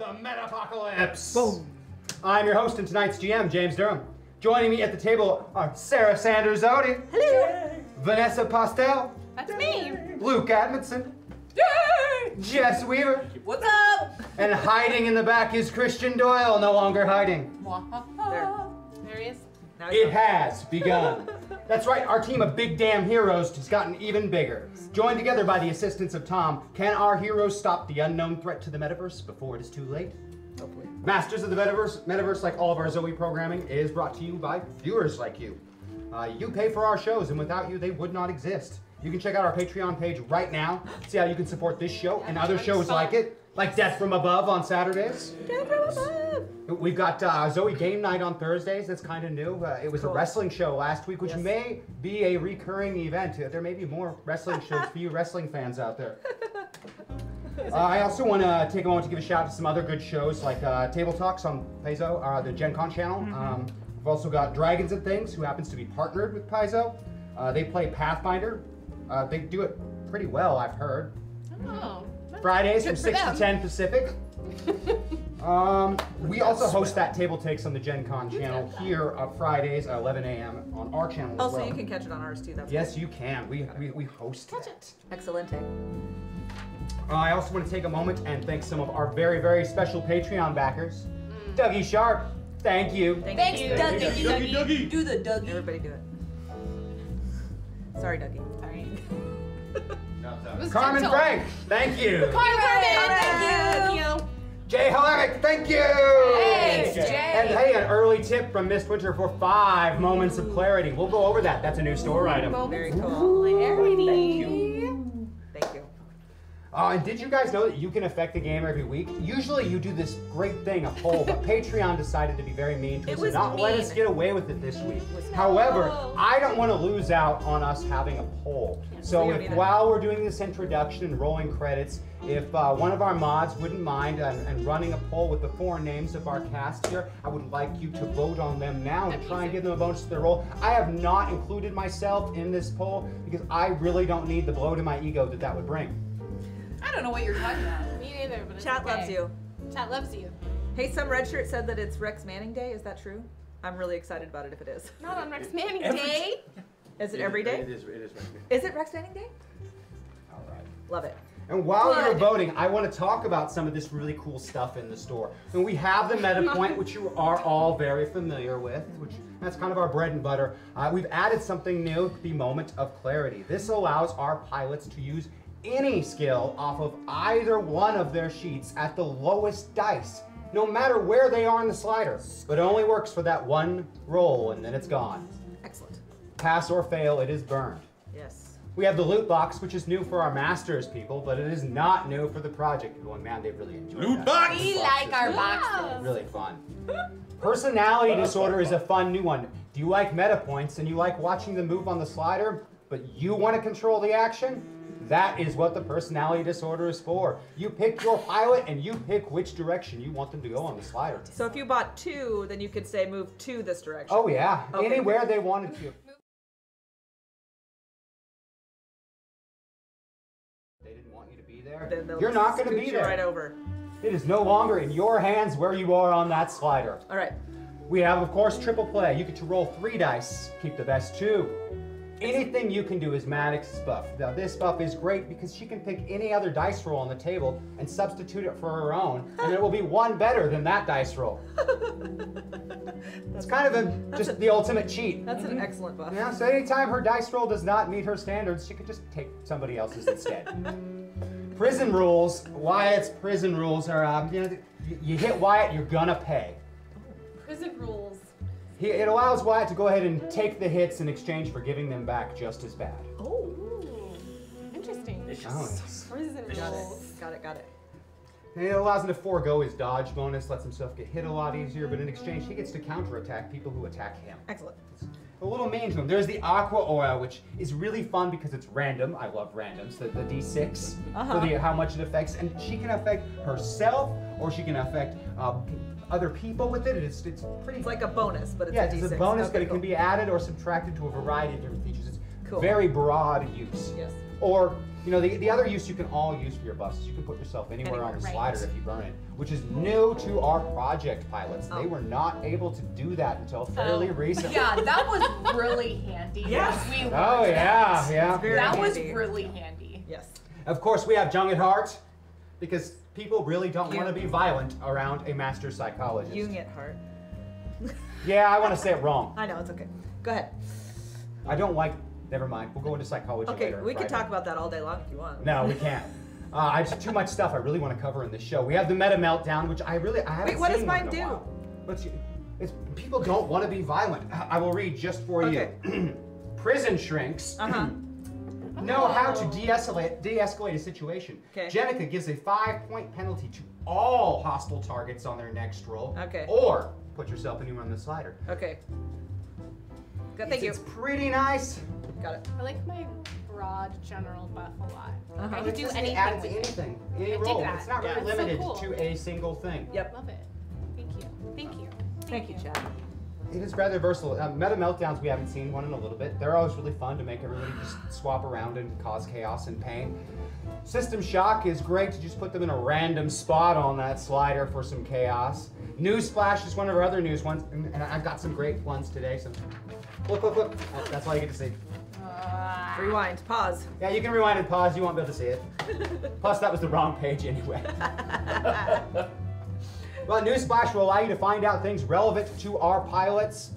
The Metapocalypse! Boom! I'm your host and tonight's GM, James Durham. Joining me at the table are Sarah Sanders-Odie. Hello! Vanessa Postel. That's me! Luke Admonson. Yay! Jess Weaver. What's up? And hiding in the back is Christian Doyle, no longer hiding. There he is. It has begun. That's right, our team of big damn heroes has gotten even bigger. Joined together by the assistance of Tom, can our heroes stop the unknown threat to the Metaverse before it is too late? Hopefully. Masters of the Metaverse, like all of our Zoe programming, is brought to you by viewers like you. You pay for our shows, and without you, they would not exist. You can check out our Patreon page right now, see how you can support this show and other shows like it, like Death from Above on Saturdays. Death from Above! We've got Zoe Game Night on Thursdays. That's kind of new. It was a wrestling show last week, which may be a recurring event. There may be more wrestling shows for you wrestling fans out there. I also want to take a moment to give a shout out to some other good shows like Table Talks on Paizo, the Gen Con channel. We've also got Dragons and Things, who happens to be partnered with Paizo. They play Pathfinder. They do it pretty well, I've heard. Oh. Fridays from 6 to 10 Pacific. We also host that Table Takes on the Gen Con channel here on Fridays at 11 a.m. on our channel as well. Also, you can catch it on ours too. That's Yes, you can. We host it. Excellent. I also want to take a moment and thank some of our very, very special Patreon backers. Dougie Sharp, thank you. Thanks, Dougie. Do the Dougie. Everybody do it. Sorry, Dougie. Sorry. Carmen Frank, thank you. Carmen, thank you. Jay Halerick, thank you. Thanks, Jay. And hey, an early tip from Miss Winter for 5 moments of clarity. We'll go over that. That's a new store item. Very cool. Clarity. Thank you. Thank you. And did you guys know that you can affect the game every week? Usually you do this great thing, a poll, but Patreon decided to be very mean to us and not let us get away with it this week. However, I don't want to lose out on us having a poll. So if while we're doing this introduction and rolling credits, if one of our mods wouldn't mind and running a poll with the 4 names of our cast here, I would like you to vote on them now and try and give them a bonus to their role. I have not included myself in this poll because I really don't need the blow to my ego that would bring. I don't know what you're talking about. Me neither, but it's Chat okay. loves you. Chat loves you. Hey, some red shirt said that it's Rex Manning Day. Is that true? I'm really excited about it if it is. Not on Rex Manning Day. Is it every day? It is Rex Manning. Is it Rex Manning Day? All right. Love it. And while you're voting, I want to talk about some of this really cool stuff in the store. And we have the Meta Point, which you are all very familiar with, which that's kind of our bread and butter. We've added something new, the Moment of Clarity. This allows our pilots to use any skill off of either one of their sheets at the lowest dice, no matter where they are in the slider. But it only works for that one roll, and then it's gone. Excellent. Pass or fail, it is burned. Yes. We have the loot box, which is new for our masters people, but it is not new for the project people. And man, they really enjoy Loot box! We like our boxes. Really fun. Personality disorder is a fun new one. Do you like meta points and you like watching them move on the slider, but you want to control the action? That is what the personality disorder is for. You pick your pilot and you pick which direction you want them to go on the slider. So if you bought 2, then you could say move to this direction. Oh yeah, Okay. anywhere they wanted to. They didn't want you to be there. Then they'll You're not going to scoot be you there. right over. It is no longer in your hands where you are on that slider. All right. We have, of course, triple play. You get to roll 3 dice, keep the best 2. Anything you can do is Maddox's buff. Now, this buff is great because she can pick any other dice roll on the table and substitute it for her own, and it will be 1 better than that dice roll. It's kind of just the ultimate cheat. That's an excellent buff. Yeah, so anytime her dice roll does not meet her standards, she could just take somebody else's instead. Prison rules. Wyatt's prison rules are, you hit Wyatt, you're gonna pay. Prison rules. It allows Wyatt to go ahead and take the hits in exchange for giving them back just as bad. Oh. Interesting. Oh, yes. Prison rules. Got it. And it allows him to forego his dodge bonus, lets himself get hit a lot easier, but in exchange he gets to counterattack people who attack him. Excellent. A little mean to him. There's the Aqua Aura, which is really fun because it's random. I love randoms. The D6 for how much it affects, and she can affect herself or she can affect other people with it. It's pretty. It's like a bonus, but it's yeah, a D6. it's a bonus, Okay, but it cool. can be added or subtracted to a variety of different features. It's Cool. very broad use. Yes. Or, you know, the other use you can all use for your bus is you can put yourself anywhere on the slider if you burn it, which is new to our project pilots. They were not able to do that until fairly recently. Yeah, that was really handy. Yes. Oh yeah, yeah. That was really handy. Yes. Of course, we have Jung at heart, because people really don't want to be violent around a master psychologist. Jung at heart. Yeah, I want to say it wrong. I know, it's okay. Go ahead. I don't like. Never mind. We'll go into psychology later. Okay, we can Friday. talk about that all day long if you want. No, we can't. I just too much stuff I really want to cover in this show. We have the meta meltdown, which I haven't Wait, what does seen mine in a do? while. It's people don't want to be violent. I will read just for Okay. you. Prison shrinks know how to de-escalate a situation. Okay. Jenica gives a 5-point penalty to all hostile targets on their next roll. Okay. Or put yourself anywhere on the slider. Okay. Good, thank you. It's pretty nice. Got it. I like my broad general buff a lot. Uh-huh. I could do anything Add it with to it. anything. Any I dig roll. that. It's not Yeah, really it's so limited cool. to a single thing. Yep. Love it. Thank you. Thank you. Thank you, Chad. It is rather versatile. Meta meltdowns, we haven't seen one in a little bit. They're always really fun to make everybody just swap around and cause chaos and pain. System shock is great to just put them in a random spot on that slider for some chaos. Newsflash is one of our other news ones, and I've got some great ones today. So, look. That's all you get to see. Rewind. Pause. Yeah, you can rewind and pause. You won't be able to see it. Plus, that was the wrong page anyway. Well, Newsflash will allow you to find out things relevant to our pilots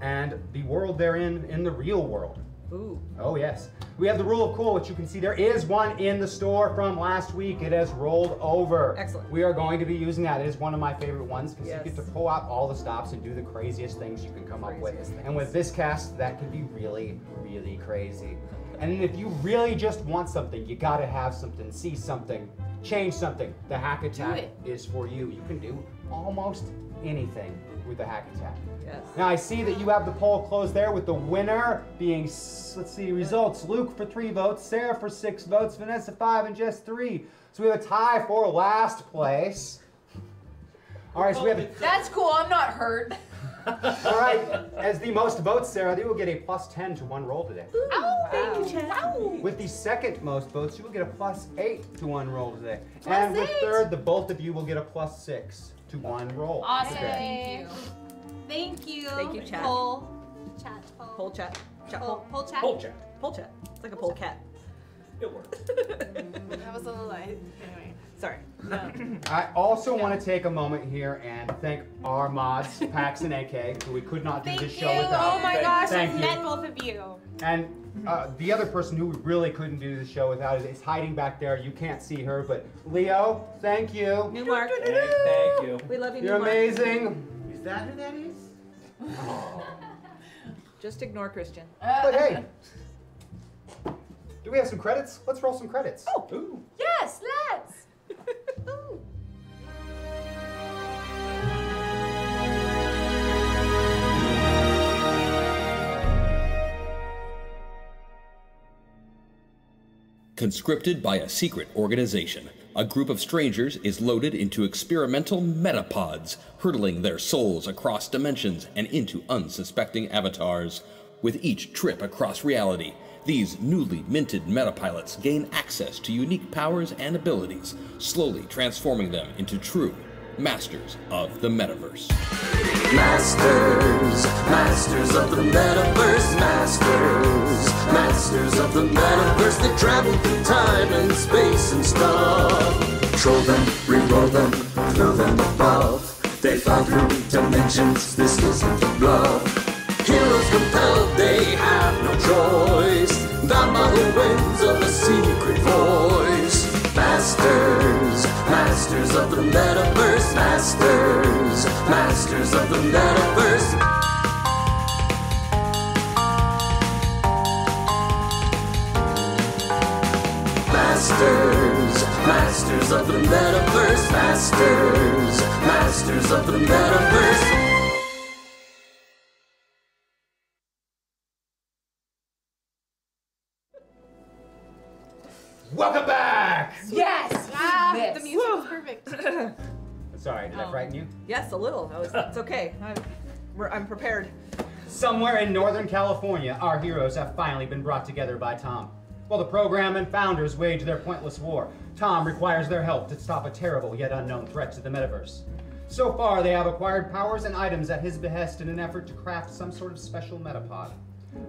and the world they're in the real world. Ooh. Oh, yes. We have the rule of cool, which you can see there is one in the store from last week. It has rolled over. Excellent. We are going to be using that. It is one of my favorite ones because Yes. you get to pull out all the stops and do the craziest things you can come up with. Craziest things. And with this cast, that can be really, really crazy. And if you really just want something, you gotta have something, see something, change something. The hack attack is for you. You can do almost anything with the hack attack. Yes. Now I see that you have the poll closed there with the winner being, let's see, results. Luke for 3 votes, Sarah for 6 votes, Vanessa 5, and Jess 3. So we have a tie for last place. All right, so we have That's cool. I'm not hurt. all right, as the most votes, Sarah, you will get a +10 to 1 roll today. Ow! Thank you, Chad. With the second most votes, you will get a +8 to 1 roll today. And with +8? third, the both of you will get a +6 to 1 roll Awesome. today. Thank you. Thank you, Chad. Poll. Chat. Poll chat. Chat Poll. poll. Poll chat. Poll check. Poll chat. It's like a poll cat. It works. That was a little light. Anyway. Sorry. I also want to take a moment here and thank our mods, Pax and AK, who we could not do Thank this you. show without. Oh my gosh, Thank I've you. met both of you. And the other person who we really couldn't do the show without is hiding back there. You can't see her, but Leo, thank you. Newmark. Thank you. We love you, You're Newmark. amazing. Is that who that is? Just ignore Christian. But hey, do we have some credits? Let's roll some credits. Oh. Ooh. Yes, let's. Conscripted by a secret organization, a group of strangers is loaded into experimental metapods, hurtling their souls across dimensions and into unsuspecting avatars. With each trip across reality, these newly minted metapilots gain access to unique powers and abilities, slowly transforming them into true masters of the Metaverse. Masters of the Metaverse, Masters of the Metaverse. They travel through time and space and stuff. Control them, re-roll them, throw them above. They fly through dimensions, this isn't a bluff. Heroes compelled, they have no choice. Bound by the winds of a secret voice. Masters of the Metaverse, Masters of the Metaverse. Masters of the Metaverse, Masters of the Metaverse. Welcome back! Yes. Yes. The music was perfect. Sorry, did I frighten you? Yes, a little. It's okay. I'm prepared. Somewhere in Northern California, our heroes have finally been brought together by Tom. While the program and founders wage their pointless war, Tom requires their help to stop a terrible yet unknown threat to the metaverse. So far, they have acquired powers and items at his behest in an effort to craft some sort of special metapod.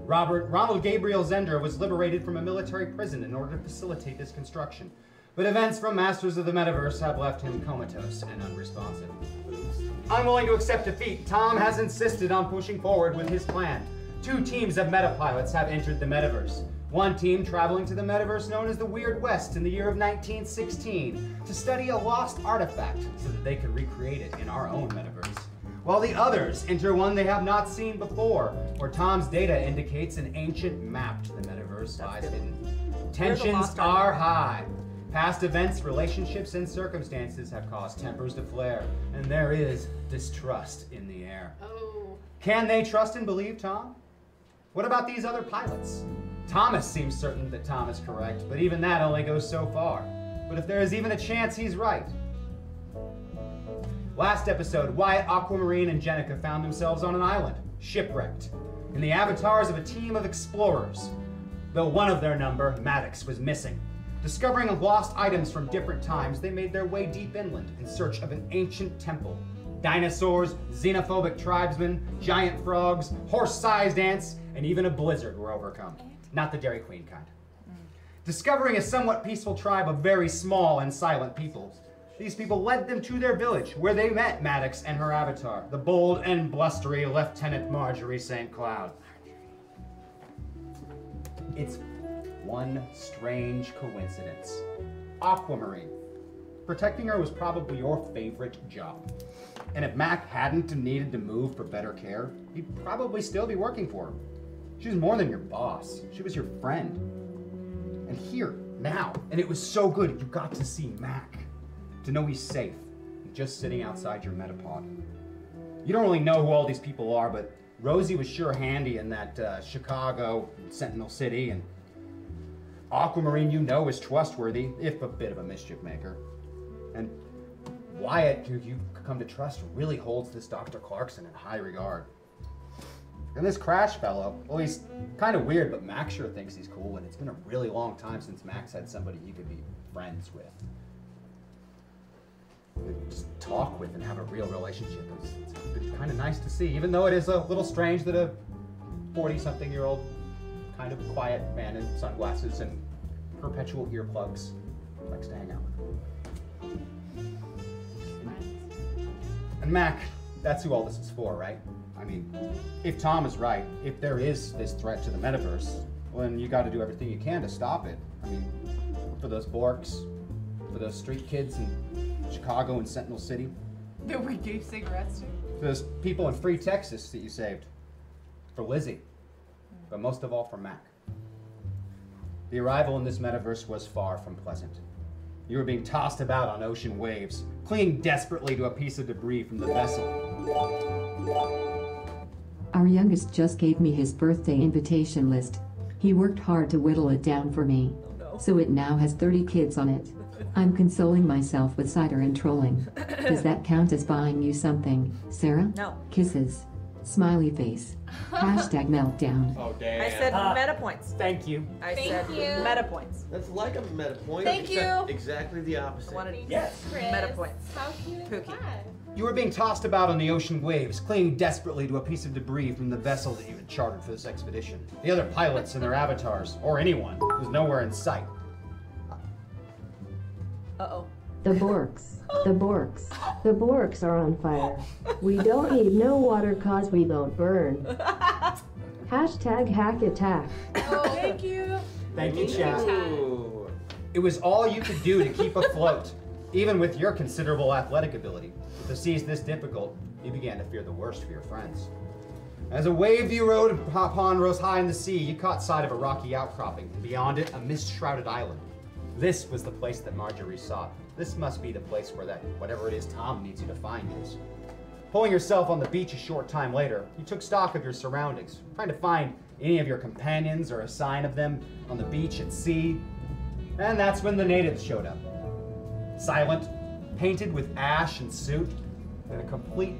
Ronald Gabriel Zender was liberated from a military prison in order to facilitate this construction, but events from Masters of the Metaverse have left him comatose and unresponsive. Unwilling to accept defeat, Tom has insisted on pushing forward with his plan. 2 teams of metapilots have entered the metaverse. One team traveling to the metaverse known as the Weird West in the year of 1916 to study a lost artifact so that they could recreate it in our own metaverse. While the others enter one they have not seen before, where Tom's data indicates an ancient map to the metaverse lies hidden. Tensions are high. Past events, relationships, and circumstances have caused tempers to flare, and there is distrust in the air. Oh. Can they trust and believe Tom? What about these other pilots? Thomas seems certain that Tom is correct, but even that only goes so far. But if there is even a chance he's right. Last episode, Wyatt, Aquamarine, and Jenica found themselves on an island, shipwrecked, in the avatars of a team of explorers. Though one of their number, Maddox, was missing. Discovering lost items from different times, they made their way deep inland in search of an ancient temple. Dinosaurs, xenophobic tribesmen, giant frogs, horse-sized ants, and even a blizzard were overcome. Not the Dairy Queen kind. Discovering a somewhat peaceful tribe of very small and silent people, these people led them to their village, where they met Maddox and her avatar, the bold and blustery Lieutenant Marjorie St. Cloud. It's one strange coincidence. Aquamarine. Protecting her was probably your favorite job. And if Mac hadn't needed to move for better care, he'd probably still be working for her. She was more than your boss. She was your friend. And here, now, and it was so good you got to see Mac. To know he's safe, just sitting outside your metapod. You don't really know who all these people are, but Rosie was sure handy in that Chicago, Sentinel City, and Aquamarine you know is trustworthy, if a bit of a mischief maker. And Wyatt, who you've come to trust, really holds this Dr. Clarkson in high regard. And this Crash fellow, well, he's kind of weird, but Max sure thinks he's cool, and it's been a really long time since Max had somebody he could be friends with. Just talk with and have a real relationship. It's been kind of nice to see, even though it is a little strange that a 40-something-year-old kind of quiet man in sunglasses and perpetual earplugs likes to hang out with. And Mac, that's who all this is for, right? I mean, if Tom is right, if there is this threat to the metaverse, well, then you got to do everything you can to stop it. I mean, for those Borks, for those street kids in Chicago and Sentinel City. That we gave cigarettes to. For those people in Free Texas that you saved. For Lizzie. But most of all for Mac. The arrival in this metaverse was far from pleasant. You were being tossed about on ocean waves, clinging desperately to a piece of debris from the vessel. Our youngest just gave me his birthday invitation list. He worked hard to whittle it down for me. So it now has 30 kids on it. I'm consoling myself with cider and trolling. Does that count as buying you something, Sarah? No. Kisses. Smiley face. Hashtag meltdown. Oh, damn. I said meta points. Thank you. I Thank said you. meta points. That's like a meta point. Thank except you. Exactly the opposite. I wanted Yes. Chris, meta points. How cute is Pookie. that? You were being tossed about on the ocean waves, clinging desperately to a piece of debris from the vessel that you had chartered for this expedition. The other pilots and their avatars, or anyone, was nowhere in sight. Uh-oh. The Borks. The Borks. The Borks are on fire. We don't need no water cause we don't burn. Hashtag hack attack. Oh, thank you. Thank you, chat. Ooh. It was all you could do to keep afloat, even with your considerable athletic ability. With the seas this difficult, you began to fear the worst for your friends. As a wave you rode upon rose high in the sea, you caught sight of a rocky outcropping, and beyond it, a mist-shrouded island. This was the place that Marjorie sought. This must be the place where that, whatever it is Tom needs you to find is. Pulling yourself on the beach a short time later, you took stock of your surroundings, trying to find any of your companions or a sign of them on the beach at sea. And that's when the natives showed up. Silent, painted with ash and soot, and a complete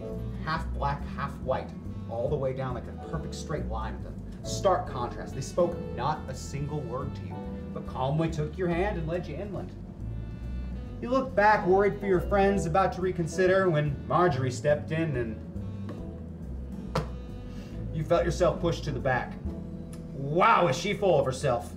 half black, half white, all the way down like a perfect straight line with a stark contrast. They spoke not a single word to you, but calmly took your hand and led you inland. You looked back, worried for your friends, about to reconsider, when Marjorie stepped in and you felt yourself pushed to the back. Wow, is she full of herself.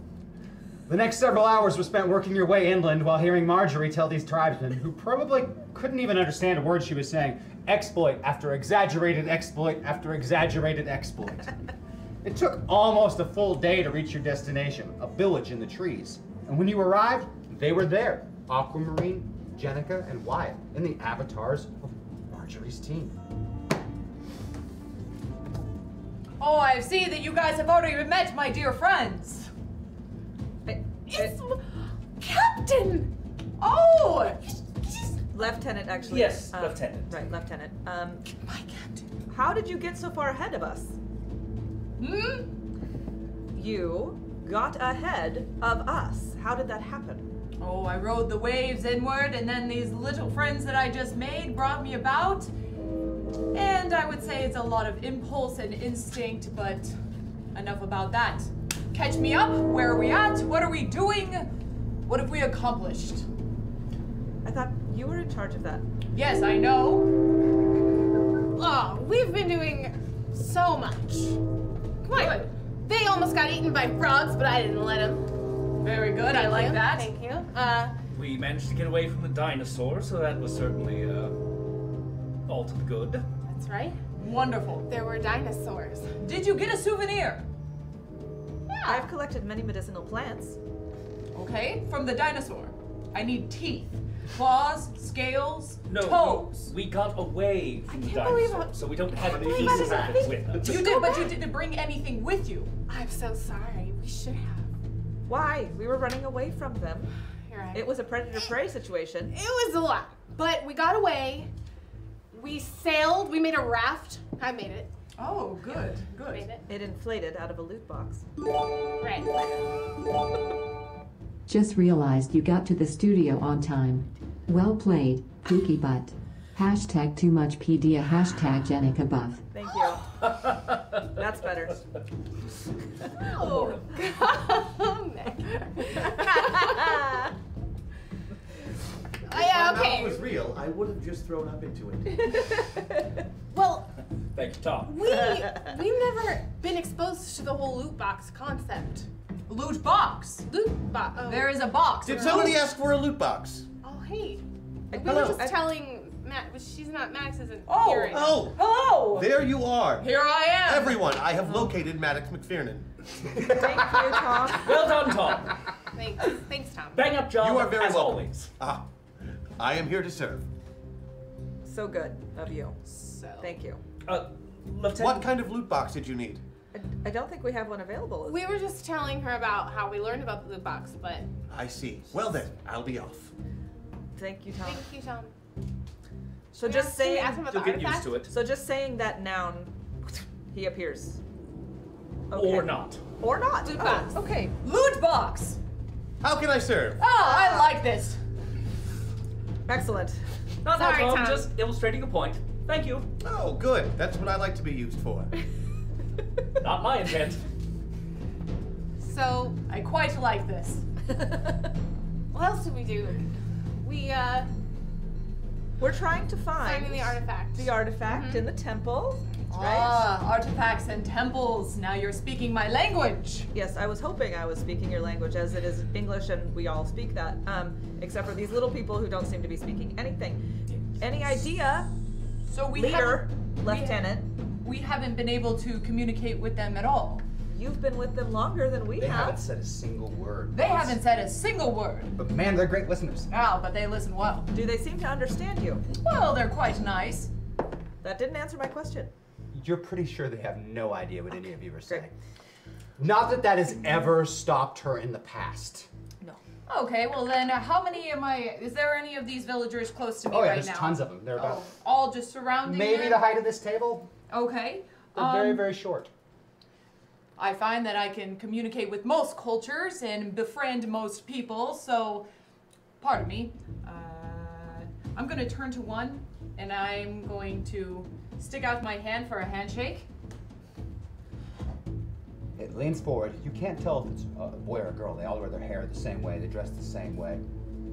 The next several hours were spent working your way inland while hearing Marjorie tell these tribesmen, who probably couldn't even understand a word she was saying, exploit after exaggerated exploit after exaggerated exploit. It took almost a full day to reach your destination, a village in the trees. And when you arrived, they were there. Aquamarine, Jenica, and Wyatt in the avatars of Marjorie's team. Oh, I see that you guys have already met my dear friends. It's Captain! Oh! Lieutenant, actually. Yes, Lieutenant. Right, Lieutenant. My captain. How did you get so far ahead of us? You got ahead of us. How did that happen? Oh, I rode the waves inward, and then these little friends that I just made brought me about. And I would say it's a lot of impulse and instinct, but enough about that. Catch me up. Where are we at? What are we doing? What have we accomplished? I thought you were in charge of that. Yes, I know. Oh, we've been doing so much. Come on. Good. They almost got eaten by frogs, but I didn't let them. Very good. I like that. Thank you. We managed to get away from the dinosaurs, so that was certainly all to the good. That's right. Wonderful. There were dinosaurs. Did you get a souvenir? I've collected many medicinal plants. Okay, from the dinosaur. I need teeth, claws, scales, No, toes. we got away from the can't believe dinosaurs, so we don't have any believe pieces I of didn't it with us. You did, but you didn't bring anything with you. I'm so sorry. We should have. Why? We were running away from them. You're right. It was a predator-prey situation. It was a lot, but we got away. We sailed. We made a raft. I made it. Oh, good, good. Made it. It inflated out of a loot box. Right. Just realized you got to the studio on time. Well played, Pookie Butt. Hashtag too much PDA, hashtag Jenica Buff. Thank you. That's better. Oh, yeah, If okay. it was real, I would have just thrown up into it. Well, Thank you, Tom. we've never been exposed to the whole loot box concept. Loot box. Loot box. Oh. There is a box. Did somebody ask for a loot box? Oh, hey. We Hello. were just telling Matt, she's not, Maddox isn't Oh. hearing. Oh, Hello. there you are. Here I am. Everyone, I have located Maddox McPhernan. Thank you, Tom. Well done, Tom. Thanks, Tom. Bang up job, You are very as welcome. always. Ah, I am here to serve. So good of you. So. Thank you. Lieutenant. What kind of loot box did you need? I don't think we have one available. We were just telling her about how we learned about the loot box, but I see. Well then, I'll be off. Thank you, Tom. thank you, Tom. So just saying. Ask him about You'll the get used artifact? to it. So just saying that noun, he appears. Or not. Or not. Loot box. Okay. Loot box. How can I serve? Oh, I like this. Excellent. Not Sorry, Tom, Tom. just illustrating a point. Thank you. Oh, good. That's what I like to be used for. Not my intent. So, I quite like this. what else did we do? We're trying to find Finding the artifact. the artifact in the temple. Right? Ah, artifacts and temples. Now you're speaking my language. Yes, I was hoping I was speaking your language, as it is English and we all speak that. Except for these little people who don't seem to be speaking anything. Any idea, So we leader, haven't- lieutenant? We haven't been able to communicate with them at all. You've been with them longer than we They have. haven't said a single word. They haven't said a single word. But man, they're great listeners. Oh, but they listen well. Do they seem to understand you? Well, they're quite nice. That didn't answer my question. You're pretty sure they have no idea what any of you are saying. Not that that has ever stopped her in the past. No. Okay, well then, how many is there any of these villagers close to me Oh yeah, right there's now? tons of them. They're about All just surrounding maybe them? the height of this table. Okay. They're very, very short. I find that I can communicate with most cultures and befriend most people, so, pardon me, I'm gonna turn to one, and I'm going to stick out my hand for a handshake. It leans forward. You can't tell if it's a boy or a girl. They all wear their hair the same way. They dress the same way.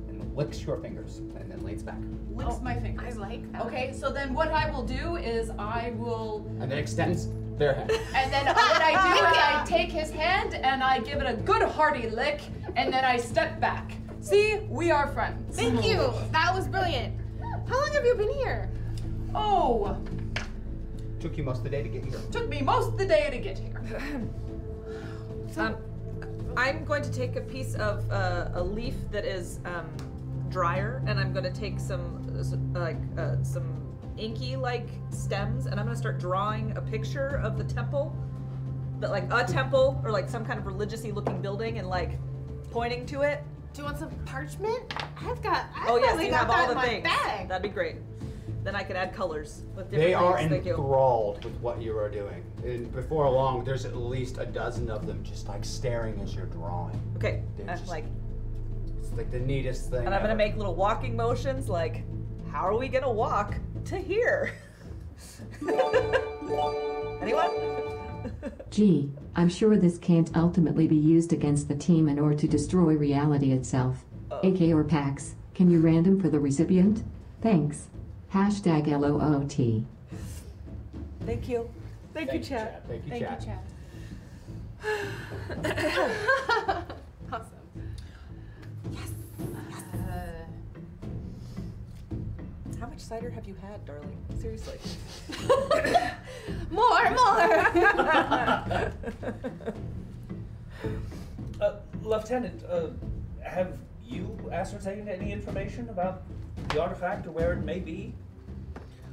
And licks your fingers and then leans back. Licks my fingers. I like that. Okay, so then what I will do is I will... And then extends their hand. And then what I do is I take his hand and I give it a good hearty lick and then I step back. See, we are friends. Thank you. That was brilliant. How long have you been here? Oh, Took you most of the day to get here. took me most of the day to get here. I'm going to take a piece of a leaf that is drier, and I'm going to take some inky like stems, and I'm going to start drawing a picture of the temple, but like a temple or like some kind of religious-y looking building, and like pointing to it. Do you want some parchment? I've got Yes, you got have that all in the my things. bag. That'd be great. Then I could add colors with different They are things. Thank you. enthralled with what you are doing. And before long, there's at least a dozen of them just like staring as you're drawing. Okay, They're it's like the neatest thing. and I'm gonna ever. make little walking motions like, how are we gonna walk to here? Anyone? Gee, I'm sure this can't ultimately be used against the team in order to destroy reality itself. AK or PAX, can you random for the recipient? Thanks. Hashtag LOOT. Thank you. Thank you, chat. Thank you, Thank chat. you, chat. Awesome. How much cider have you had, darling? Seriously. More. Lieutenant, have you ascertained any information about the artifact or where it may be?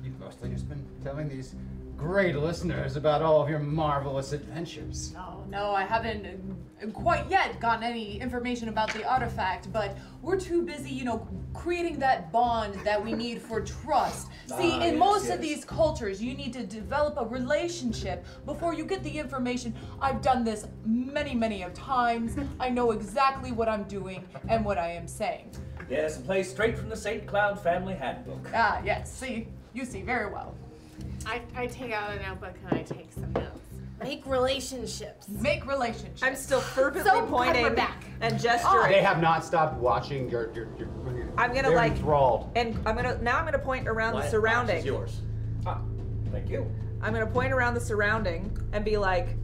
You've mostly just been telling these great listeners about all of your marvelous adventures. No, I haven't quite yet gotten any information about the artifact, but we're too busy, creating that bond that we need for trust. See, in most of these cultures, you need to develop a relationship before you get the information. I've done this many, many of times. I know exactly what I'm doing and what I am saying. Yes, a place straight from the St. Cloud family handbook. Ah, yes, see, you see very well. I take out a notebook and I take some notes. Make relationships. Make relationships. I'm still fervently So, pointing cover back. and gesturing. They have not stopped watching your I'm gonna they're like enthralled. and I'm gonna point around the Wyatt, surrounding. box is yours. Ah, thank you. I'm gonna point around the surrounding and be like,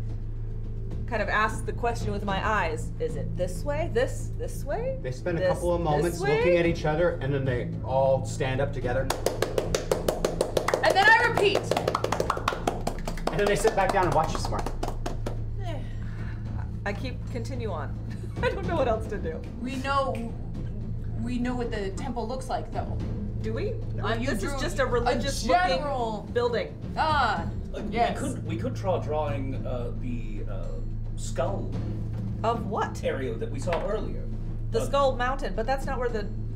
kind of ask the question with my eyes. Is it this way? This way? They spend a This- couple of moments this way? looking at each other, and then they all stand up together, And then I repeat. and then they sit back down and watch you smart. I continue on. I don't know what else to do. We know what the temple looks like, though. Do we? You This is drew just a religious general looking building. Ah, yes. We could try drawing the skull Of what? area that we saw earlier. The Skull Mountain, but that's not where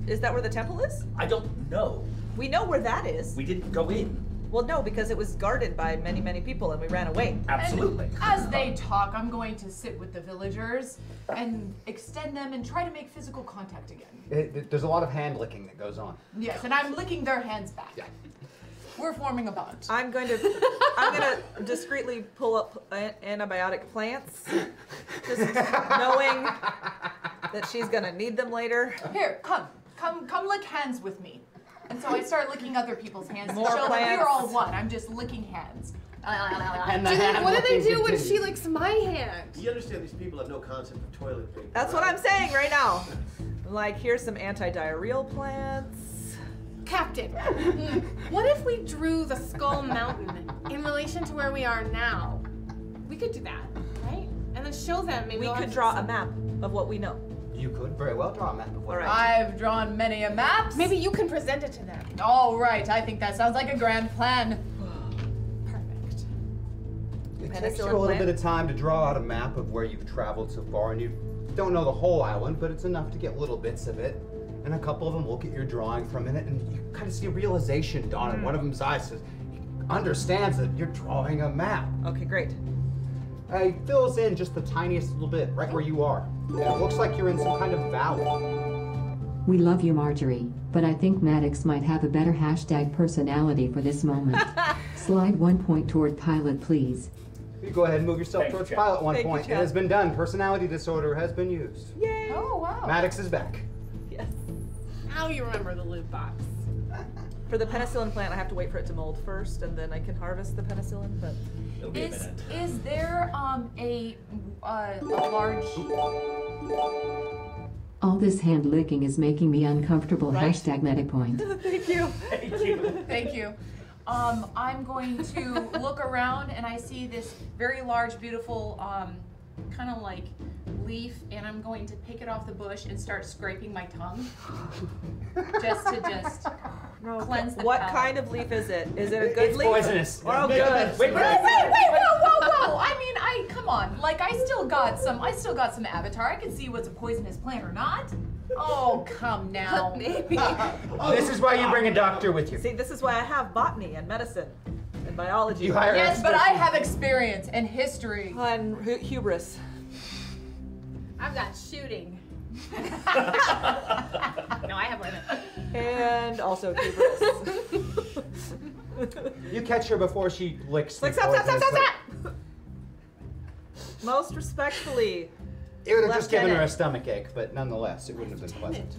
is that where the temple is? I don't know. We know where that is. We didn't go in. Well, no, because it was guarded by many, many people and we ran away. Absolutely. And as they talk, I'm going to sit with the villagers and extend them and try to make physical contact again. There's a lot of hand licking that goes on. Yes, and I'm licking their hands back. Yeah. We're forming a bond. I'm gonna discreetly pull up antibiotic plants, just knowing that she's gonna need them later. Here, come lick hands with me. And so I start licking other people's hands More to show that plants. we're all one. I'm just licking hands. And the hand What do they licking do when continues. she licks my hand? You understand these people have no concept of toilet paper. That's what I'm saying right now. Like, here's some anti-diarrheal plants. Captain, what if we drew the Skull Mountain in relation to where we are now? We could do that, right? And then show them. Maybe We they'll could have draw a some- map of what we know. You could very well draw a map of what. All right. I've drawn many a maps. Maybe you can present it to them. All right, I think that sounds like a grand plan. Perfect. It Penicillin takes you a little plant? bit of time to draw out a map of where you've traveled so far, and you don't know the whole island, but it's enough to get little bits of it. And a couple of them look at your drawing for a minute, and you kind of see a realization dawn in one of them's eyes. Says, he understands that you're drawing a map. Okay, great. He fills in just the tiniest little bit right where you are. And it looks like you're in some kind of valley. We love you, Marjorie, but I think Maddox might have a better hashtag personality for this moment. Slide 1 point toward pilot, please. You go ahead and move yourself towards pilot one Thank you, point. It Chad. has been done. Personality disorder has been used. Yay! Oh, wow. Maddox is back. Yes. Now you remember the loot box. For the penicillin plant, I have to wait for it to mold first, and then I can harvest the penicillin. But It'll be a minute. Is there a large... All this hand licking is making me uncomfortable. Right. Hashtag Metapoint. thank you. Thank you. Thank you. I'm going to look around and I see this very large, beautiful, kind of like leaf, and I'm going to pick it off the bush and start scraping my tongue. just to cleanse the What palate. kind of leaf is it? Is it a good It's leaf? poisonous. Oh, good. Wait, Whoa! I mean, come on. Like, I still got some avatar. I can see what's a poisonous plant or not. Oh, come now. Maybe. This is why you bring a doctor with you. See, this is why I have botany and medicine and biology. You hire Yes, but experts. I have experience and history. And hubris. I've got shooting. No, I have women. And also hubris. You catch her before she licks the Like, stop, stop, stop, poisonous stop, leaf. stop! Most respectfully. It would have just given her a Lieutenant. stomach ache, but nonetheless, it wouldn't have been pleasant.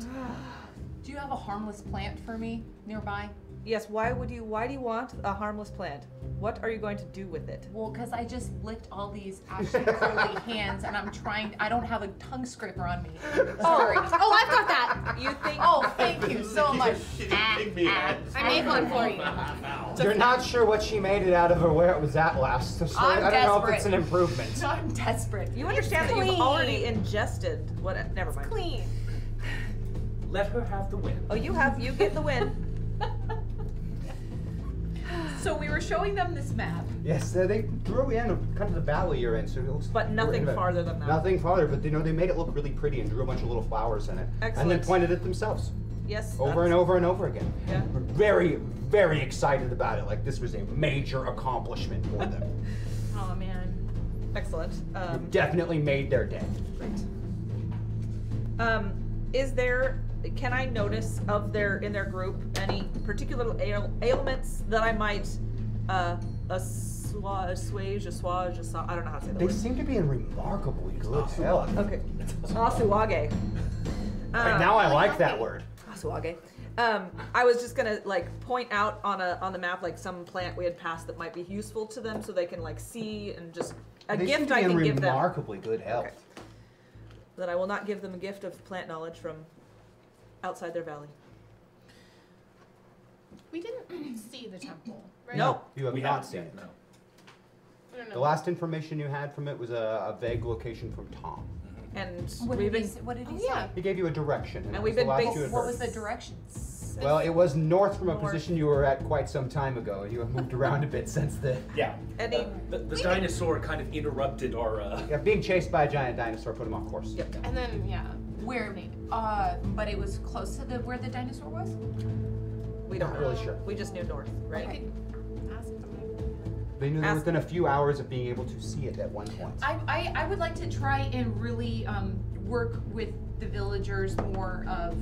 Do you have a harmless plant for me nearby? Yes, why do you want a harmless plant? What are you going to do with it? Well, because I just licked all these ashy curly hands and I don't have a tongue scraper on me. Sorry. Oh, I've got that. You think Oh, thank you so much. I made one for you. You're not sure what she made it out of or where it was at last, so I'm I don't know if desperate. it's an improvement. I'm desperate. you understand that you've clean. already ingested what never mind. Clean. Let her have the win. Oh, you get the win. So we were showing them this map. Yes, they drew in kind of the valley you're in, so it looks. But nothing farther than that. Nothing farther, but they made it look really pretty and drew a bunch of little flowers in it, and then Excellent. pointed it themselves Yes. over and over and over again. Yeah. We're very, very excited about it. Like this was a major accomplishment for them. Oh man. Excellent. It definitely made their day. Can I notice in their group any particular ailments that I might assuage, I don't know how to say that They word. seem to be in remarkably good health. Okay. Asuage. Now I like that word. Asuage. I was just gonna point out on the map some plant we had passed that might be useful to them, so they can see and just a They seem gift to I be in can give them. remarkably good health. Okay. That I will not give them a gift of plant knowledge from outside their valley. We didn't see the temple, right? No. You have We not haven't seen yet, it. no. I don't know. The last information you had from it was a vague location from Tom. And What we've did he been say? What did he Oh, say? yeah. He gave you a direction, and, And it we've was the been last bas- you had What heard. was the directions? Well, it was north from a North. position you were at quite some time ago, and you have moved around a bit since then. Yeah. Any- The dinosaur kind of interrupted our. Yeah, being chased by a giant dinosaur put him off course. Yep. And then, yeah. Where? But it was close to where the dinosaur was. We don't Not really sure. We just knew north, right? I could ask somebody. They knew they were Ask- within a few hours of being able to see it at one point. I would like to try and really work with the villagers more of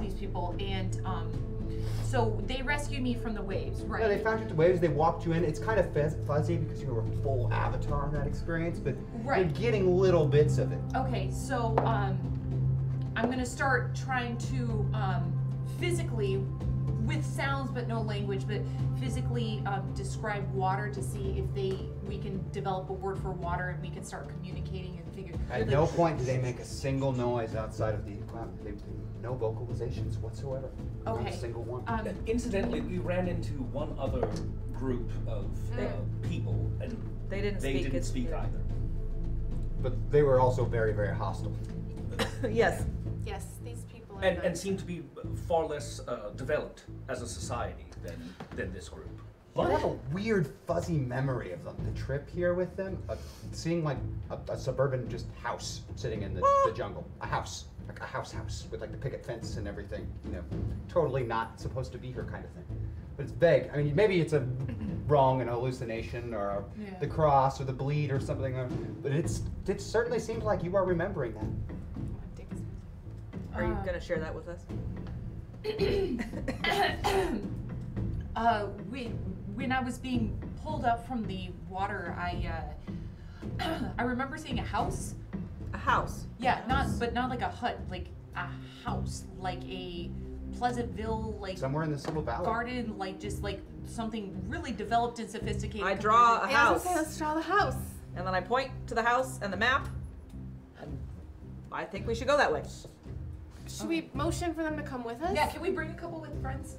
these people, and so they rescued me from the waves, right? Yeah, they found you at the waves, they walked you in. It's kind of fuzzy because you were full avatar in that experience, but Right. you're getting little bits of it. Okay, so I'm gonna start trying to physically, with sounds but no language, but physically describe water to see if we can develop a word for water and we can start communicating and figure. At no point did they make a single noise outside of the no vocalizations whatsoever. Not Okay. a single one. Incidentally, we ran into one other group of people, and They didn't they speak. didn't It's- speak either. But they were also very, very hostile. Yes. Yes, these people are. And seem to be far less developed as a society than this group. I have a weird, fuzzy memory of the trip here with them, of seeing a suburban just house sitting in the jungle. A house, like a house with the picket fence and everything. Totally not supposed to be here kind of thing. But it's vague. I mean, maybe it's a wrong, an hallucination, or the cross, or the bleed, or something. But it certainly seems like you are remembering that. Are you gonna share that with us? when I was being pulled up from the water, I remember seeing a house. A house? Yeah, but not like a hut, like a house, like a Pleasantville, like somewhere in this little valley. Garden, like just like something really developed and sophisticated. I draw a house. Yeah, let's draw the house. And then I point to the house and the map, and I think we should go that way. Should we motion for them to come with us? Yeah, can we bring a couple with friends?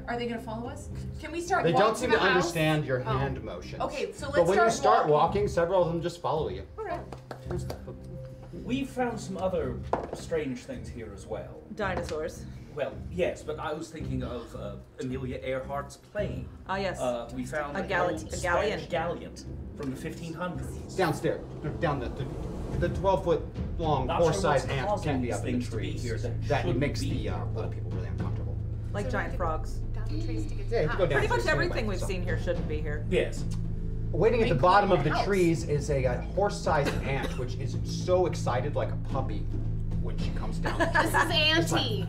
Are they gonna follow us? Can we start They walking don't seem to to the house? understand your hand motions. Okay, so let's But when you start walking. walking, several of them just follow you. Alright. We've found some other strange things here as well. Dinosaurs. Well, yes, but I was thinking of Amelia Earhart's plane. Ah, yes. We found A an galleon. old A galleon. Spanish galleon from the 1500s. Downstairs, down the 12-foot long Not sure horse-sized what's ant causing can be these up in the things to be trees. here that That shouldn't makes be the here. other people really uncomfortable. Like giant frogs. Down the trees to get to Yeah, the you house. go down. Pretty much to the everything cinema, we've so. seen here shouldn't be here. Yes. Waiting at the bottom of the Including the trees is a horse-sized ant, which is so excited like a puppy when she comes down the tree. This is Auntie.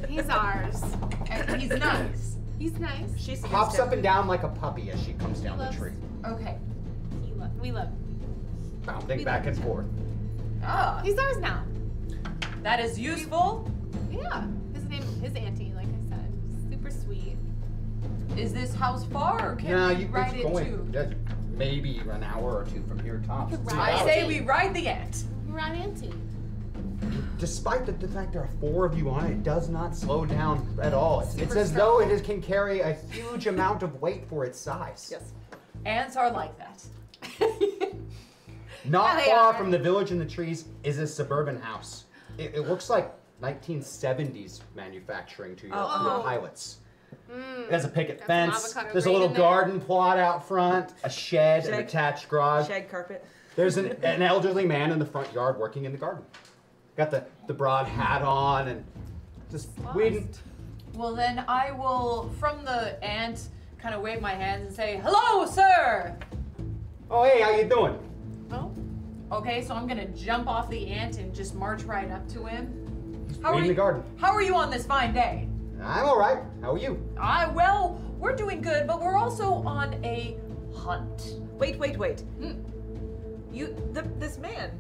He's ours. And he's nice. He's nice. She's Hops up and down like a puppy as she comes down the loves- tree, Okay. We love. bounding back and forth. Ah, He's ours now. that is useful. Yeah. His name is Auntie, like I said. Super sweet. Is this house far, or can Yeah, we you ride it's it going too? that's maybe an hour or two from here tops. could It's ride about- I say we ride the ant. We're on Auntie. Despite the fact there are 4 of you on it, it does not slow down at all. It's Super as strong. though it can carry a huge amount of weight for its size. Yes. Ants are like that. Not Yeah, they far are. from the village in the trees is a suburban house. It looks like 1970s manufacturing to your pilots. It has a picket Got some fence. avocado There's a grain little in there. garden plot out front, a shed, an Shag- attached garage. Shag carpet. There's an elderly man in the front yard working in the garden. Got the broad hat on and just weeding. Well, then I will, from the ant, kind of wave my hands and say, "Hello, sir." Oh, hey, how you doing? Oh. Okay, so I'm gonna jump off the ant and just march right up to him. How Weeding the garden. How are you on this fine day? I'm all right. How are you? Well, we're doing good, but we're also on a hunt. Wait. This man.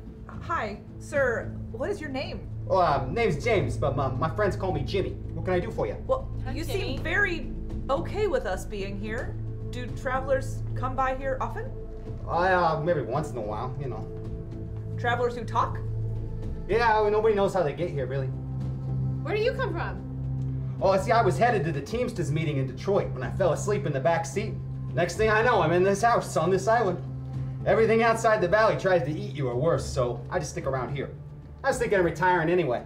Hi, sir. What is your name? Well, name's James, but my friends call me Jimmy. What can I do for you? Well, Hi, you Jimmy. seem very okay with us being here. Do travelers come by here often? Maybe once in a while, you know. Travelers who talk? Yeah, nobody knows how they get here, really. Where do you come from? Oh, see, I was headed to the Teamsters meeting in Detroit when I fell asleep in the back seat. Next thing I know, I'm in this house on this island. Everything outside the valley tries to eat you or worse, so I just stick around here. I was thinking of retiring anyway.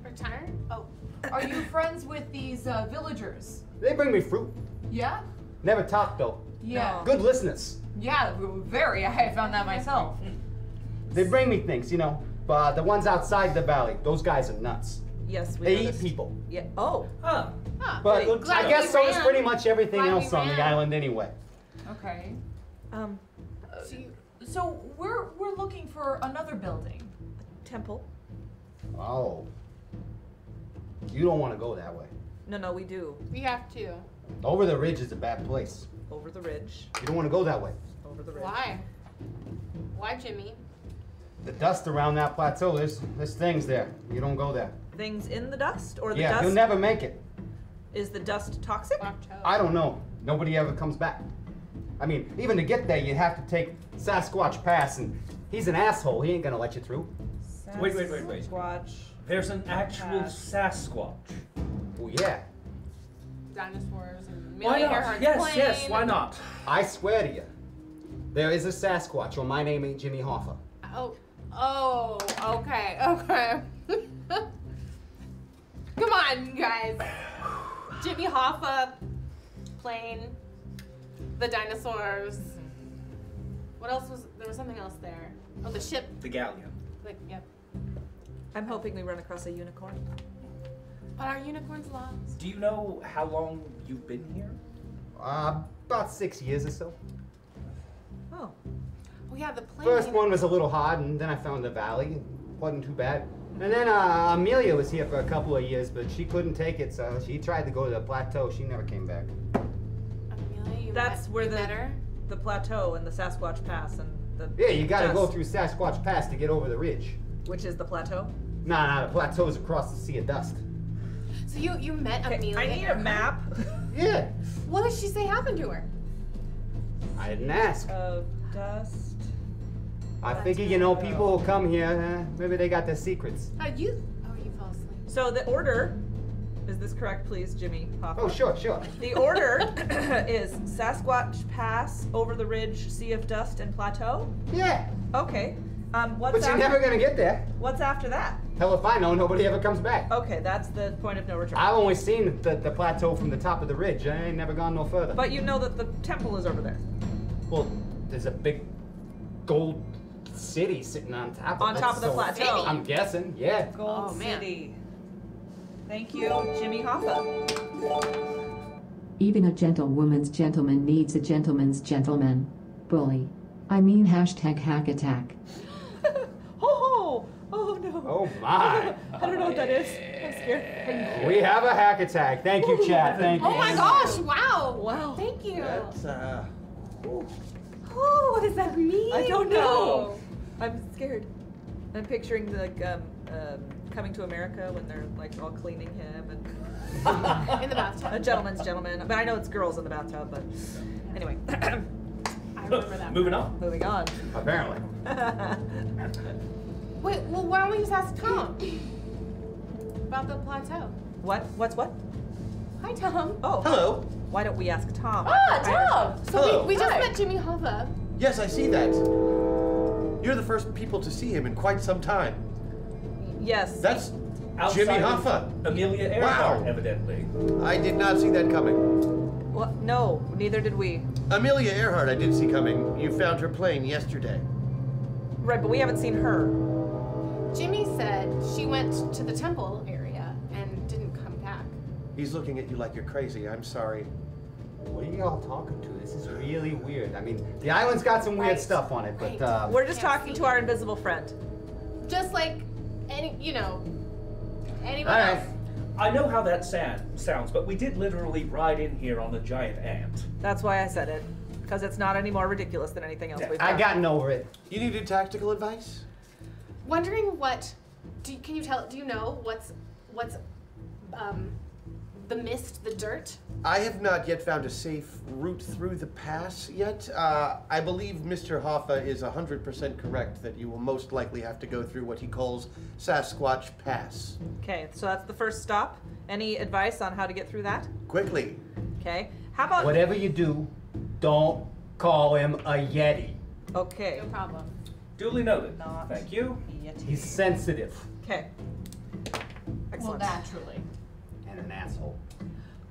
Retired? Oh. Are you friends with these villagers? They bring me fruit. Yeah? Never talk, though. Yeah. Good listeners. Yeah, very. I found that myself. They bring me things, you know. But the ones outside the valley, those guys are nuts. Yes, we They eat noticed. people. Yeah. Oh. Huh. Huh. But Good I to guess know. so is pretty much everything Glad we else on the ran. island anyway. Okay. So So we're looking for another building. temple? Oh. You don't want to go that way. No, we do. We have to. Over the ridge is a bad place. Over the ridge. You don't want to go that way. Over the ridge. Why? Why, Jimmy? The dust around that plateau, there's things there. You don't go there. Things in the dust, or the Yeah, dust? you'll never make it. Is the dust toxic? Watch out. I don't know. Nobody ever comes back. I mean, even to get there, you have to take Sasquatch Pass, and he's an asshole. He ain't gonna let you through. Wait. Squatch. There's an actual Pass. Sasquatch. Well, yeah. Dinosaurs and Why Amelia not? Earhart's Yes, yes, plane. why not? I swear to you, there is a Sasquatch, or my name ain't Jimmy Hoffa. Oh, okay. Come on, guys. Jimmy Hoffa, plane, the dinosaurs. What else was there? Was something else there? Oh, the ship. The galleon. Like, yep. I'm hoping we run across a unicorn. But our unicorn's lost. Do you know how long you've been here? About 6 years or so. Oh. Oh yeah, the plane. First one was a little hard, and then I found the valley. It wasn't too bad. And then Amelia was here for a couple of years, but she couldn't take it, so she tried to go to the plateau. She never came back. Amelia, That's where met her? the plateau and the Sasquatch Pass and the Yeah, you gotta go dust, through Sasquatch Pass to get over the ridge. which is the plateau. Nah, the plateau's across the Sea of Dust. So you met Amelia? I need a map. Yeah. What did she say happened to her? I didn't ask. Of dust. I figure, you know, people will come here. Maybe they got their secrets. How did you? Oh, you fell asleep. So the order, is this correct, please, Jimmy Hoffa? Oh, sure, sure. The order is Sasquatch Pass, over the ridge, Sea of Dust, and Plateau? Yeah. Okay. What's But you're after? never gonna get there. What's after that? Hell if I know, nobody ever comes back. Okay, that's the point of no return. I've only seen the plateau from the top of the ridge. I ain't never gone no further. But you know that the temple is over there. Well, there's a big gold city sitting on top of it. On top of the so plateau. I'm guessing, yeah. Gold Oh, man. City. Thank you, Jimmy Hoffa. Even a gentlewoman's gentleman needs a gentleman's gentleman. Bully. I mean hashtag hack attack. Oh no. Oh my. I don't know what that is. I'm scared. We have a hack attack. Thank you, chat. Thank you. Oh my gosh! Wow! Wow. Thank you. That's, Oh, what does that mean? I don't know. I'm scared. I'm picturing like Coming to America when they're like all cleaning him and In the bathtub. a gentleman's gentleman. But I know it's girls in the bathtub. But anyway, I remember that. Moving on. moving on. Apparently. Wait, well, why don't we just ask Tom about the plateau? What's what? Hi, Tom. Oh, hello. why don't we ask Tom? Ah, Tom. So Hello. we just Hi. met Jimmy Hoffa. Yes, I see that. You're the first people to see him in quite some time. Yes. That's Outside Jimmy of Hoffa. Amelia Earhart, Wow. evidently. I did not see that coming. Well, no, neither did we. Amelia Earhart, I did see coming. You found her plane yesterday. Right, but we haven't seen her. Jimmy said she went to the temple area and didn't come back. He's looking at you like you're crazy. I'm sorry. What are you all talking to? This is really weird. I mean, the island's got some weird Right. stuff on it, but Right. We're just Can't talking see to our him. invisible friend. Just like anyone All right. else. I know how that sounds, but we did literally ride in here on the giant ant. That's why I said it. Because it's not any more ridiculous than anything else we've I done. gotten over it. You needed tactical advice? Wondering what? Do you know what's the mist, the dirt? I have not yet found a safe route through the pass yet. I believe Mr. Hoffa is 100% correct that you will most likely have to go through what he calls Sasquatch Pass. Okay, so that's the first stop. Any advice on how to get through that? Quickly. Okay. How about... Whatever you do, don't call him a Yeti. Okay. No problem. Duly noted. Not Thank you. He's sensitive Okay. Excellent. naturally. and an asshole.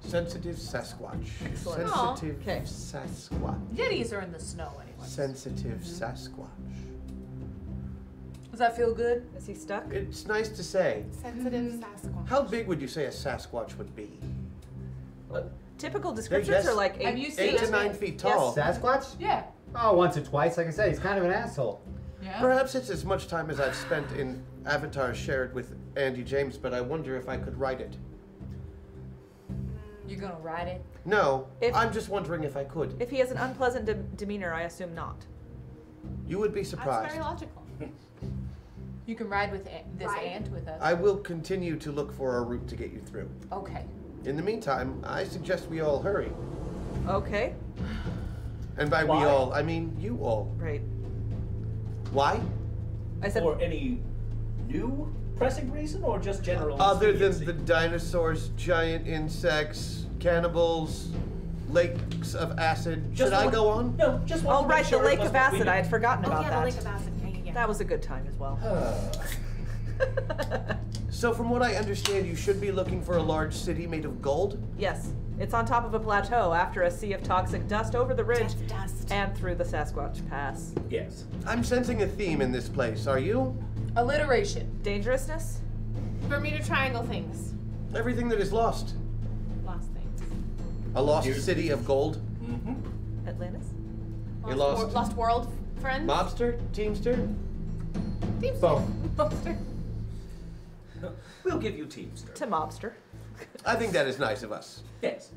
Sensitive Sasquatch. Excellent. Sensitive Okay. Sasquatch. Yetis are in the snow anyway. Sensitive Sasquatch. Does that feel good? Is he stuck? It's nice to say. Sensitive Sasquatch. How big would you say a Sasquatch would be? Typical descriptions guess- are like Have 8. you seen 8 to it? 9 feet tall. Sasquatch? Yeah. Oh, once or twice. Like I said, he's kind of an asshole. Yeah. Perhaps it's as much time as I've spent in Avatar shared with Andy James, but I wonder if I could write it. You're gonna ride it? No, If- I'm just wondering if I could. If he has an unpleasant demeanor, I assume not. You would be That's surprised. very logical. You can ride with this Ride? ant with us. I will continue to look for a route to get you through. Okay. In the meantime, I suggest we all hurry. Okay. And by Why? we all, I mean you all. Right. Why? I said For any new pressing reason, or just general? Other than expediency? the dinosaurs, giant insects, cannibals, lakes of acid. Should Just I want- go on? No, just want Oh, to make right, sure the it Lake was of what we Acid. I had forgotten Oh about yeah, that. the Lake of Acid. Yeah. That was a good time as well. So from what I understand, you should be looking for a large city made of gold? Yes. It's on top of a plateau after a sea of toxic dust over the ridge Dust. and through the Sasquatch Pass. Yes. I'm sensing a theme in this place, are you? Alliteration. Dangerousness? Bermuda Triangle things. Everything that is lost. Lost things. A lost Here's- city of gold? Mm-hmm. Atlantis? You lost? Lost World, friends. Mobster? Teamster? Teamster. Both. Mobster. We'll give you Teamster. To mobster. I think that is nice of us. Yes.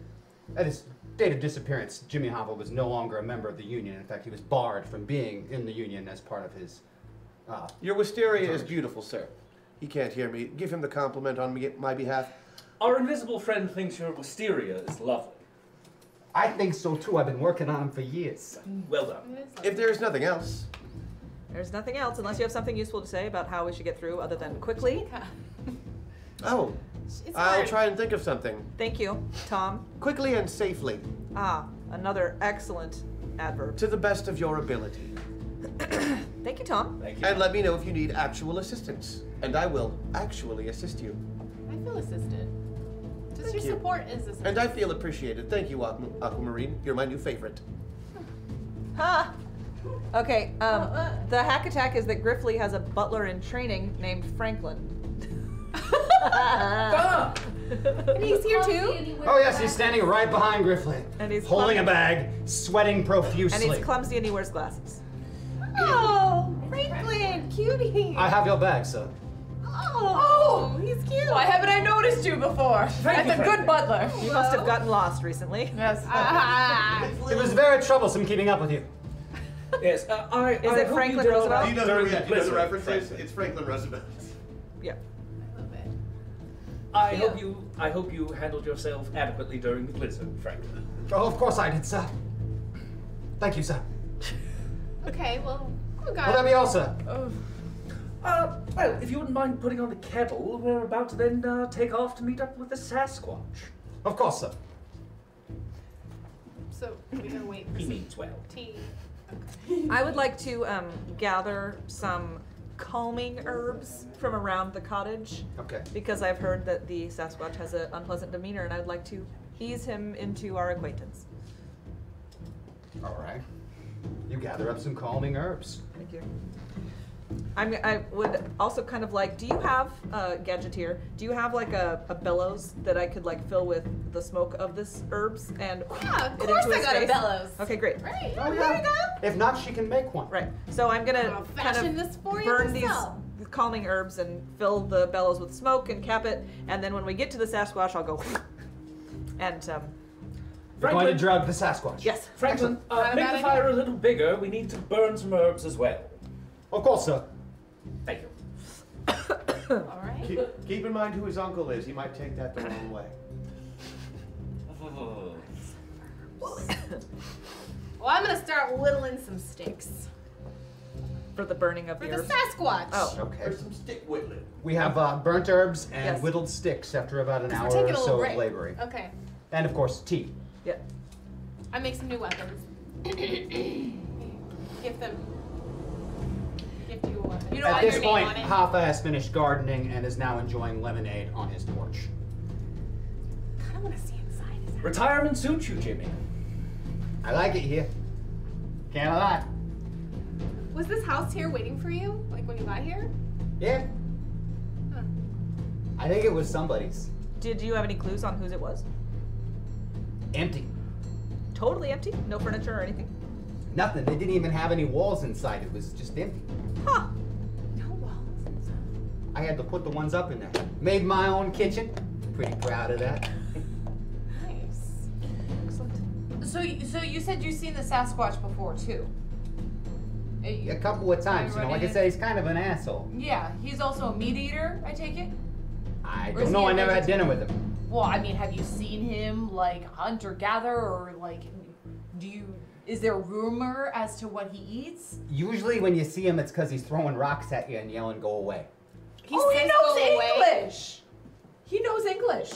At his date of disappearance, Jimmy Hoffa was no longer a member of the Union. In fact, he was barred from being in the Union as part of his... Your wisteria is beautiful, sir. He can't hear me. Give him the compliment on my behalf. Our invisible friend thinks your wisteria is lovely. I think so too. I've been working on him for years. Well done. If there is nothing else. There's nothing else, unless you have something useful to say about how we should get through other than quickly. Oh, I'll try and think of something. Thank you, Tom. Quickly and safely. Ah, another excellent adverb. To the best of your ability. Thank you, Tom. Thank you. And let me know if you need actual assistance. And I will actually assist you. I feel assisted. Just your support is assisted. And I feel appreciated. Thank you, Aquamarine. You're my new favorite. Ha! Okay, the hack attack is that Griffley has a butler in training named Franklin. And he's here too? Oh yes, he's standing right behind Griffley. And he's holding a bag, sweating profusely. And he's clumsy and he wears glasses. Oh, Franklin, cutie. I have your bag, sir. Oh, he's cute. Why haven't I noticed you before? That's a good butler. You must have gotten lost recently. Yes. It was very troublesome keeping up with you. Yes, Is it Franklin Roosevelt? Do you know the references? It's Franklin Roosevelt. Yeah. I hope you handled yourself adequately during the blizzard, Franklin. Oh, of course I did, sir. Thank you, sir. Okay, well, Will that be all, sir? Well, if you wouldn't mind putting on the kettle, we're about to then take off to meet up with the Sasquatch. Of course, sir. So, we gotta wait for He means well. tea. I would like to gather some calming herbs from around the cottage. Okay. Because I've heard that the Sasquatch has an unpleasant demeanor, and I'd like to ease him into our acquaintance. All right. You gather up some calming herbs. Thank you. I would also kind of like, do you have, Gadgeteer, do you have like a bellows that I could like fill with the smoke of this herbs and Yeah, of it course into I his got a face? bellows. Okay, great. Right, Oh, there yeah. you go. If not, she can make one. Right. So I'm gonna I'll kind fashion of this for you burn myself. these calming herbs and fill the bellows with smoke and cap it, and then when we get to the Sasquatch, I'll go and We're going to drug the Sasquatch. yes. Franklin, Not a make bad the fire a little bigger. We need to burn some herbs as well. Of course, sir. Thank you. All right. Keep in mind who his uncle is. He might take that the wrong way. Well, I'm gonna start whittling some sticks. For the burning of For the the herbs. Sasquatch. Oh. Okay. There's some stick whittling. We have burnt herbs and Yes. whittled sticks after about an hour We're taking or a little so break. of laboring. Okay. And of course, tea. Yeah. I make some new weapons. Gift them. Gift you a weapon. You know, At I this your name point, on it. Hoffa has finished gardening and is now enjoying lemonade on his porch. I want to see inside his house. Retirement suits you, Jimmy. I like it here. Can't lie. Was this house here waiting for you? Like when you got here? Yeah. Huh. I think it was somebody's. Did you have any clues on whose it was? Empty. Totally empty? No furniture or anything? Nothing. They didn't even have any walls inside. It was just empty. Huh. No walls. I had to put the ones up in there. Made my own kitchen. Pretty proud of that. Nice. Excellent. So you said you've seen the Sasquatch before too. A couple of times, you know. Like I said, he's kind of an asshole. Yeah, he's also a meat eater, I take it? I Or is don't know. he I a never had dinner vegetarian? with him. Well, I mean, have you seen him like hunt or gather, or like, is there rumor as to what he eats? Usually, when you see him, it's because he's throwing rocks at you and yelling, "Go away." He Oh, he says knows go away. English. He knows English.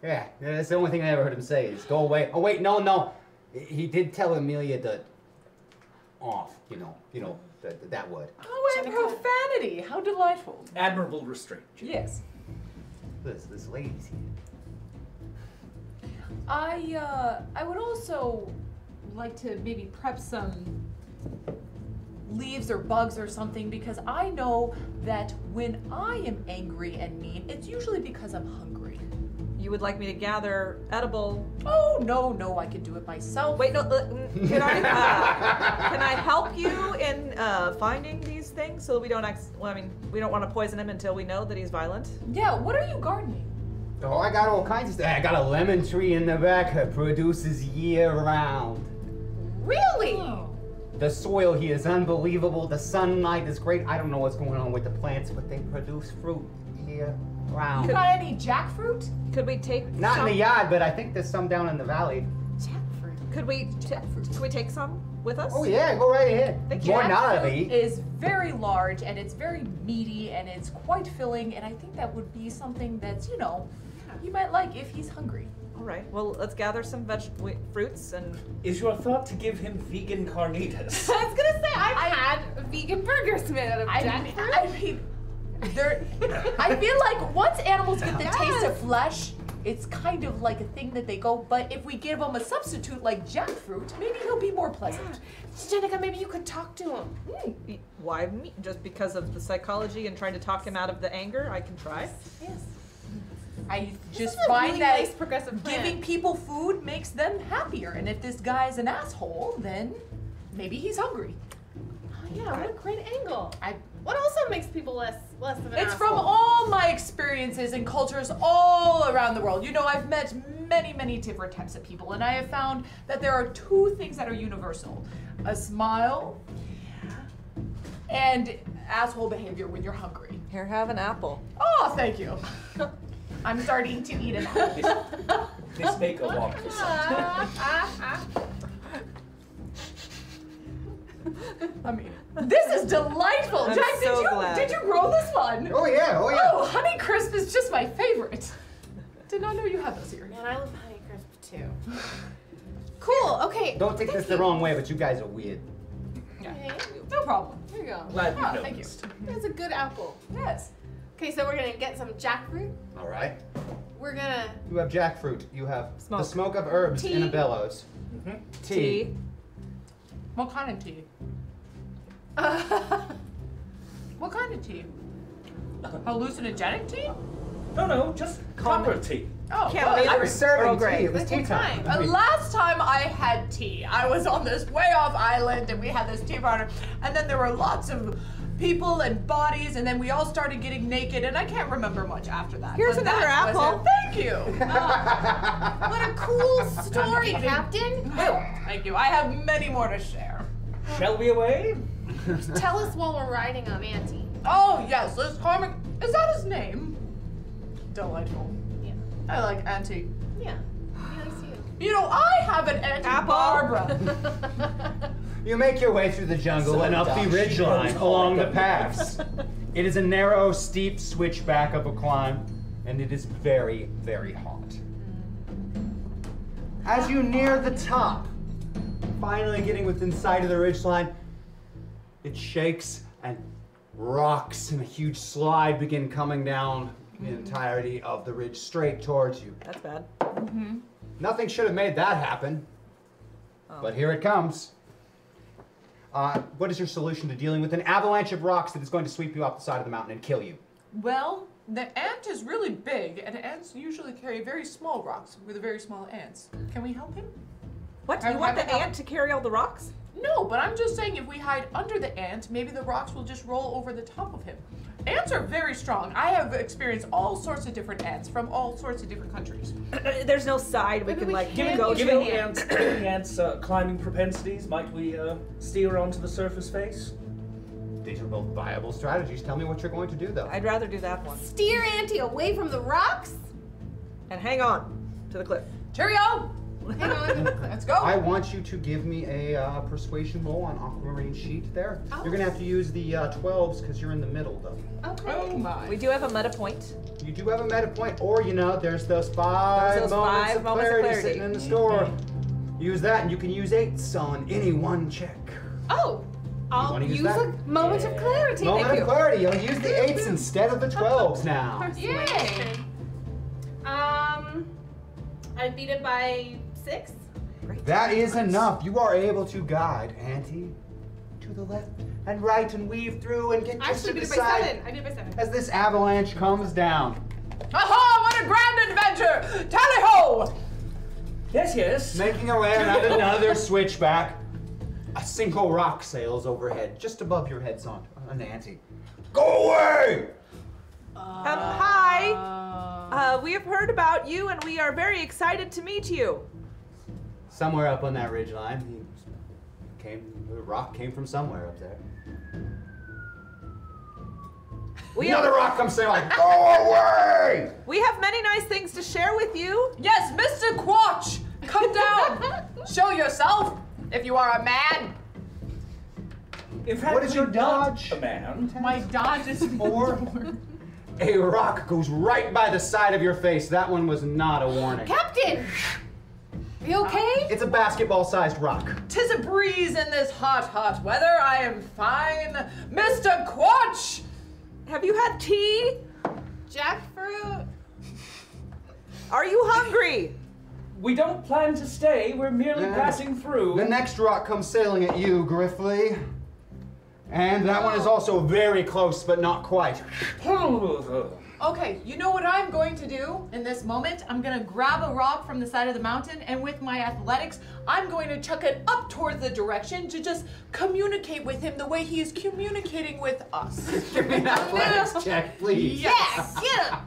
Yeah, that's the only thing I ever heard him say is "Go away." Oh wait, no. He did tell Amelia to off. That word. Oh, and profanity. How delightful. Admirable restraint, Jimmy. Yes. This lady's here. I would also like to maybe prep some leaves or bugs or something, because I know that when I am angry and mean, it's usually because I'm hungry. you would like me to gather edible. Oh no, I can do it myself. Wait, no. Can I help you in finding these things so that we don't? We don't want to poison him until we know that he's violent. Yeah. What are you gardening? Oh, I got all kinds of stuff. I got a lemon tree in the back that produces year round. Really? Oh. The soil here is unbelievable. The sunlight is great. I don't know what's going on with the plants, but they produce fruit year round. You got any jackfruit? Could we take? Not in the yard, but I think there's some down in the valley. Jackfruit. Could we take some with us? Oh yeah, go right ahead. More Jackfruit is very large and it's very meaty and it's quite filling, and I think that would be something that's, you know, you might like if he's hungry. All right. Well, let's gather some fruits and. Is your thought to give him vegan carnitas? I was gonna say I've had vegan burgers made out of jackfruit. I feel like once animals get the taste of flesh, it's kind of like a thing that they go, but if we give him a substitute like jackfruit, maybe he'll be more pleasant. Jenica, maybe you could talk to him. Why me? Just because of the psychology and trying to talk him out of the anger? I can try. Yes. I just is a find really that nice progressive plan. giving people food makes them happier, and if this guy's an asshole, then maybe he's hungry. Oh, yeah, what a great angle. What also makes people less of an It's asshole? from all my experiences in cultures all around the world. You know, I've met many different types of people, and I have found that there are two things that are universal: a smile and asshole behavior when you're hungry. Here, have an apple. Oh, thank you. I'm starting to eat an apple. This may go on for some. I mean, this is delightful. I'm Jack, so glad. did you grow this one? Oh yeah, oh yeah. Oh, Honeycrisp is just my favorite. Did not know you had those here. Man, I love Honeycrisp too. Cool, okay. Don't take this the wrong way, but you guys are weird. Okay, No problem. here you go. Glad you Thank you. noticed. That's a good apple. Yes. Okay, so we're gonna get some jackfruit. All right. We're gonna You have jackfruit. You have Smoke. the smoke of herbs in a Tea. bellows. Tea. What kind of tea? What kind of tea? Hallucinogenic tea? No, just copper tea. Oh, I was serving Earl Grey. tea. It was tea time. I mean, last time I had tea, I was on this way off island and we had this tea party, and then there were lots of people and bodies, and then we all started getting naked, and I can't remember much after that. Here's but another that was apple. it. Thank you. What a cool story, Captain. Thank you. I have many more to share. Shall we away? Tell us while we're riding on Auntie. Oh yes, Liz Carmen. Is that his name? Delightful. Yeah. I like Auntie. Yeah. He likes you. You know, I have an Auntie Apple. Barbara. You make your way through the jungle and up the ridgeline along the paths. It is a narrow, steep switchback of a climb, and it is very, very hot. As you near the top, finally getting within sight of the ridgeline, it shakes and rocks, and a huge slide begin coming down the entirety of the ridge straight towards you. That's bad. Nothing should have made that happen, but here it comes. What is your solution to dealing with an avalanche of rocks that is going to sweep you off the side of the mountain and kill you? Well, the ant is really big, and ants usually carry very small rocks with very small ants. Can we help him? What? You want the ant to carry all the rocks? No, but I'm just saying if we hide under the ant, maybe the rocks will just roll over the top of him. Ants are very strong. I have experienced all sorts of different ants from all sorts of different countries. There's no side we can like can go Given to. the ants' climbing propensities, might we steer onto the surface face? These are both viable strategies. Tell me what you're going to do, though. I'd rather do that one. Steer Auntie away from the rocks? And hang on to the cliff. Cheerio! Hang on. Let's go. I want you to give me a persuasion roll on aquamarine sheet there. Oh. You're going to have to use the 12s because you're in the middle, though. Okay. Oh my. We do have a meta point. You do have a meta point, or, you know, there's those five Those moments five of moments of clarity clarity. sitting in the store. Use that, and you can use 8s on any one check. Oh, I'll wanna use use that? a moment of clarity. Moment Thank of you. clarity. I'll use the 8s instead of the 12s now. Yay. I beat it by 6. That is enough. You are able to guide Auntie to the left and right and weave through and get just Actually, to I beat the it by side 7. I beat it by 7. as this avalanche comes down. Aha! What what a grand adventure! Tally-ho! Yes, yes. Making our way around another switchback. A single rock sails overhead, just above your heads on Nancy. Go away! Hi. We have heard about you, and we are very excited to meet you. Somewhere up on that ridgeline, the rock came from somewhere up there. Another rock comes sailing. Go away! We have many nice things to share with you. Yes, Mr. Quatch, come down. Show yourself, if you are a man. In fact, what is your dodge? A man. My dodge is 4. A rock goes right by the side of your face. That one was not a warning. Captain! Are you okay? It's a basketball-sized rock. 'Tis a breeze in this hot, hot weather. I am fine. Mr. Quatch! Have you had tea? Jackfruit? Are you hungry? We don't plan to stay. We're merely passing through. The next rock comes sailing at you, Griffley. And that one is also very close, but not quite. Okay, you know what I'm going to do in this moment? I'm gonna grab a rock from the side of the mountain, and with my athletics, I'm going to chuck it up towards the direction to just communicate with him the way he is communicating with us. Give me an athletics check, please. Yes! Yeah!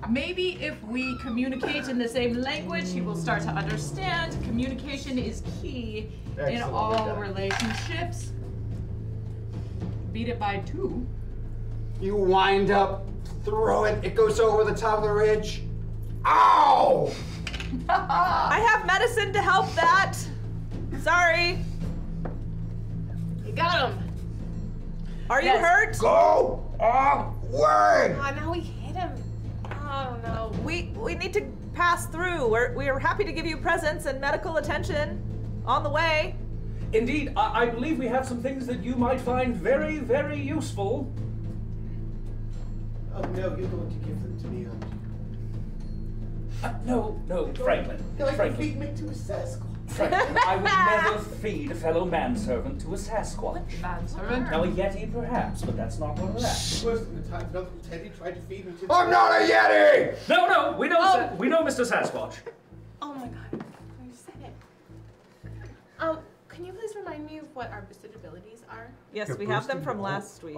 Maybe if we communicate in the same language, he will start to understand. Communication is key in all relationships. Beat it by 2. You wind up, throw it, it goes over the top of the ridge. Ow! I have medicine to help that. Sorry. You got him. Are you hurt? Go away! Oh, now we hit him. Oh no. We need to pass through. We are happy to give you presents and medical attention on the way. Indeed, I believe we have some things that you might find very, very useful. Oh no, you're going to give them to me, aren't you? No, Franklin. Like feed me to a Sasquatch. Franklin, I would never feed a fellow manservant to a Sasquatch. Manservant? Now a Yeti perhaps, but that's not one of that. Worse than the time Uncle Teddy tried to feed me to I'm not a Yeti! No, we know we know Mr. Sasquatch. Oh my god. You said it. Can you please remind me of what our boosted abilities are? Yes, Your we have them boosted- from last week.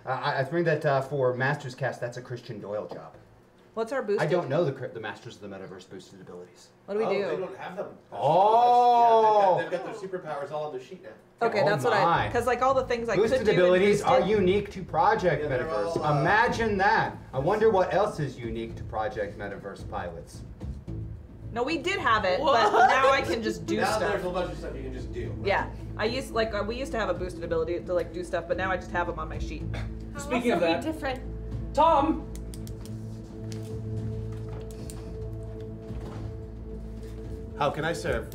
I think that for Master's Cast, that's a Christian Doyle job. What's our boosted? I don't know the Masters of the Metaverse boosted abilities. What do we do? They don't have them. Oh! Yeah, they've got their superpowers all on their sheet now. Okay, Oh that's what my. because like all the things I could Boosted do in abilities are boosted- unique to Project Yeah, they're Metaverse. all, Imagine that. I wonder what else is unique to Project Metaverse pilots. No, we did have it, but now I can just do Now stuff. there's a bunch of stuff you can just do. Yeah, I used we used to have a boosted ability to like do stuff, but now I just have them on my sheet. Speaking of that, different. Tom. How can I serve?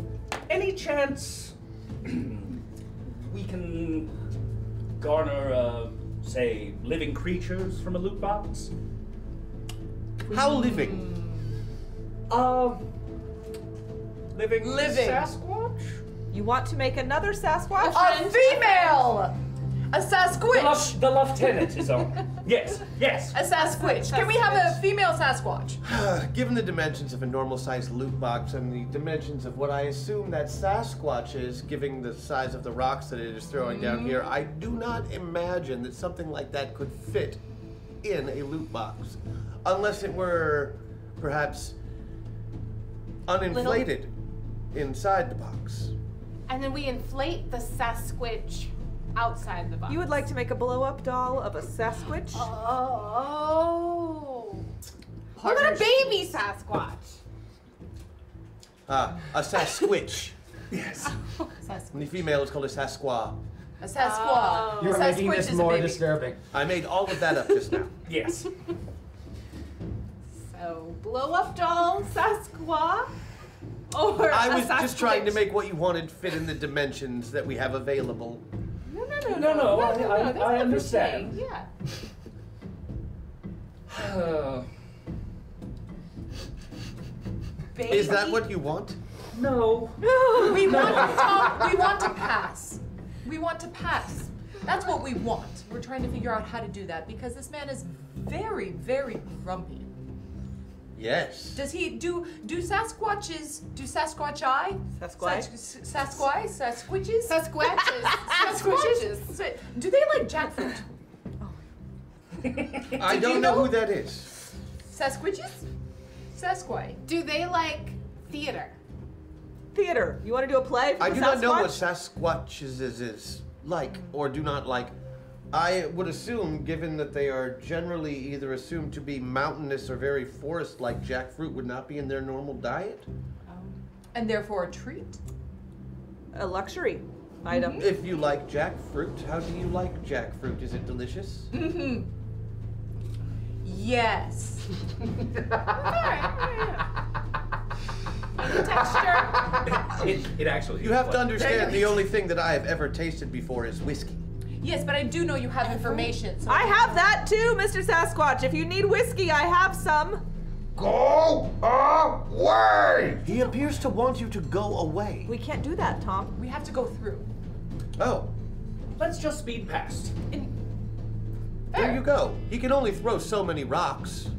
Any chance we can garner, say, living creatures from a loot box? How living? Living Sasquatch? You want to make another Sasquatch? A female! A Sasquatch! The lieutenant is on. Yes. A Sasquatch. Can we have a female Sasquatch? Given the dimensions of a normal-sized loot box and the dimensions of what I assume that Sasquatch is, given the size of the rocks that it is throwing down here, I do not imagine that something like that could fit in a loot box. Unless it were, perhaps, uninflated inside the box. And then we inflate the Sasquatch outside the box. You would like to make a blow-up doll of a Sasquatch? Oh. What about a baby Sasquatch? A Sasquatch. Yes. And the female is called a Sasqua. A Sasquatch. You're making Sasquatch this is a more baby. disturbing. I made all of that up just now. Yes. So, blow up doll, Sasquatch, or I a was just trying to Sasquatch. make what you wanted fit in the dimensions that we have available. No, I That's what we're understand. saying, Yeah. Baby. Is that what you want? No. We want to pass. We want to pass. That's what we want. We're trying to figure out how to do that because this man is very, very grumpy. Yes. Does he do Sasquatches? Do Sasquatchi? Sasquatch? Sasquatches? Sasquatches. Do they like jackfruit? I don't know who that is. Sasquatches? Sasquai. Do they like theater? Theater. You want to do a play for I the do not know what Sasquatch? Sasquatch is like or do not like. I would assume, given that they are generally either assumed to be mountainous or very forest-like, jackfruit would not be in their normal diet. And therefore a treat? A luxury item. If you like jackfruit, how do you like jackfruit? Is it delicious? Mm-hmm. Yes. Texture. It actually. You have to understand the only thing that I have ever tasted before is whiskey. Yes, but I do know you have information. So I have that too, Mr. Sasquatch. If you need whiskey, I have some. Go away! He appears to want you to go away. We can't do that, Tom. We have to go through. Oh. Let's just speed past. There you go. He can only throw so many rocks.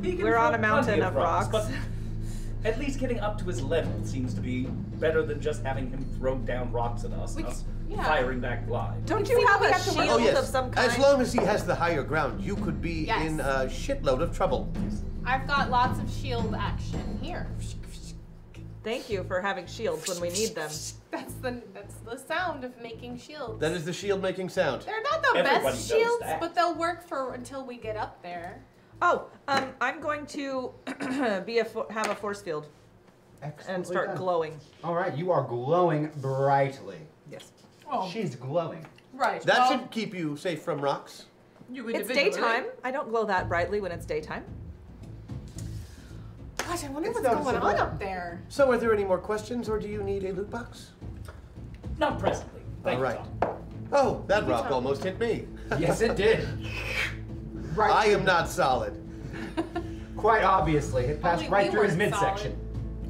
We're on a mountain of rocks. But at least getting up to his level seems to be better than just having him throw down rocks at us and us firing back live. Don't you have a shield of some kind? As long as he has the higher ground, you could be in a shitload of trouble. I've got lots of shield action here. Thank you for having shields when we need them. That's the sound of making shields. That is the shield making sound. They're not the Everybody best knows shields, that. but they'll work for until we get up there. Oh, I'm going to have a force field and start done. glowing. All right, you are glowing brightly. Yes. Well, she's glowing. Right. That should keep you safe from rocks. It's daytime. I don't glow that brightly when it's daytime. Gosh, I wonder It's what's going noticeable. on up there. So are there any more questions or do you need a loot box? Not presently. All right. Oh, that rock almost hit me. Yes, it did. Right. I am not solid. Quite obviously, it passed Only right we through his weren't midsection.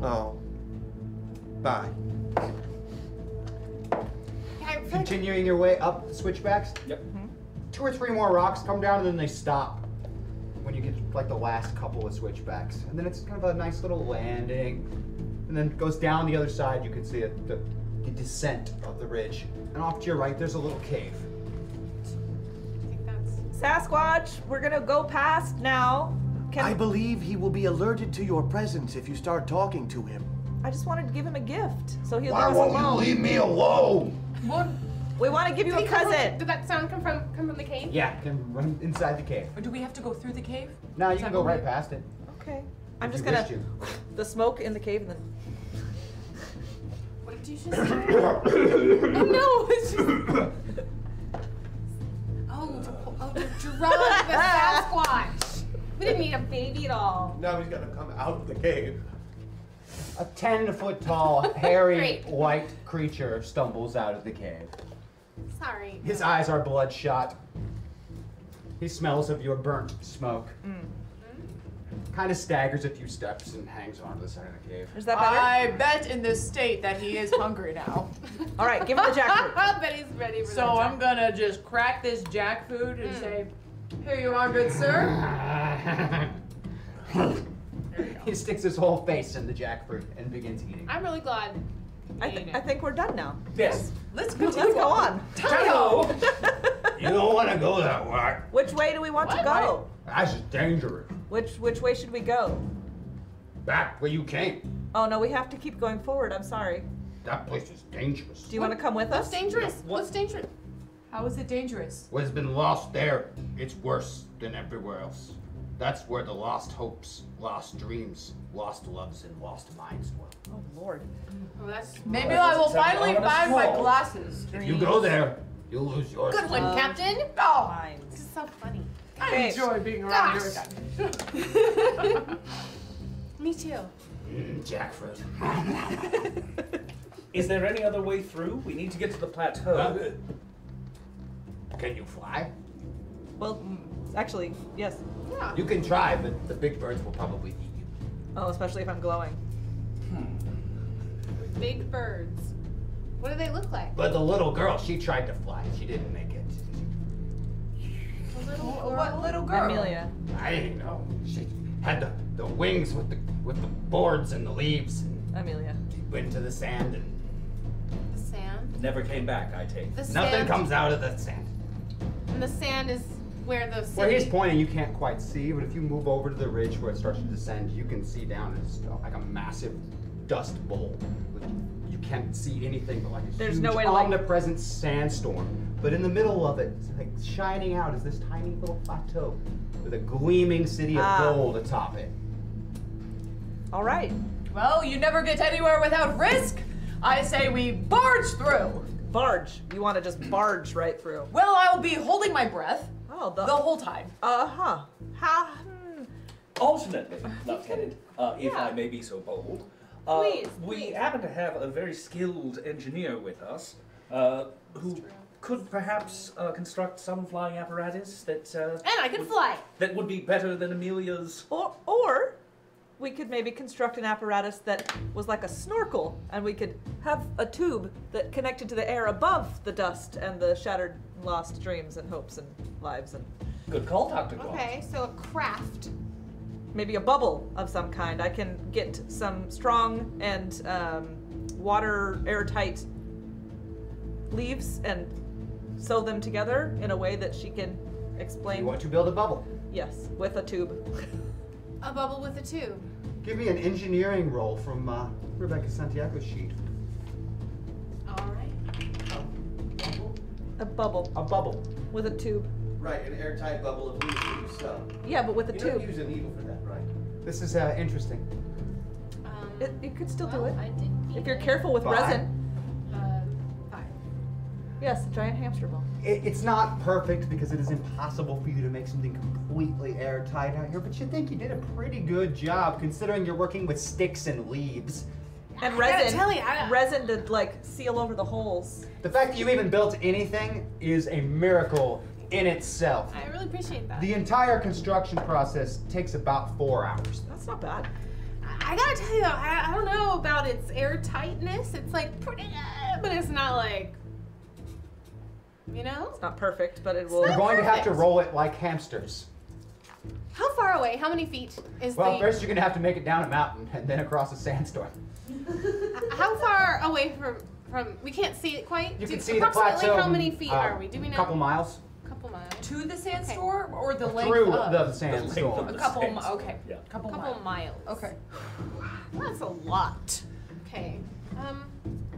Oh. Bye. Continuing your way up the switchbacks. Yep. 2 or 3 more rocks come down and then they stop when you get like the last couple of switchbacks. And then it's kind of a nice little landing. And then it goes down the other side. You can see the descent of the ridge. And off to your right, there's a little cave. Sasquatch, we're gonna go past now. I believe he will be alerted to your presence if you start talking to him. I just wanted to give him a gift, so he'll Why leave us won't you alone. leave me alone? What? We want to give you Did a he come from- present. Did that sound come from the cave? Yeah, can run inside the cave. Or do we have to go through the cave? No, you Is can that go what right past it. Okay. I'm If just you gonna wish to. the smoke in the cave and then. What did you just say? Oh no! It's just... to drug the Sasquatch. We didn't need a baby at all. Now he's gonna come out of the cave. A 10-foot-tall, hairy, Great. white creature stumbles out of the cave. Sorry. His eyes are bloodshot. He smells of your burnt smoke. Kind of staggers a few steps and hangs on to the side of the cave. Is that better? I bet in this state that he is hungry now. All right, give him the jackfruit. I bet he's ready for So I'm gonna just crack this jackfruit and say, "Here you are, good sir." He sticks his whole face in the jackfruit and begins eating. I'm really glad. I think we're done now. Yes. Let's Let's go on. Hello. You don't want to go that way. Which way do we want to What? go? That's dangerous. Which way should we go? Back where you came. Oh no, we have to keep going forward. I'm sorry. That place is dangerous. Do you want to come with What's us? dangerous? What's dangerous? How is it dangerous? What has been lost there, it's worse than everywhere else. That's where the lost hopes, lost dreams, lost loves, and lost minds dwell. Oh Lord. Oh, that's Maybe I will finally find my glasses. If you go there, you'll lose yours. good one, Captain. Oh, This is so funny. I Okay. enjoy being around Gosh. here again. Me too. Jackfruit. Is there any other way through? We need to get to the plateau. Can you fly? Well, actually, yes. Yeah. You can try, but the big birds will probably eat you. Oh, especially if I'm glowing. Big birds. What do they look like? But the little girl, she tried to fly. She didn't make it. A little girl. What little girl? Amelia. I didn't know. She had the the wings with the boards and the leaves. And Amelia. went to the sand and The sand. Never came back, I take. The nothing sand. comes out of the sand. And the sand is where the city. Where he's pointing, you can't quite see, but if you move over to the ridge where it starts to descend, you can see down. It's like a massive dust bowl. You can't see anything but like a There's huge, no way to, like- omnipresent sandstorm. But in the middle of it, like shining out, is this tiny little plateau with a gleaming city of gold atop it. All right. Well, you never get anywhere without risk. I say we barge through. Barge. You want to just barge right through. Well, I'll be holding my breath Oh, the whole time. Uh-huh. How? Alternately, Lieutenant, if I may be so bold, we happen to have a very skilled engineer with us who could perhaps construct some flying apparatus that And I can fly. that would be better than Amelia's. Or we could maybe construct an apparatus that was like a snorkel, and we could have a tube that connected to the air above the dust and the shattered, lost dreams and hopes and lives, and Good call, Dr. Claus. Okay, so a craft. maybe a bubble of some kind. I can get some strong and water airtight leaves and sew them together in a way that she can explain. You want to build a bubble? Yes, with a tube. A bubble with a tube. Give me an engineering roll from Rebecca Santiago's sheet. All right. A bubble A bubble. with a tube. Right, an airtight bubble of leaves that you sell. Yeah, but with a You tube. don't use a needle for that, right? This is interesting. You could still do it. I did. If you're careful with 5. resin. 5. Yes, a giant hamster ball. It's not perfect because it is impossible for you to make something completely airtight out here, but you think you did a pretty good job considering you're working with sticks and leaves. And I gotta resin. tell you, Resin to like seal over the holes. The fact that you even built anything is a miracle in itself. I really appreciate that. The entire construction process takes about 4 hours. That's not bad. I gotta tell you, I don't know about its airtightness. It's like pretty good, but it's not like, you know? It's not perfect, but it will. You're going to have to perfect. roll it like hamsters. How far away? How many feet is Well, the? first you're going to have to make it down a mountain and then across a sandstorm. How far away from? We can't see it quite. You can see the approximately plateau. how many feet are we? Do we know? A couple miles. Couple miles. To the sandstorm or the length Through of? the sandstorm. A couple. Okay. Yeah. Couple Couple miles. Okay. That's a lot. Okay.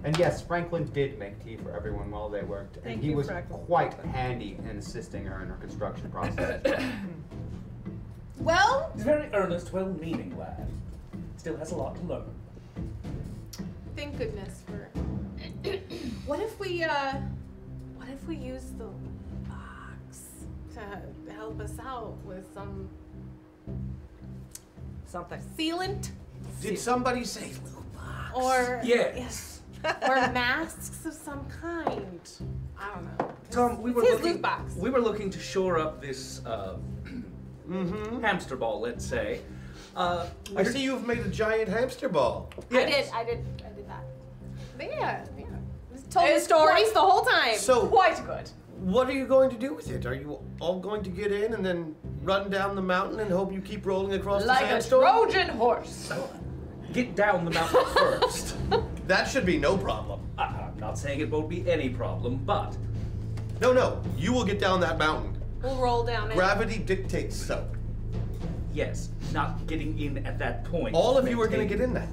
And yes, Franklin did make tea for everyone while they worked, and Thank he you, was Franklin. quite handy in assisting her in her construction process. Well, He's a very earnest, well-meaning lad. Still has a lot to learn. thank goodness for. What if we use the box to help us out with some Something. sealant Did somebody say loot box? or Yes. or masks of some kind? I don't know. Tom, we were It's his looking. loot box. We were looking to shore up this hamster ball, let's say. I see you've made a giant hamster ball. Yes. I did that. But yeah. Just told the stories the whole time. So, Quite good. what are you going to do with it? Are you all going to get in and then run down the mountain and hope you keep rolling across Like the a sandstorm? Trojan horse. Get down the mountain first. That should be no problem. I'm not saying it won't be any problem, but No, you will get down that mountain. We'll roll down it. Gravity dictates so. yes, not getting in at that point. All of you are going to get in that.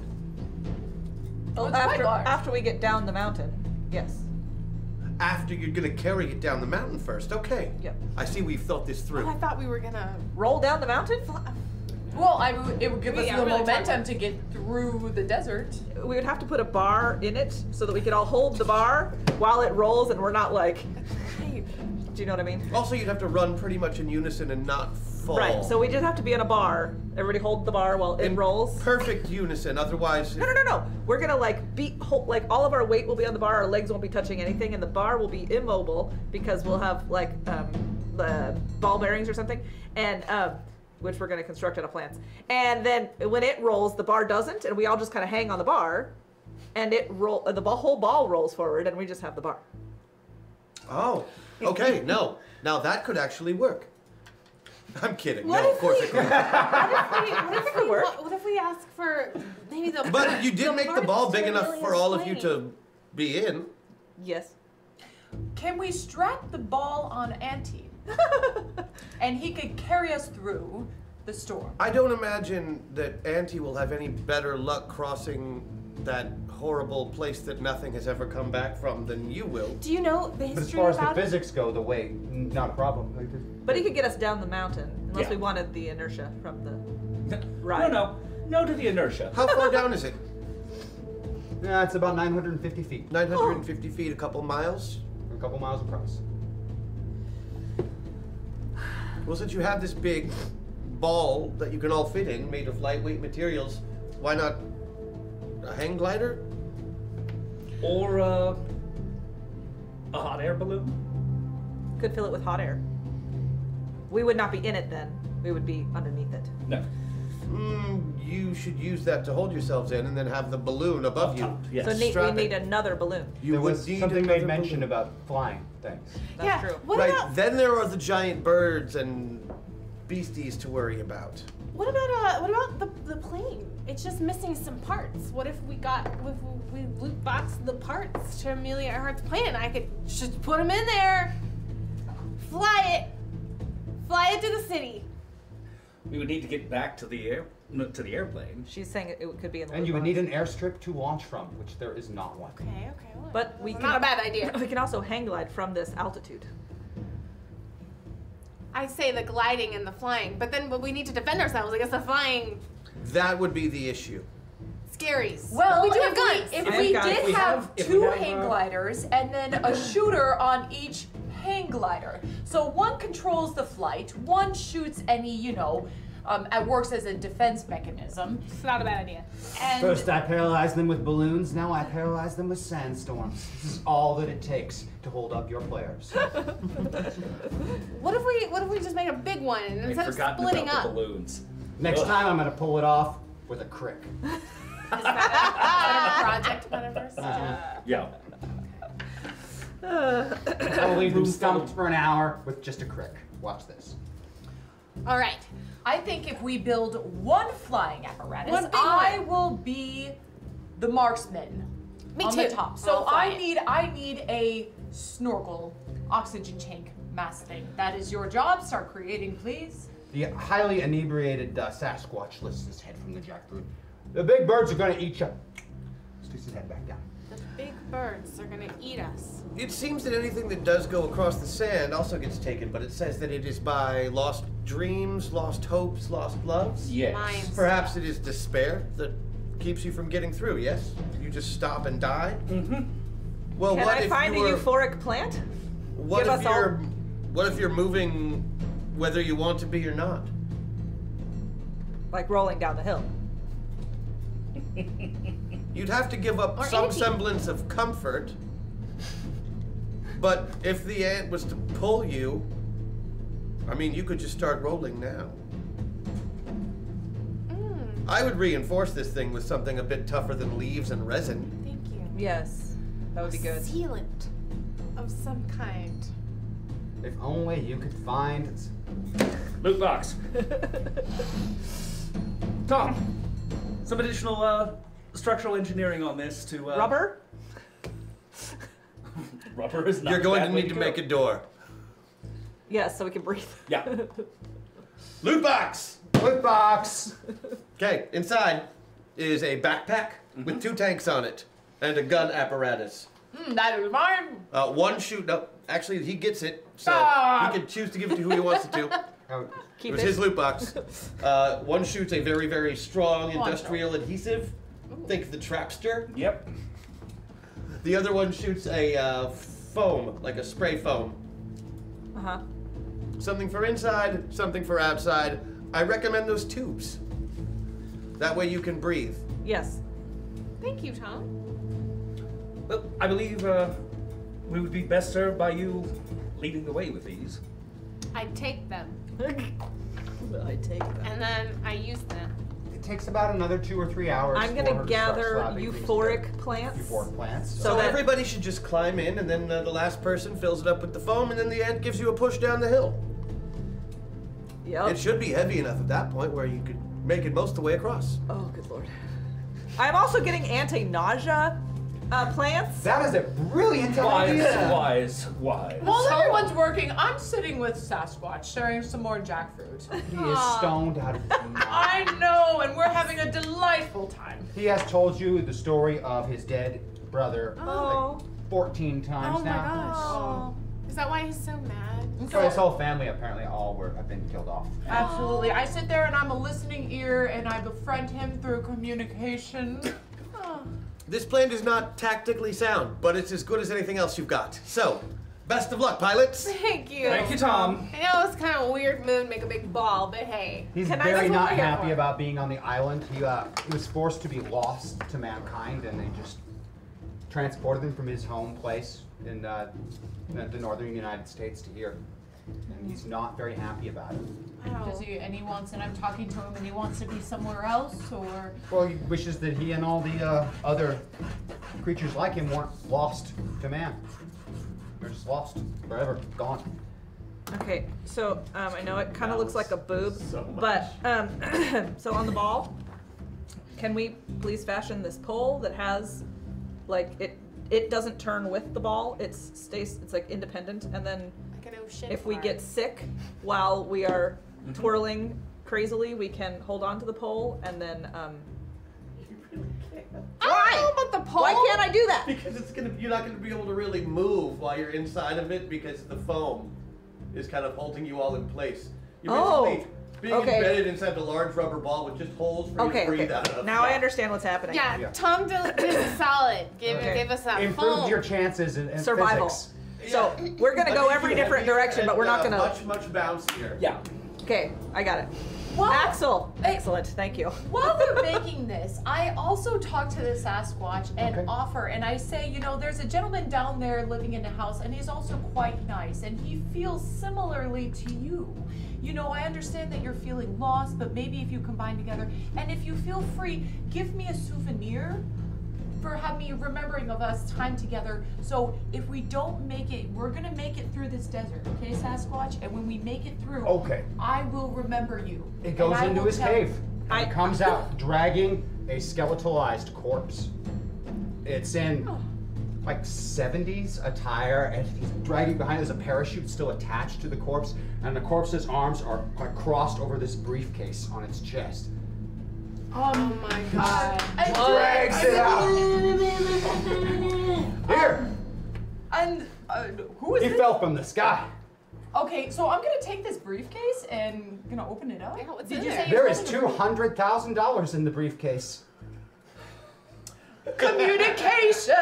Oh, it's quite large. after we get down the mountain. Yes. After you're going to carry it down the mountain first. Okay. Yep. I see we've thought this through. I thought we were gonna. Roll down the mountain? Well, it would give us Yeah, the really momentum to get through the desert. We would have to put a bar in it so that we could all hold the bar while it rolls and we're not like. Do you know what I mean? Also, you'd have to run pretty much in unison and not fall. Right, so we just have to be in a bar. Everybody hold the bar while it in rolls. perfect unison. Otherwise, No. We're gonna like like all of our weight will be on the bar. Our legs won't be touching anything, and the bar will be immobile because we'll have like the ball bearings or something, and which we're gonna construct out of plants. And then when it rolls, the bar doesn't, and we all just kind of hang on the bar, and whole ball rolls forward, and we just have the bar. Oh, okay. No. Now that could actually work. I'm kidding. What No, if of course we- it could. What if we ask for maybe the? But you did make the parts ball to big enough really for all of you explain. to be in. Yes. Can we strap the ball on Auntie? And he could carry us through the storm. I don't imagine that Auntie will have any better luck crossing that horrible place that nothing has ever come back from than you will. Do you know the But as history far as the about it? physics go, the weight, not a problem. But he could get us down the mountain, unless Yeah. we wanted the inertia from the ride. No to the inertia. How far down is it? Yeah, it's about 950 feet. 950 feet, a couple miles? A couple miles across. Well, since you have this big ball that you can all fit in, made of lightweight materials, why not a hang glider? Or a hot air balloon? Could fill it with hot air. We would not be in it then. We would be underneath it. No. You should use that to hold yourselves in and then have the balloon above you. Yes. So we Strap need it. another balloon. You There would was need something made another mention balloon. about flying things. That's Yeah. true. What Right, about then there are the giant birds and beasties to worry about. what about the plane? It's just missing some parts. What if we loot boxed the parts to Amelia Earhart's plane? I could just put them in there, fly it to the city. We would need to get back to the airplane. She's saying it could be in the And you would loot need an airstrip to launch from, which there is not one. Okay, well, But we not can- a bad idea. We can also hang glide from this altitude. I say the gliding and the flying, but then we need to defend ourselves against the flying That would be the issue. scaries. Well, we do have guns. If I we have guns. did We have if we two have, hang gliders and then a shooter on each hang glider. So one controls the flight, one shoots any, it works as a defense mechanism. It's not a bad idea. And First I paralyzed them with balloons, now I paralyze them with sandstorms. This is all that it takes to hold up your players. What if we just make a big one and I've instead of forgotten splitting about up? the balloons. Next time I'm gonna pull it off with a crick. Is that a project Metaverse? Yeah. I will leave them stumped for an hour with just a crick. Watch this. All right. I think if we build one flying apparatus, One big I one. will be the marksman Me on too. the top. So I'll fly I need a snorkel oxygen tank mass thing. That is your job. Start creating, please. The highly inebriated Sasquatch lifts his head from the jackfruit. The big birds are gonna eat you. Sticks his head back down. The big birds are gonna eat us. It seems that anything that does go across the sand also gets taken, but it says that it is by lost dreams, lost hopes, lost loves. Yes. Mines. Perhaps it is despair that keeps you from getting through, yes? You just stop and die? Mm-hmm. Well, Can what I if find you a were, euphoric plant? what give if us all- you're what if you're moving whether you want to be or not? Like rolling down the hill. You'd have to give up Or some Auntie. semblance of comfort. But if the ant was to pull you, I mean, you could just start rolling now. I would reinforce this thing with something a bit tougher than leaves and resin. Thank you. Yes, that would be good. Sealant of some kind. If only you could find. Loot box. Tom, some additional structural engineering on this to Rubber? Rubber is not. You're going a to bad way need to go. make a door. Yes, so we can breathe. Yeah. Loot box! Loot box! Okay, inside is a backpack with 2 tanks on it and a gun apparatus. That is mine. One shoot. No, actually, he gets it, so he can choose to give it to who he wants it to. Oh, It Keep was his loot box. One shoots a very, very strong industrial adhesive. Think the Trapster. Yep. The other one shoots a foam, like a spray foam. Uh-huh. Something for inside, something for outside. I recommend those tubes. That way you can breathe. Yes. Thank you, Tom. Well, I believe we would be best served by you leading the way with these. I take them I take that. and then I use them. It takes about another 2 or 3 hours. I'm for gonna her to start gather slapping things euphoric together. plants. Euphoric plants. So that- everybody should just climb in, and then the last person fills it up with the foam, and then the ant gives you a push down the hill. Yep. It should be heavy enough at that point where you could make it most of the way across. Oh, good lord. I'm also getting anti-nausea plants. That is a brilliant idea. Wise. While everyone's working, I'm sitting with Sasquatch sharing some more jackfruit. He is stoned out of his mind. I know, and we're having a delightful time. He has told you the story of his dead brother like 14 times now. Oh my gosh. Oh. Is that why he's so mad? So his whole family apparently have been killed off. Absolutely. I sit there and I'm a listening ear and I befriend him through communication. This plan is not tactically sound, but it's as good as anything else you've got. So, best of luck, pilots. Thank you. Thank you, Tom. I know it's kind of a weird move, make a big ball, but hey. He's very not happy about being on the island. He was forced to be lost to mankind, and they just transported him from his home place in the northern United States to here. And he's not very happy about it. Does he, and he wants, and I'm talking to him, and he wants to be somewhere else, or? Well, he wishes that he and all the other creatures like him weren't lost to man. They're just lost forever, gone. Okay, so I know it kind of looks like a boob, but so on the ball, can we please fashion this pole that has, like, it doesn't turn with the ball. It's like independent, and then if we get sick while we are twirling crazily, we can hold on to the pole, and then I don't know about the pole. Why can't I do that? Because you're not gonna be able to really move while you're inside of it because the foam is kind of holding you all in place. You're basically being embedded inside the large rubber ball with just holes for you to breathe out of. Now I understand what's happening. Yeah, Tom did us solid. Gave us that Improved foam. your chances in survival. physics. So we're gonna go every different direction, but we're not gonna. Much bouncier. Yeah. Okay, I got it. Well, Axel, excellent, thank you. While we're making this, I also talk to the Sasquatch and offer, and I say, you know, there's a gentleman down there living in a house, and he's also quite nice, and he feels similarly to you. You know, I understand that you're feeling lost, but maybe if you combine together, and if you feel free, give me a souvenir for me remembering of us time together. So if we don't make it, we're gonna make it through this desert, okay, Sasquatch? And when we make it through, I will remember you. It goes into his cave. And it comes out dragging a skeletalized corpse. It's in like 70s attire, and he's dragging behind. There's a parachute still attached to the corpse, and the corpse's arms are like crossed over this briefcase on its chest. Oh my god. And drags it out. Here. And who is He fell from the sky. Okay, so I'm gonna take this briefcase and gonna open it up. Did you say There is $200,000 in the briefcase. Communication.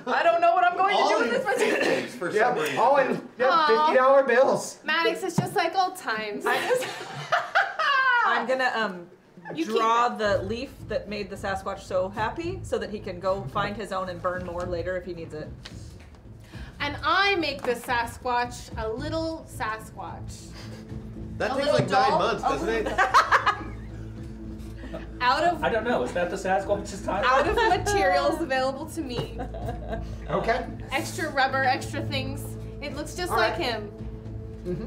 I don't know what I'm going to do with this briefcase for some reason. All in $50 bills. Maddox, it's just like old times. I'm gonna draw the leaf that made the Sasquatch so happy so that he can go find his own and burn more later if he needs it. And I make the Sasquatch a little Sasquatch. That takes like 9 months, doesn't it? Out of I don't know. Is that the Sasquatch's time? out of materials available to me. Okay. Extra rubber, extra things. It looks just like him.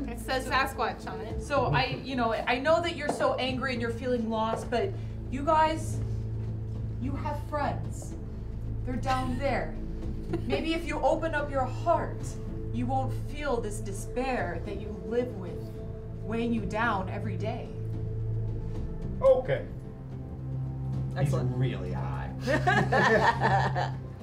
It says Sasquatch on it. So I know that you're so angry and you're feeling lost, but you guys, you have friends. They're down there. Maybe if you open up your heart, you won't feel this despair that you live with, weighing you down every day. Okay. Excellent. He's really high.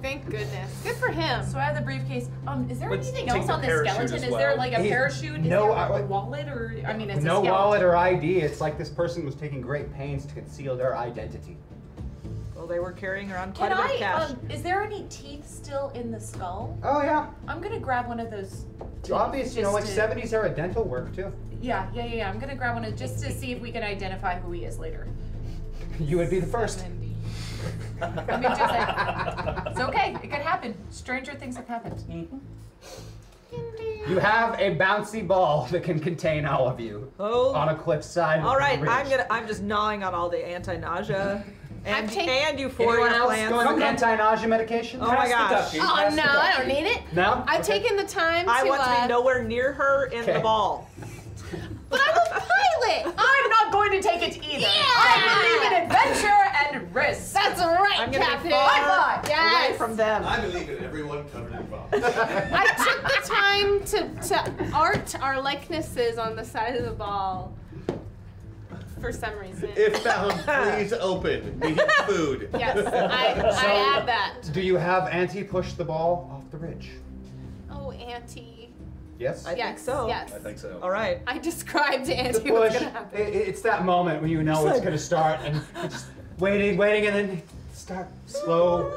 Thank goodness. Good for him. So I have the briefcase. Is there Let's anything take else the on this parachute skeleton? as Is there well. like a parachute? Is no, there a wallet, or I mean, it's a No skeleton. wallet or ID. It's like this person was taking great pains to conceal their identity. Well, they were carrying around quite Can a bit of cash. is there any teeth still in the skull? Oh yeah. I'm gonna grab one of those. It's obvious, you know, like 70s era dental work too. Yeah. I'm gonna grab one of just to see if we can identify who he is later. You would be the first. I mean, just it's okay. It could happen. Stranger things have happened. You have a bouncy ball that can contain all of you on a cliffside. All right, ridge. I'm just gnawing on all the anti-nausea and euphoria Anyone else plants. going on anti-nausea medication? Oh my gosh. Oh no, I don't need it. No? I've taken the time I to want to be nowhere near her in the ball. But I'm a pilot. I'm not going to take it either. Yeah. I believe in adventure and risk. That's right, I'm gonna Captain. be far Yes. away from them. I believe in everyone covered in vomit. I took the time to art our likenesses on the side of the ball. For some reason. If found, please open. Needing food. Yes, I add that. Do you have Auntie push the ball off the ridge? Oh, Auntie. Yes? I think so. Yes. I think so. All right. I described to The Auntie what's push, gonna happen. it's that moment when you know it's going to start and you're just waiting, and then start slow.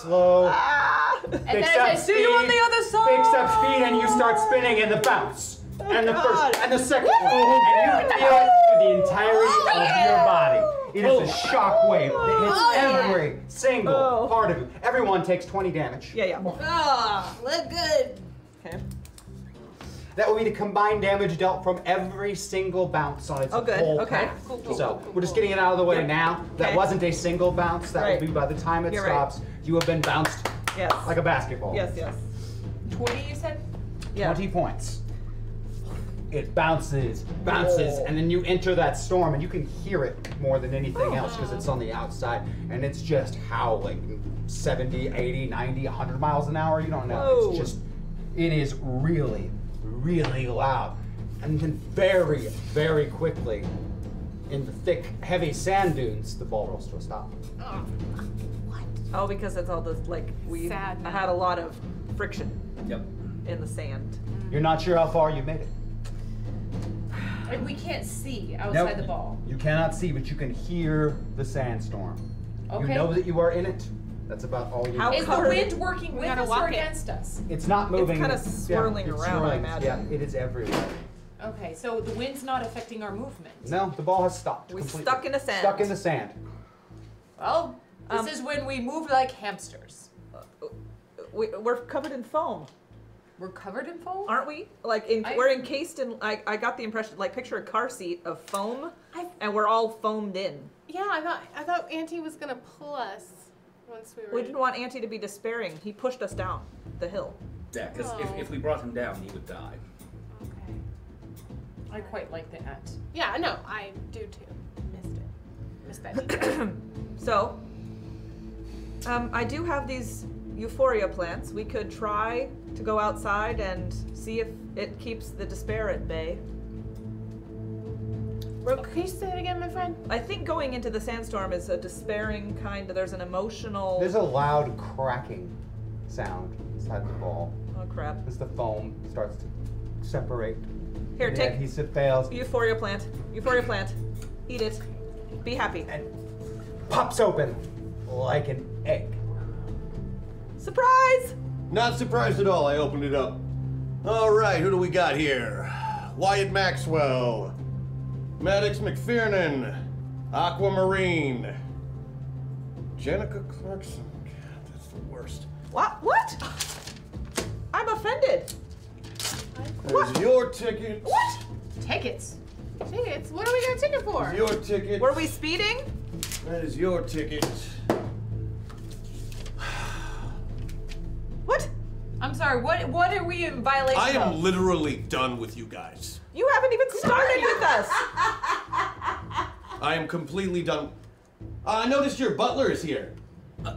And then I see you on the other side. Picks up speed and you start spinning and the bounce. And the God. first, and the second, and you feel it through the entirety of your body. It is a shock wave that hits every single part of you. Everyone takes 20 damage. Yeah. Oh, look good. Okay. That will be the combined damage dealt from every single bounce on its Oh, good. whole Okay. path. Cool, So we're just getting it out of the way now. That Okay. wasn't a single bounce. That Right. will be by the time it You're right. stops. You have been bounced Yes. like a basketball. Yes. 20, you said? Yeah. 20 points. It bounces, and then you enter that storm, and you can hear it more than anything else because it's on the outside, and it's just howling 70, 80, 90, 100 miles an hour. You don't know. Whoa. It's just, it is really, really loud. And then very, very quickly, in the thick, heavy sand dunes, the ball rolls to a stop. Oh, because it's all this like we Sad now. had a lot of friction Yep. in the sand. You're not sure how far you made it. Like we can't see outside Nope. the ball. You cannot see, but you can hear the sandstorm. Okay. You know that you are in it. That's about all you How know. Is the covered- wind working We with gotta us walk or it. against us? It's not moving. kinda swirling it's around, I swirling. imagine. Yeah, it is everywhere. Okay, so the wind's not affecting our movement. No, the ball has stopped. We completely. stuck in the sand. Stuck in the sand. Well, this is when we move like hamsters. We're covered in foam, We're covered in foam? aren't we? Like we're encased in. I got the impression, like picture a car seat of foam, and we're all foamed in. Yeah, I thought Auntie was gonna pull us once we were. We didn't want Auntie to be despairing. He pushed us down the hill. Yeah, because Oh. if we brought him down, he would die. Okay. I quite like that. Yeah, no, I do too. Missed that detail. So, I do have these euphoria plants. We could try to go outside and see if it keeps the despair at bay. Can you say that again, my friend? I think going into the sandstorm is a despairing kind of. There's an emotional. There's a loud cracking sound inside the ball Oh crap! as the foam starts to separate. Here, and the take adhesive fails euphoria plant. Euphoria plant. Eat it. Be happy. and pops open like an egg. Surprise! Not surprised at all, I opened it up. All right, who do we got here? Wyatt Maxwell, Maddox McFernan, Aquamarine, Jenica Clarkson. God, that's the worst. What? I'm offended. There's your ticket. What? Tickets. Tickets? What are we gonna ticket for? Your ticket. Were we speeding? That is your ticket. What? I'm sorry, what are we in violation I am of? literally done with you guys. You haven't even started with us. I am completely done. I noticed your butler is here.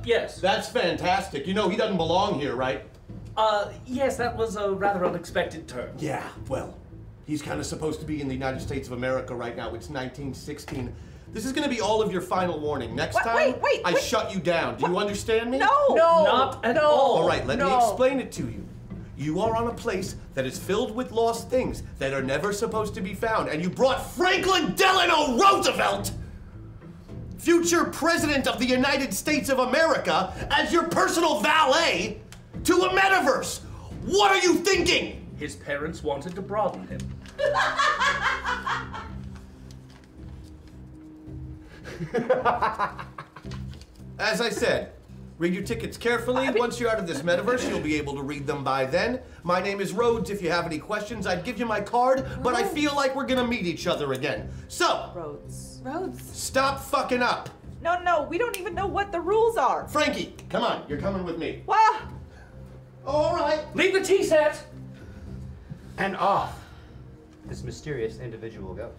Yes. That's fantastic. You know he doesn't belong here, right? Yes, that was a rather unexpected turn. Yeah, well, he's kind of supposed to be in the United States of America right now. It's 1916. This is going to be all of your final warning. Next What? time, Wait. I shut you down. Do you understand me? No. Not at all. All right, let me explain it to you. You are on a place that is filled with lost things that are never supposed to be found, and you brought Franklin Delano Roosevelt, future president of the United States of America, as your personal valet to a metaverse. What are you thinking? His parents wanted to broaden him. As I said, read your tickets carefully. Once you're out of this metaverse, you'll be able to read them by then. My name is Rhodes. If you have any questions, I'd give you my card, but I feel like we're gonna meet each other again. So, Rhodes. stop fucking up. No, we don't even know what the rules are. Frankie, come on, you're coming with me. What? All right. Leave the tea set! And off this mysterious individual goes.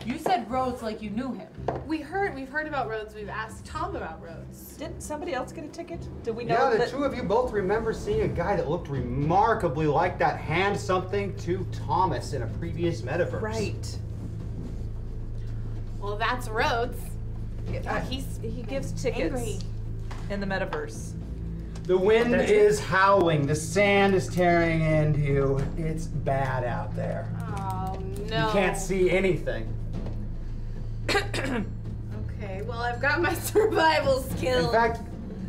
You said Rhodes like you knew him. We've heard about Rhodes. We've asked Tom about Rhodes. Didn't somebody else get a ticket? Did we know Yeah, the that? two of you both remember seeing a guy that looked remarkably like that hand something to Thomas in a previous Metaverse. Right. Well, that's Rhodes. He gives tickets angry. in the Metaverse. The wind is howling. The sand is tearing into you. It's bad out there. Oh, no. You can't see anything. Okay, well, I've got my survival skills. In fact,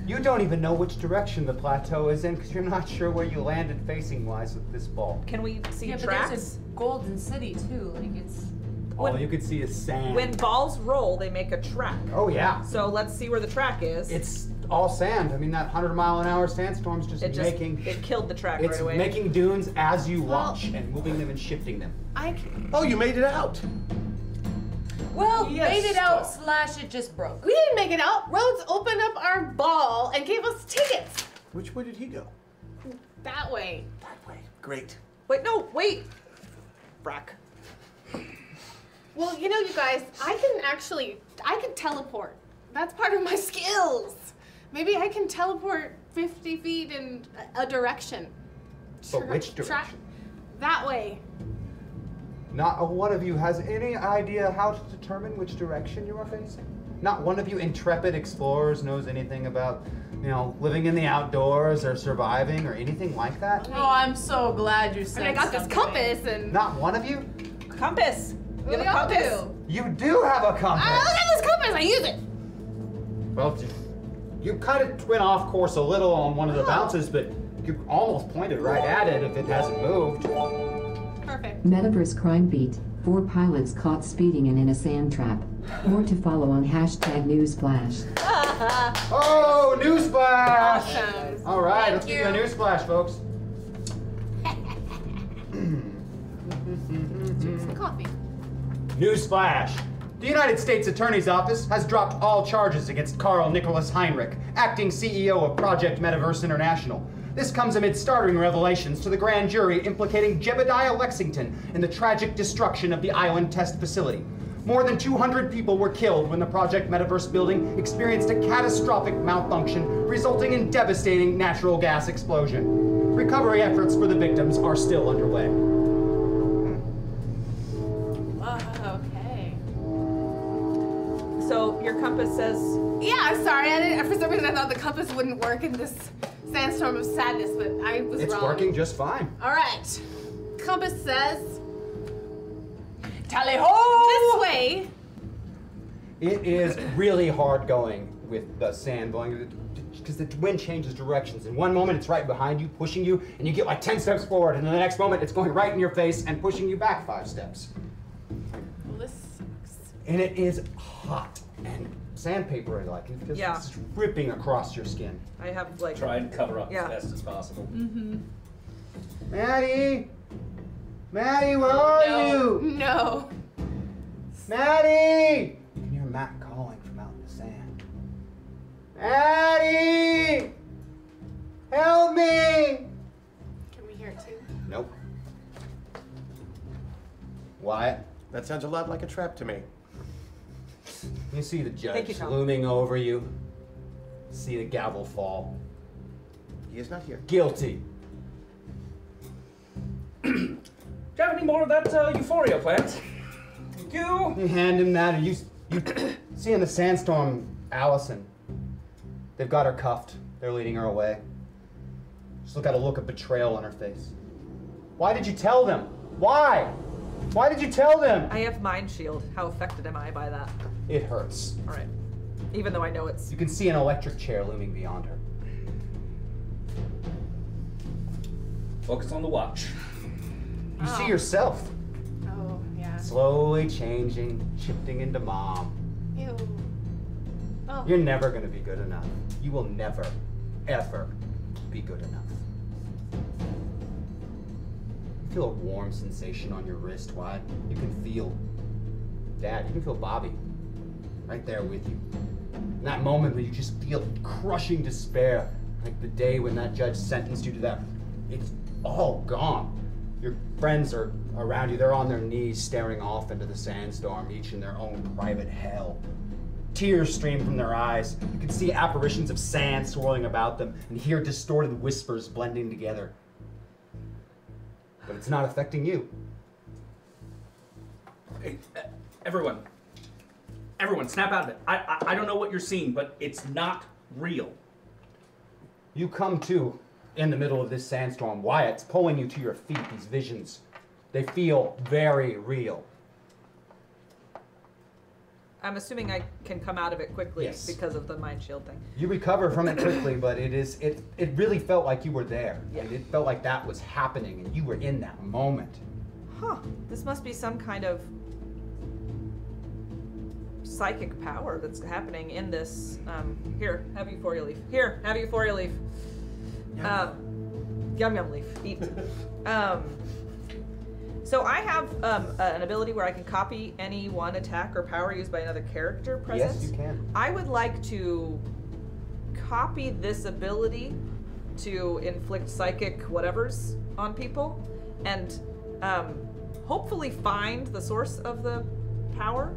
you don't even know which direction the plateau is in because you're not sure where you landed facing-wise with this ball. Can we see But tracks? there's a golden city too. Like it's. All you could see is sand. When balls roll, they make a track. Oh, yeah. So let's see where the track is. It's all sand. I mean, that 100-mile-an-hour sandstorm's It killed the track It's right away. making dunes as you watch and moving them and shifting them. Oh, you made it out. Well, Yes. made it out / it just broke. We didn't make it out. Rhodes opened up our ball and gave us tickets. Which way did he go? That way. That way. Great. Wait, no, wait. Frack. Well, you know, you guys, I can teleport. That's part of my skills. Maybe I can teleport 50 feet in a direction. But which direction? That way. Not one of you has any idea how to determine which direction you are facing. Not one of you intrepid explorers knows anything about, living in the outdoors or surviving or anything like that. Oh, I'm so glad you said. I got this something. compass and. Not one of you? Compass. We all do. You do have a compass. Look at this compass. I use it. Well, you kind of went off course a little on one of the bounces, but you almost pointed right at it if it hasn't moved. Perfect. Metaverse crime beat. 4 pilots caught speeding and in a sand trap. More to follow on #newsflash. Oh, newsflash! Awesome. All right, Thank let's give you a you. newsflash, folks. Drink some coffee. Newsflash. The United States Attorney's Office has dropped all charges against Carl Nicholas Heinrich, acting CEO of Project Metaverse International. This comes amid startling revelations to the grand jury implicating Jebediah Lexington in the tragic destruction of the island test facility. More than 200 people were killed when the Project Metaverse building experienced a catastrophic malfunction, resulting in devastating natural gas explosion. Recovery efforts for the victims are still underway. Okay. So your compass says. Yeah, I'm sorry. For some reason, I thought the compass wouldn't work in this sandstorm of sadness, but I was It's wrong. working just fine. All right. Compass says Tally ho! this way. It is really hard going with the sand blowing because the wind changes directions. In one moment, it's right behind you, pushing you, and you get like 10 steps forward, and then the next moment, it's going right in your face and pushing you back 5 steps. Well, this sucks. And it is hot and sandpaper-like. It's just ripping across your skin. I have like. Try and cover up Yeah. as best as possible. Mm-hmm. Maddie! Maddie, where are you? No. Maddie! You can hear Matt calling from out in the sand. Maddie! Help me! Can we hear it too? Nope. Wyatt? That sounds a lot like a trap to me. You see the Thank you, judge Tom. looming over you. See the gavel fall. He is not here. Guilty. Do you have any more of that euphoria plant? Thank you. You hand him that, and you see in the sandstorm, Allison. They've got her cuffed. They're leading her away. She's got a look of betrayal on her face. Why did you tell them? Why? Why did you tell them? I have mind shield. How affected am I by that? It hurts. All right. Even though I know it's. You can see an electric chair looming beyond her. Focus on the watch. You see yourself Oh, yeah. slowly changing, shifting into mom. Ew. Oh. You're never gonna be good enough. You will never, ever be good enough. You feel a warm sensation on your wrist, Wyatt. You can feel Dad, you can feel Bobby right there with you. In that moment where you just feel crushing despair, like the day when that judge sentenced you to that, it's all gone. Your friends are around you. They're on their knees staring off into the sandstorm, each in their own private hell. Tears stream from their eyes. You can see apparitions of sand swirling about them and hear distorted whispers blending together. But it's not affecting you. Hey, everyone, snap out of it. I don't know what you're seeing, but it's not real. You come to in the middle of this sandstorm. Wyatt's pulling you to your feet, these visions. They feel very real. I'm assuming I can come out of it quickly because of the mind shield thing. You recover from it quickly, but it really felt like you were there. Yeah. It felt like that was happening and you were in that moment. Huh. This must be some kind of psychic power that's happening in this. Here, have Euphoria leaf. Here, have Euphoria leaf. Yum yum leaf. Eat. So I have an ability where I can copy any one attack or power used by another character present. Yes, you can. I would like to copy this ability to inflict psychic whatevers on people and hopefully find the source of the power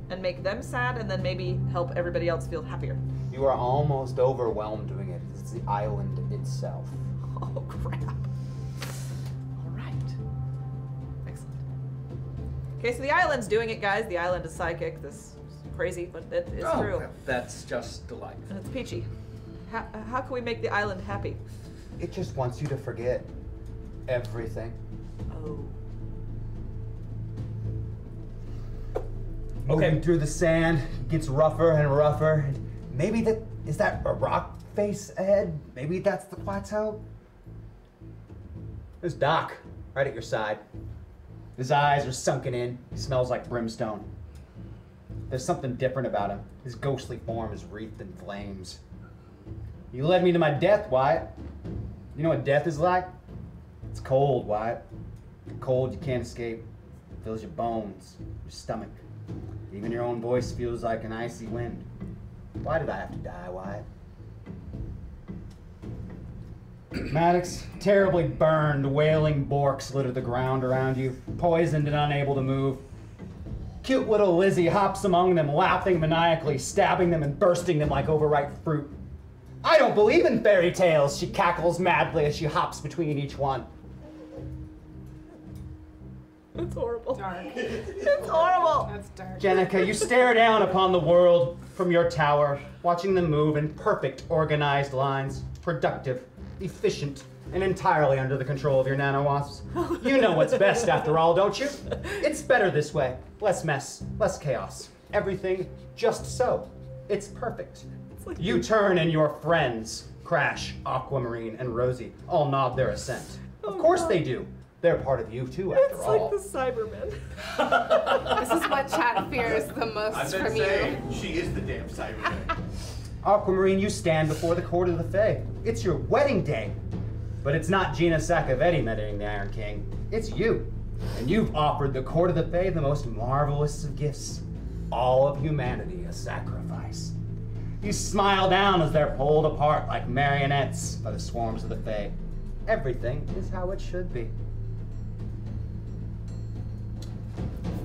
and make them sad and then maybe help everybody else feel happier. You are almost overwhelmed doing it. It's the island itself. Oh, crap. All right. Excellent. Okay, so the island's doing it, guys. The island is psychic. This is crazy, but it's true. Well, that's just delightful. And it's peachy. How can we make the island happy? It just wants you to forget everything. Oh. Moving through the sand, it gets rougher and rougher. And maybe is that a rock face ahead? Maybe that's the plateau? There's Doc, right at your side. His eyes are sunken in. He smells like brimstone. There's something different about him. His ghostly form is wreathed in flames. You led me to my death, Wyatt. You know what death is like? It's cold, Wyatt. Cold you can't escape. It fills your bones, your stomach. Even your own voice feels like an icy wind. Why did I have to die, Wyatt? Maddox, terribly burned, wailing borks litter the ground around you, poisoned and unable to move. Cute little Lizzie hops among them, laughing maniacally, stabbing them and bursting them like overripe fruit. I don't believe in fairy tales, she cackles madly as she hops between each one. It's horrible. Dark. It's horrible. That's dark. Jenica, you stare down upon the world from your tower, watching them move in perfect, organized lines, productive, efficient, and entirely under the control of your nanowasps. You know what's best after all, don't you? It's better this way. Less mess, less chaos. Everything just so. It's perfect. Like you turn and your friends, Crash, Aquamarine, and Rosie, all nod their assent. Of course they do. They're part of you too, after all. It's like the Cybermen. This is what chat fears the most from you. She is the damn Cyberman. Aquamarine, you stand before the court of the Fae. It's your wedding day. But it's not Gina Saccovetti marrying the Iron King. It's you. And you've offered the court of the Fae the most marvelous of gifts. All of humanity a sacrifice. You smile down as they're pulled apart like marionettes by the swarms of the Fae. Everything is how it should be.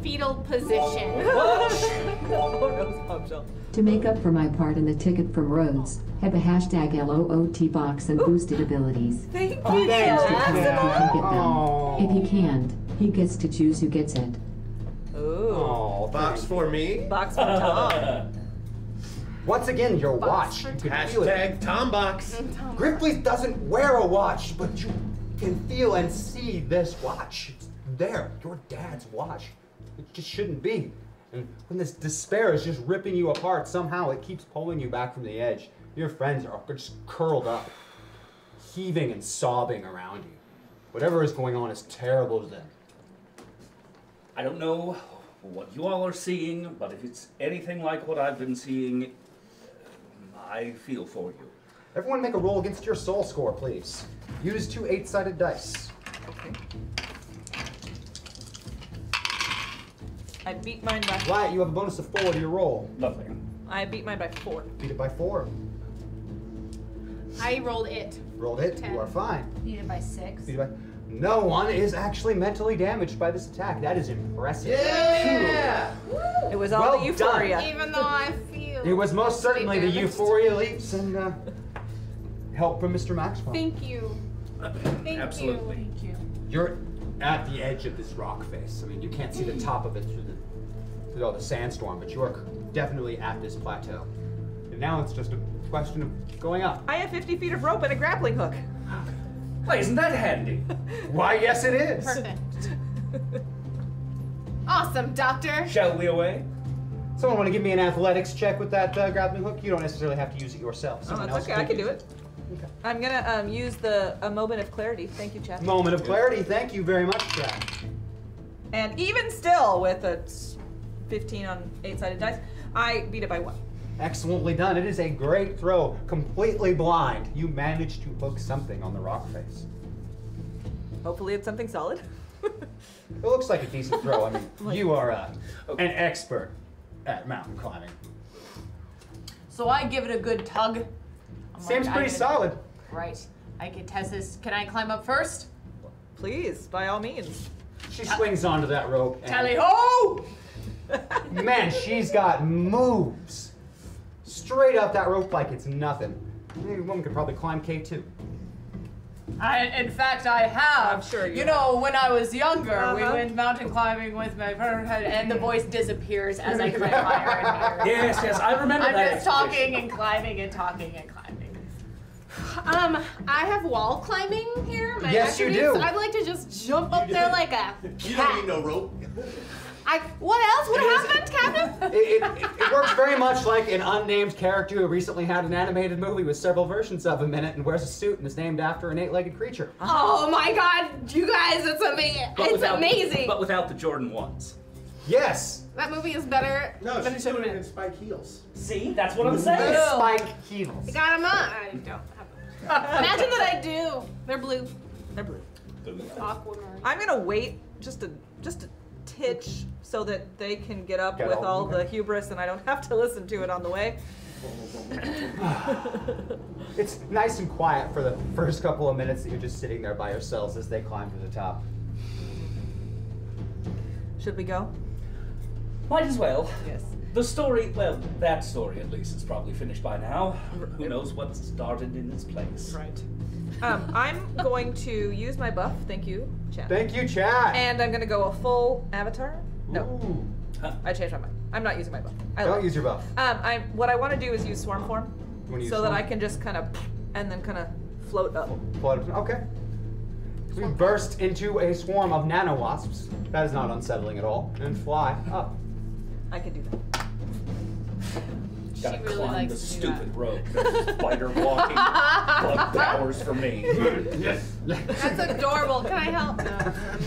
Fetal position. Oh, no, bombshell. To make up for my part in the ticket from Rhodes, have a hashtag LOOT box and boosted abilities. Thank you, Box Thank has to you. count if you can get them. Oh. If you can't, he gets to choose who gets it. Ooh. Oh, Box for me. Box for Tom. once again, your watch. for You can feel it. Hashtag Tombox. Griffley doesn't wear a watch, but you can feel and see this watch. It's there, your dad's watch. It just shouldn't be. And when this despair is just ripping you apart, somehow it keeps pulling you back from the edge. Your friends are just curled up, heaving and sobbing around you. Whatever is going on is terrible to them. I don't know what you all are seeing, but if it's anything like what I've been seeing, I feel for you. Everyone make a roll against your soul score, please. Use 2 8-sided dice. Okay. I beat mine by Wyatt, you have a bonus of 4 to your roll. Lovely. I beat mine by 4. Beat it by 4. I rolled it. Rolled it. 10. You are fine. Beat it by 6. Beat it by... No one is actually mentally damaged by this attack. That is impressive. Yeah! It was all Well the euphoria. Even though I feel. It was most certainly the damaged. euphoria leaps and help from Mr. Maxwell. Thank you. Thank Absolutely. you. Thank you. You're at the edge of this rock face. I mean, you can't see the top of it through all the sandstorm, but you are definitely at this plateau. And now it's just a question of going up. I have 50 feet of rope and a grappling hook. Why, isn't that handy? Why, yes it is. Perfect. Awesome, Doctor. Shall we away? Someone want to give me an athletics check with that grappling hook? You don't necessarily have to use it yourself. Oh, Someone that's else okay. I can use do it. Okay. I'm gonna use a moment of clarity. Thank you, Chad. Moment of clarity. Thank you very much, Chad. And even still, with a 15 on 8-sided dice, I beat it by 1. Excellently done. It is a great throw. Completely blind. You managed to hook something on the rock face. Hopefully it's something solid. It looks like a decent throw. I mean, you are an expert at mountain climbing. So I give it a good tug. I'm Seems like, pretty solid. Right. I can test this. Can I climb up first? Please, by all means. She swings onto that rope. And Tally ho! man, she's got moves. Straight up that rope like it's nothing. Any woman could probably climb K2. In fact, I have. I'm sure you know, when I was younger, we Uh-huh. went mountain climbing with my friend, and the voice disappears as I climb higher and higher. Yes, yes, I remember I'm that. just talking and climbing and talking and climbing. I have wall climbing here. My Yes, you attributes. do. I'd like to just jump up there like a You cat. don't need no rope. What else? What happened, Captain? It works very much like an unnamed character who recently had an animated movie with several versions of him in it and wears a suit and is named after an 8-legged creature. Oh my God, you guys, it's amazing. It's amazing. But without the Jordan 1s. Yes! That movie is better No, than it she's should have doing it been. in spike heels. See, that's what I'm saying. Spike heels. I got them on. I don't have them. Imagine that I do. They're blue. They're blue. Aquamarine. I'm gonna wait just a titch so that they can get up Get with all- all the okay. hubris and I don't have to listen to it on the way. It's nice and quiet for the first couple of minutes that you're just sitting there by yourselves as they climb to the top. Should we go? Might as well. Yes. The story, well, that story at least is probably finished by now. Who knows what started in its place? Right. I'm going to use my buff. Thank you, Chad. Thank you, Chad. And I'm gonna go a full avatar. No, Ooh. I changed my mind. I'm not using my buff. Don't use your buff. What I want to do is use swarm form, You wanna use so that swarm? I can just kind of and then kind of float up. Okay. So we burst into a swarm of nanowasps. That is not unsettling at all. And fly up. I can do that. Gotta really climb likes the to do stupid rope. There's spider walking. Bug powers for me. Yes. That's adorable. Can I help?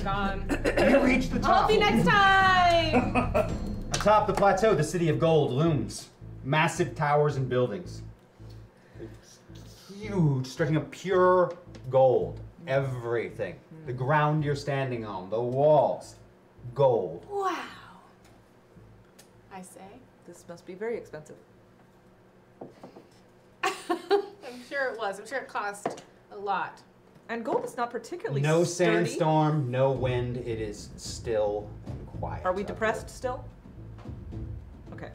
No, I'm gone. You reach the I'll top. help you next time. Atop the plateau, the city of gold looms. Massive towers and buildings. It's huge, stretching of pure gold. Everything. The ground you're standing on, the walls, gold. Wow. I say. This must be very expensive. I'm sure it was. I'm sure it cost a lot. And gold is not particularly No sturdy. sandstorm, no wind. It is still and quiet. Are we out depressed still? Okay.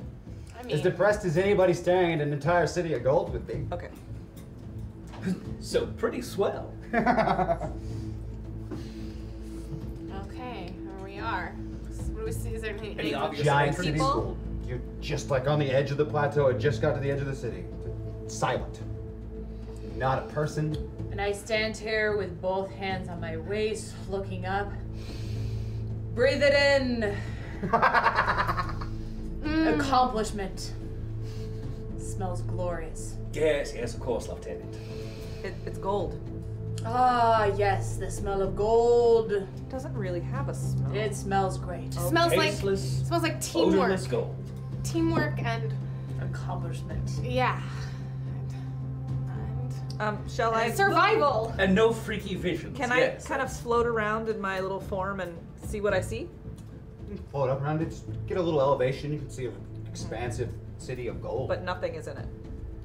I there. mean, As depressed as anybody staring at an entire city of gold would be. Okay. So pretty swell. okay, here we are. What do we see? Is there any obvious Giant entrance? city school. You're just like on the edge of the plateau. It just got to the edge of the city. Silent. Not a person. And I stand here with both hands on my waist, looking up. Breathe it in. Accomplishment. Smells glorious. Yes, yes, of course, Lieutenant. It's gold. Ah, yes, the smell of gold. It doesn't really have a smell. It smells great. smells Tasteless, like teamwork. odorless gold. Teamwork and Accomplishment. yeah. Shall I Survival. And no freaky visions. Can yes, I kind of float around in my little form and see what I see? Float up around it. Just get a little elevation. You can see an expansive city of gold. But nothing is in it.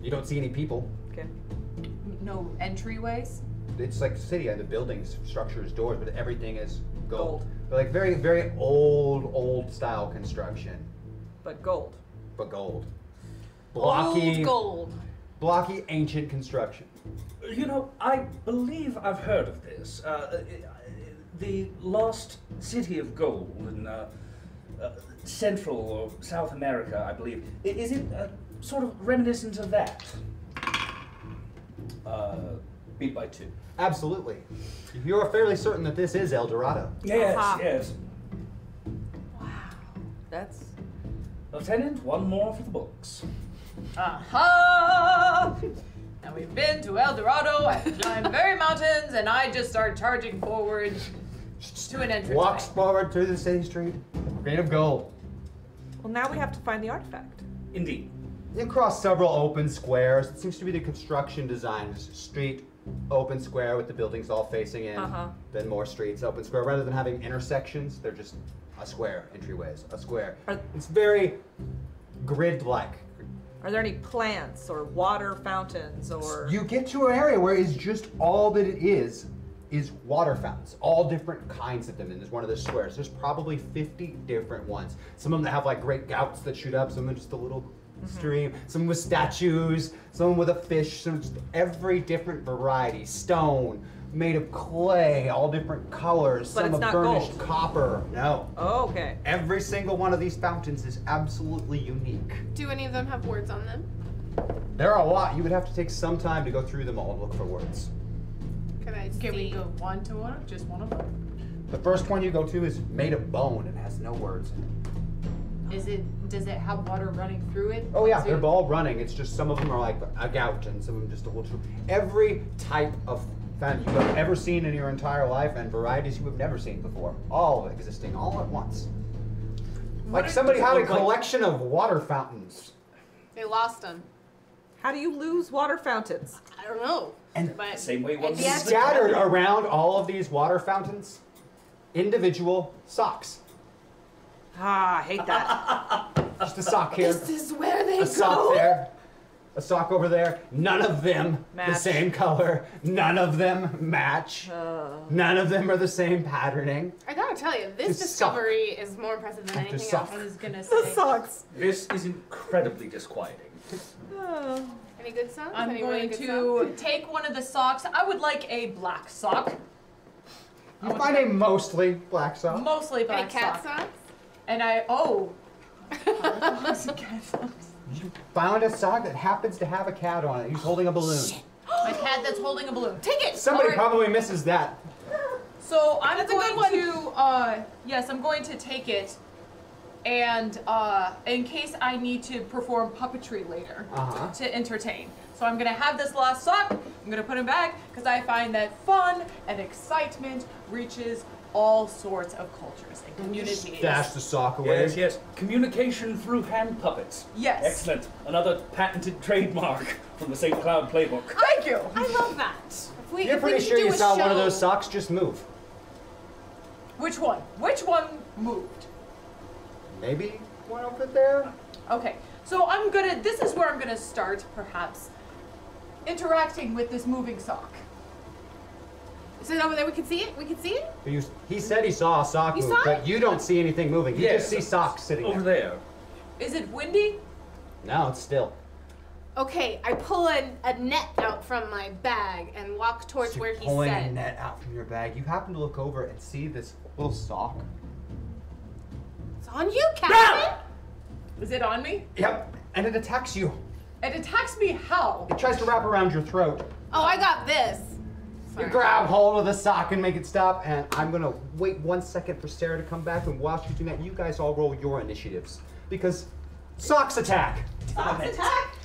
You don't see any people. Okay. No entryways? it's like a city, and the buildings, structures, doors, but everything is gold. But like very, very old style construction. But gold. But gold. Blocky. Old gold. Blocky, ancient construction. You know, I believe I've heard of this. The lost city of gold in Central or South America, I believe. Is it sort of reminiscent of that? Beat by 2. Absolutely. You're fairly certain that this is El Dorado. Yes, yes. Wow. That's... Lieutenant, one more for the books. Aha! And we've been to El Dorado and climbed very mountains, and I just start charging forward to an entrance. Walks forward through the city street, made of gold. Well, now we have to find the artifact. Indeed. You cross several open squares. It seems to be the construction design. It's a street, open square with the buildings all facing in. Then more streets, open square. Rather than having intersections, they're just a square, entryways, a square. It's very grid-like. Are there any plants or water fountains or... You get to an area where it's just all that it is water fountains. All different kinds of them in one of the squares. There's probably 50 different ones. Some of them that have like great gouts that shoot up, some of them just a little stream, some with statues, some with a fish, some just every different variety. Stone, made of clay, all different colors, But some it's of not burnished gold. copper. No. Oh, okay. Every single one of these fountains is absolutely unique. Do any of them have words on them? There are a lot. You would have to take some time to go through them all and look for words. Can we go one to one? Just one of them? The first one you go to is made of bone and has no words in it. Does it have water running through it? Oh yeah, they're all running. It's just some of them are like a gout and some of them just a little. Every type of fountain you have ever seen in your entire life and varieties you have never seen before, all existing all at once. Like somebody had a collection of water fountains. They lost them. How do you lose water fountains? I don't know. And but same way one scattered around all of these water fountains, individual socks. Ah, I hate that. Just a sock here. This is where they a sock there. A sock over there. None of them the same color. None of them match. None of them are the same patterning. I gotta tell you, this discovery is more impressive than anything else. I was gonna say. The socks. This is incredibly disquieting. Any good songs? I'm going to take one of the socks. I would like a black sock. You find a mostly black sock. Mostly black Any cat sock. socks? And You found a sock that happens to have a cat on it. He's holding a balloon. My cat that's holding a balloon. Take it! Somebody probably misses that. So I'm going to, yes, I'm going to take it. And in case I need to perform puppetry later to entertain. So I'm gonna have this last sock, I'm gonna put him back, because I find that fun and excitement reaches all sorts of cultures and communities. Dash the sock away. Yes, yes. Communication through hand puppets. Yes. Excellent. Another patented trademark from the St. Cloud playbook. Thank you. I love that. You're pretty sure you saw one of those socks just move. Which one? Which one moved? Maybe one over there? Okay, so this is where I'm gonna start, perhaps, interacting with this moving sock. Is it over there? We can see it? We can see it? He said he saw a sock move, but you don't see anything moving. You just see socks sitting over there. Is it windy? No, it's still. Okay, I pull a net out from my bag and walk towards where he Pulling said. a net out from your bag. You happen to look over and see this little sock. It's on you, Captain! Is it on me? Yep, and it attacks you. It attacks me how? It tries to wrap around your throat. Oh, I got this. You grab hold of the sock and make it stop, and I'm gonna wait 1 second for Sarah to come back, and while she's doing that, you guys all roll your initiatives. Because socks attack! Socks attack?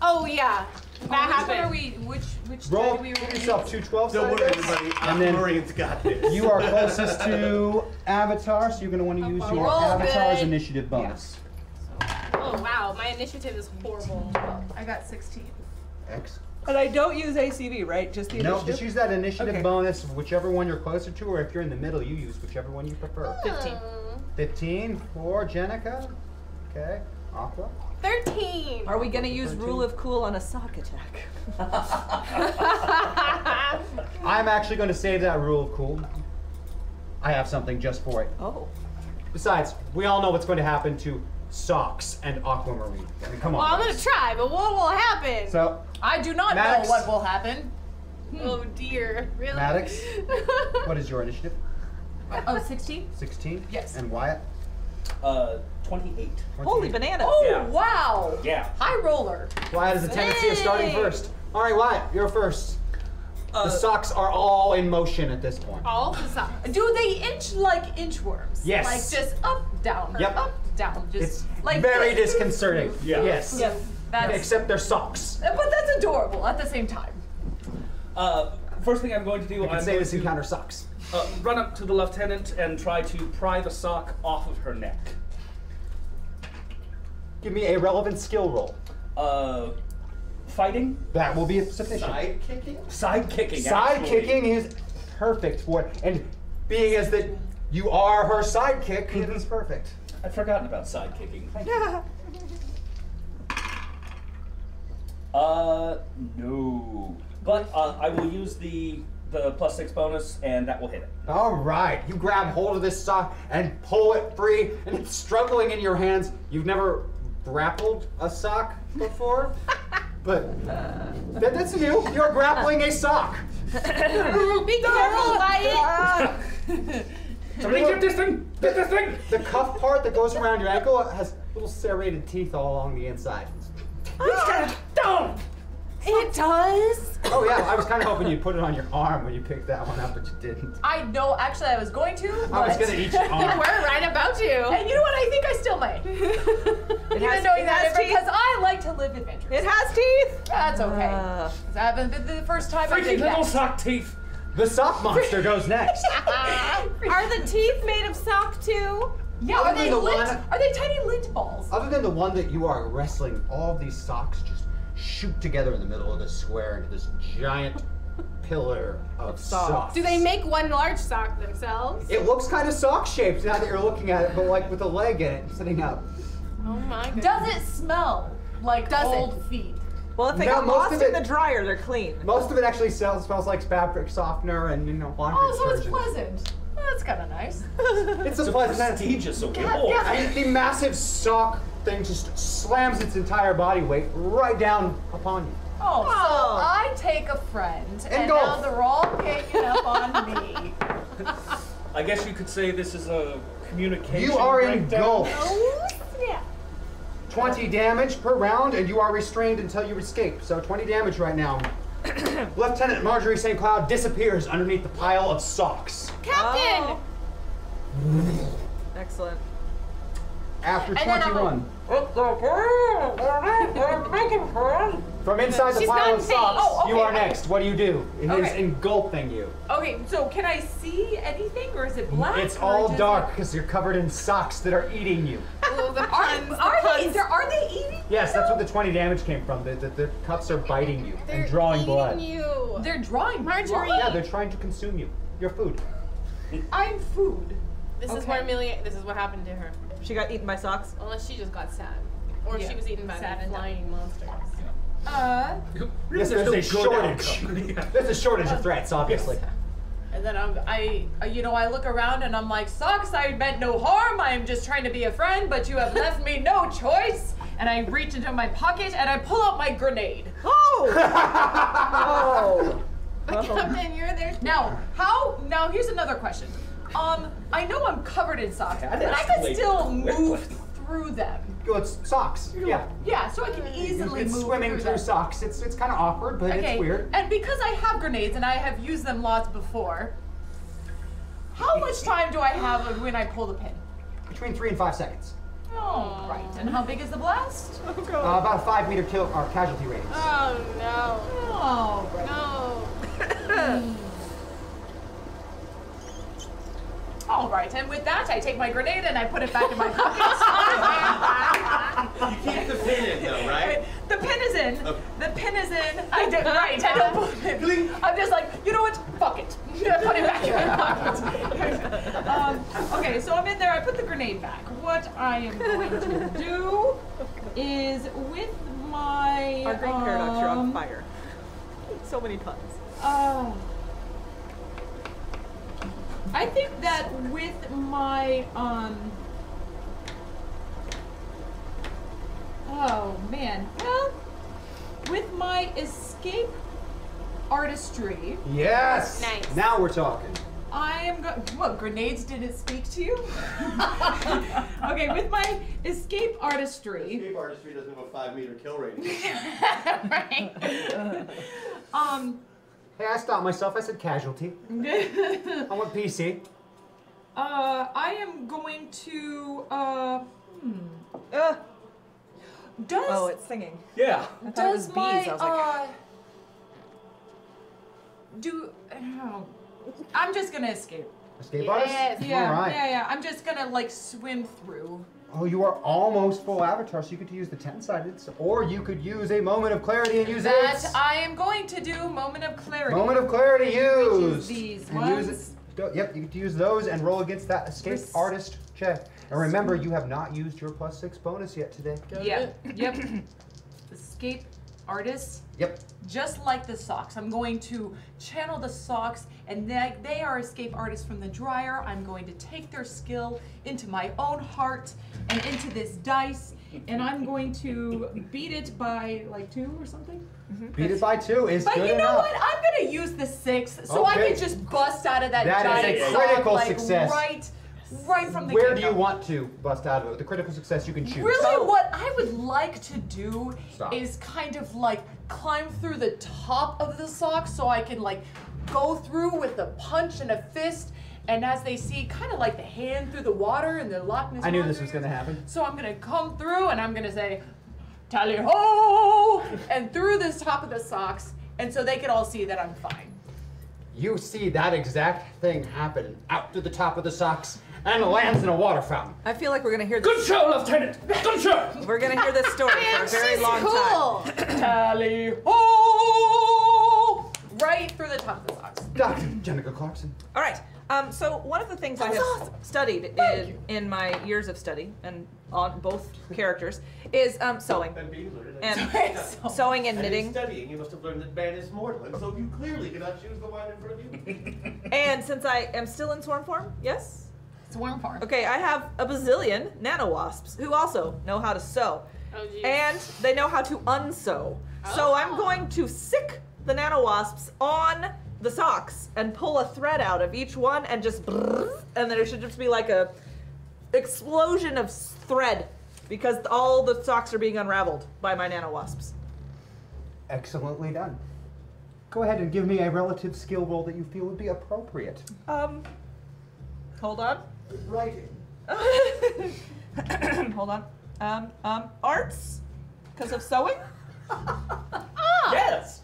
Oh, yeah. That happened. Which Roll, do we give yourself 2 12 Don't worry, dice. everybody. And then Maureen's got this. you are closest to Avatar, so you're gonna want to use your Roll Avatar's good. initiative bonus. Oh, wow. My initiative is horrible. I got 16. X. And I don't use ACV, right? Just the No, initiative? just use that initiative Okay. bonus, whichever one you're closer to, or if you're in the middle, you use whichever one you prefer. 15. 15 for Jenica. Okay. Aqua. 13. Are we gonna use rule of cool on a sock attack? I'm actually going to save that rule of cool. I have something just for it. Oh. Besides, we all know what's going to happen to socks and aquamarine. I mean, come on. Well, I'm gonna guys. try, but what will happen? So, I do not Maddox. know what will happen. Oh dear, really? Maddox, what is your initiative? Oh, 16? 16? Yes. And Wyatt? 28. Holy bananas. Oh, Yeah. wow. Yeah. High roller. Wyatt has a tendency of starting first. All right, Wyatt, you're first. The socks are all in motion at this point. All the socks. Do they inch like inchworms? Yes. Like just up, down, Yep. up, down. Just It's like very this. disconcerting. Yeah. Yes. Yeah, that's, Except they're socks. but that's adorable at the same time. First thing I'm going to do, You can I'm say going this to encounter socks. run up to the lieutenant and try to pry the sock off of her neck. Give me a relevant skill roll. Fighting? That will be sufficient. Side kicking? Side kicking. Side actually. kicking is perfect for it. And being as that you are her sidekick, it is perfect. I'd forgotten about side kicking. Thank you. No. But I will use the +6 bonus, and that will hit it. All right, you grab hold of this sock and pull it free, and it's struggling in your hands. You've never grappled a sock before, but that's you. You're grappling a sock. Be careful, Wyatt. Somebody get this thing! Get this thing! The cuff part that goes around your ankle has little serrated teeth all along the inside. Down! It does. Oh yeah, I was kind of hoping you'd put it on your arm when you picked that one up, but you didn't. I know, actually, I was going to. I was gonna eat your arm. We're right about to. And you know what? I think I still might. Even knowing that, because I like to live adventures. It has teeth. That's okay. That hasn't been the first time I Freaky did little that. sock teeth! The sock monster goes next. Are the teeth made of sock too? Yeah, Other are they than the lint? one- Are they tiny lint balls? Other than the one that you are wrestling, all of these socks just shoot together in the middle of the square into this giant pillar of socks. Do they make one large sock themselves? It looks kind of sock shaped now that you're looking at it, but like with a leg in it sitting up. Oh my goodness. Does it smell like old feet? Well, if they No, got most lost of in it- the dryer, they're clean. Most of it actually smells like fabric softener and laundry Oh, so it's detergent. pleasant. That's kind of nice. It's a pleasant. Prestigious, okay? Yeah. I mean, the massive sock thing just slams its entire body weight right down upon you. Oh, so I take a friend, and golf. now they're all ganging up on me. I guess you could say this is a communication You are in breakdown. gulf. Oh snap. 20 damage per round, and you are restrained until you escape. So 20 damage right now. Lieutenant Marjorie St. Cloud disappears underneath the pile of socks. Captain. Excellent. After And then 21. From inside the She's pile not of safe. socks, Oh, you okay, are next. What do you do? It is Okay. engulfing you. Okay, so can I see anything, or is it black? It's or all just- dark because you're covered in socks that are eating you. Oh, the Are, puns. The are puns. they eating? Yes, that's what the 20 damage came from. The cuts are biting you They're and drawing eating blood. you. They're drawing Marjorie. blood? Yeah, they're trying to consume you. Your food. I'm food. This is Okay. where Amelia. This is what happened to her. She got eaten by socks. Unless she just got sad, or Yeah, she was eaten by sad the and flying monsters. Yes, there's a shortage. There's a shortage of threats, obviously. And then I look around and I'm like, socks, I meant no harm. I am just trying to be a friend, but you have left me no choice. And I reach into my pocket and I pull out my grenade. Oh! Captain, you're there. Now, here's another question. I know I'm covered in socks, That but I can escalated still quickly. move through them. Well, it's socks. Yeah. Yeah, so I can easily It's move swimming through them. socks. It's kind of awkward, but Okay, it's weird. and because I have grenades and I have used them lots before, how much time do I have when I pull the pin? Between 3 and 5 seconds. Oh, right. And how big is the blast? About a 5 meter casualty radius. Oh no. Oh, right. No. All right, and with that, I take my grenade and I put it back in my pocket. You keep the pin in though, right? The pin is in. Okay. The pin is in. I did right. I don't put it. I'm just like, you know what? Fuck it. I'm gonna put it back in my pocket. Okay, so I'm in there. I put the grenade back. What I am going to do is with my Our green paradox, you're on fire. So many puns. I think that with my oh man, well, with my escape artistry. Yes. Nice. Now we're talking. I am going. What, grenades didn't speak to you? Okay, with my escape artistry. Escape artistry doesn't have a 5-meter kill rating. Right. Hey, I stopped myself. I said casualty. I want PC. I am going to. Does Oh, it's singing. Yeah. I thought it was does bees. my I was like, I'm just gonna escape. Escape artist? Yeah, All right. yeah. I'm just gonna like swim through. Oh, you are almost full avatar, so you could use the 10-sided, or you could use a moment of clarity and use That it. I am going to do moment of clarity. Moment of clarity used. Which is these and ones. Use it. Yep, you get to use those and roll against that escape artist check. And remember, you have not used your +6 bonus yet today. Yep. Escape artist. Yep. Just like the socks, I'm going to channel the socks, and they are escape artists from the dryer. I'm going to take their skill into my own heart and into this dice, and I'm going to beat it by like 2 or something. Beat it by 2 is But good you know enough. what? I'm gonna use the 6, so I Okay. can just bust out of that That giant is a sock, critical like, success. Right from the Where do get-go. you want to bust out of it? With the critical success, you can choose. Really, what I would like to do Stop. is kind of like climb through the top of the sock so I can like go through with a punch and a fist, and as they see, kind of like the hand through the water and the Loch Ness I knew this Monster. was going to happen. So I'm gonna come through and I'm gonna say, tally ho, and through the top of the socks, and so they can all see that I'm fine. You see that exact thing happen out to the top of the socks and lands in a water fountain. I feel like we're gonna hear Good this. show, Lieutenant! Good show! We're gonna hear this story for a very long time. Tally ho! Right through the top of the socks. Dr. Jenica Clarkson. All right. So one of the things I have studied in my years of study and on both characters is sewing and sewing and knitting. In studying, you must have learned that man is mortal, and so you clearly cannot choose the one in front of you. And since I am still in swarm form, yes. Swarm farm. Okay, I have a bazillion nanowasps who also know how to sew, Oh, geez. and they know how to unsew. So I'm going to sick the nanowasps on the socks and pull a thread out of each one and just and there should just be like a explosion of thread because all the socks are being unraveled by my nanowasps. Excellently done. Go ahead and give me a relative skill roll that you feel would be appropriate. Hold on. Writing. Hold on. Arts because of sewing. Yes!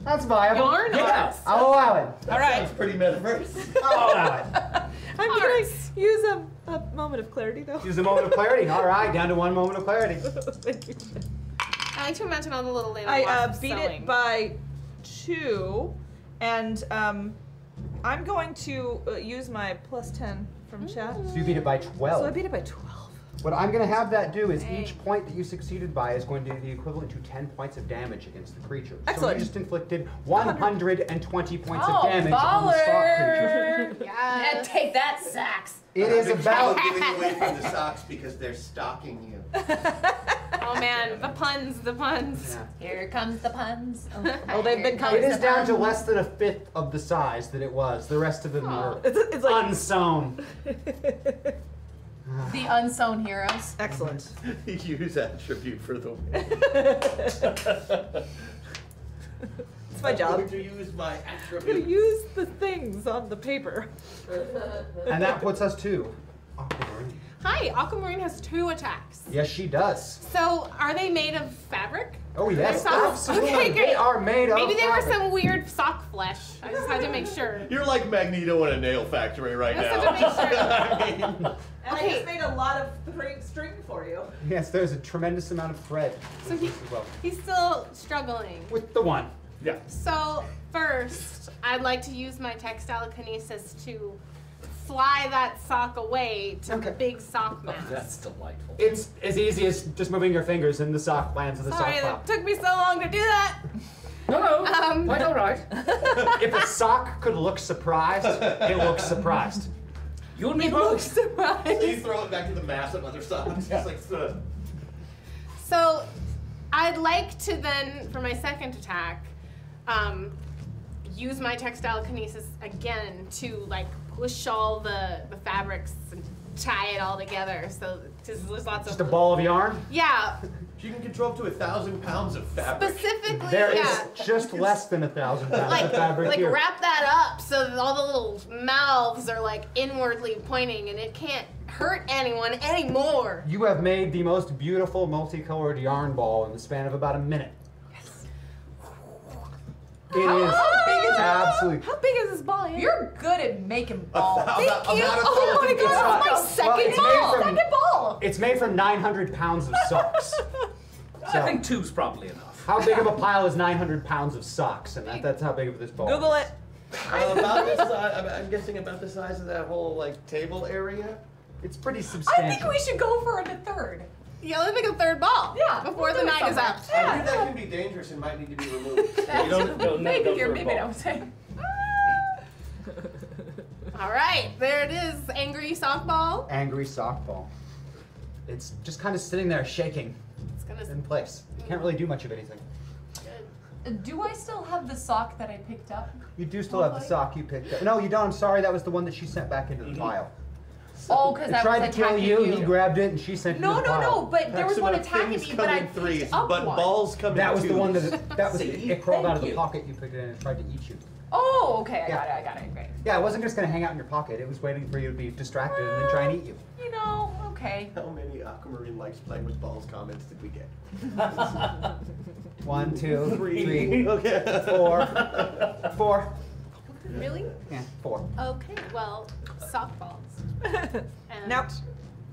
That's viable. Yarn Yes! I'll allow it. All right. Sounds pretty metaverse. I'll allow it. I'm going to use a moment of clarity though. Use a moment of clarity. All right, down to 1 moment of clarity. Thank you. I like to imagine all the little lady I wasps beat sewing. it by 2, and I'm going to use my +10 from chat. So you beat it by 12. So I beat it by 12. What I'm going to have that do is each point that you succeeded by is going to be equivalent to 10 points of damage against the creature. Excellent. So you just inflicted 120 points Oh, of damage on the stock creature. Yeah, take that, Sax. It is about... giving away from the socks because they're stalking you. Oh man, the puns, the puns. Yeah. Here comes the puns. Oh, they've been It coming. is down to less than a fifth of the size that it was. The rest of them are It's like unsewn. The unsewn heroes. excellent. Use attribute for the win. It's my job. I'm going to use my I'm gonna attribute. use the things on the paper. And that puts us to Aquamarine. Hi, Aquamarine has 2 attacks. Yes, she does. So, are they made of fabric? Oh yes, absolutely. Okay, great. They are made of Maybe they were fabric. some weird sock flesh. I just had to make sure. You're like Magneto in a nail factory right I now. just had to make sure. I mean, And I just made a lot of string for you. Yes, there's a tremendous amount of thread. So he's still struggling. With the one. Yeah. So first, I'd like to use my textilekinesis to fly that sock away to the big sock mass. That's delightful. It's as easy as just moving your fingers and the sock lands in the Sorry, sock pile. that took me so long to do that. No, quite all right. If a sock could look surprised, it looks surprised. You and me It both. looks surprised. so you throw it back to the mass of other socks. Just like, So, I'd like to then, for my second attack, use my textilekinesis again to like push all the fabrics and tie it all together. So, because there's lots Just of a ball of yarn? Yeah. You can control up to 1,000 pounds of fabric. Specifically, There is yeah. just less than 1,000 pounds of fabric Like here. wrap that up so that all the little mouths are like inwardly pointing and it can't hurt anyone anymore. You have made the most beautiful multicolored yarn ball in the span of about a minute. Yes. It is How big is absolutely. How big is this ball? Ian? You're good at making balls. Thank you. Oh my god, that's my second it's made ball. from- Second ball. It's made from 900 pounds of socks. I think 2's probably enough. How big of a pile is 900 pounds of socks? And that's how big of this ball Google is. it. About the size, I'm guessing about the size of that whole like table area. It's pretty substantial. I think we should go for a third. Yeah, let's make a third ball. Yeah, Before we'll the do it night is somewhere. out. I think that can be dangerous and might need to be removed. You don't Maybe go you're for a maybe ball. I was saying. All right, there it is. Angry softball. Angry softball. It's just kind of sitting there shaking It's gonna. in place. Can't really do much of anything. Do I still have the sock that I picked up? You do still have the sock you picked up. No, you don't. I'm sorry. That was the one that she sent back into the pile. Oh, because It that tried was to kill attacking you. He grabbed it and she sent it No, to the no, pile. no. But there was one attacking Things me, come but I in threes, picked up but one. balls come in That was twos. the one that was See? it crawled out of Thank the you. pocket you picked it in and tried to eat you. Oh, okay. Yeah. I got it. Great. Yeah, it wasn't just gonna hang out in your pocket. It was waiting for you to be distracted and then try and eat you. You know, okay. How many Aquamarine likes playing with balls comments did we get? 1, 2, 3, Okay. 4. Really? Yeah, 4. Okay. Well, softballs. And Now,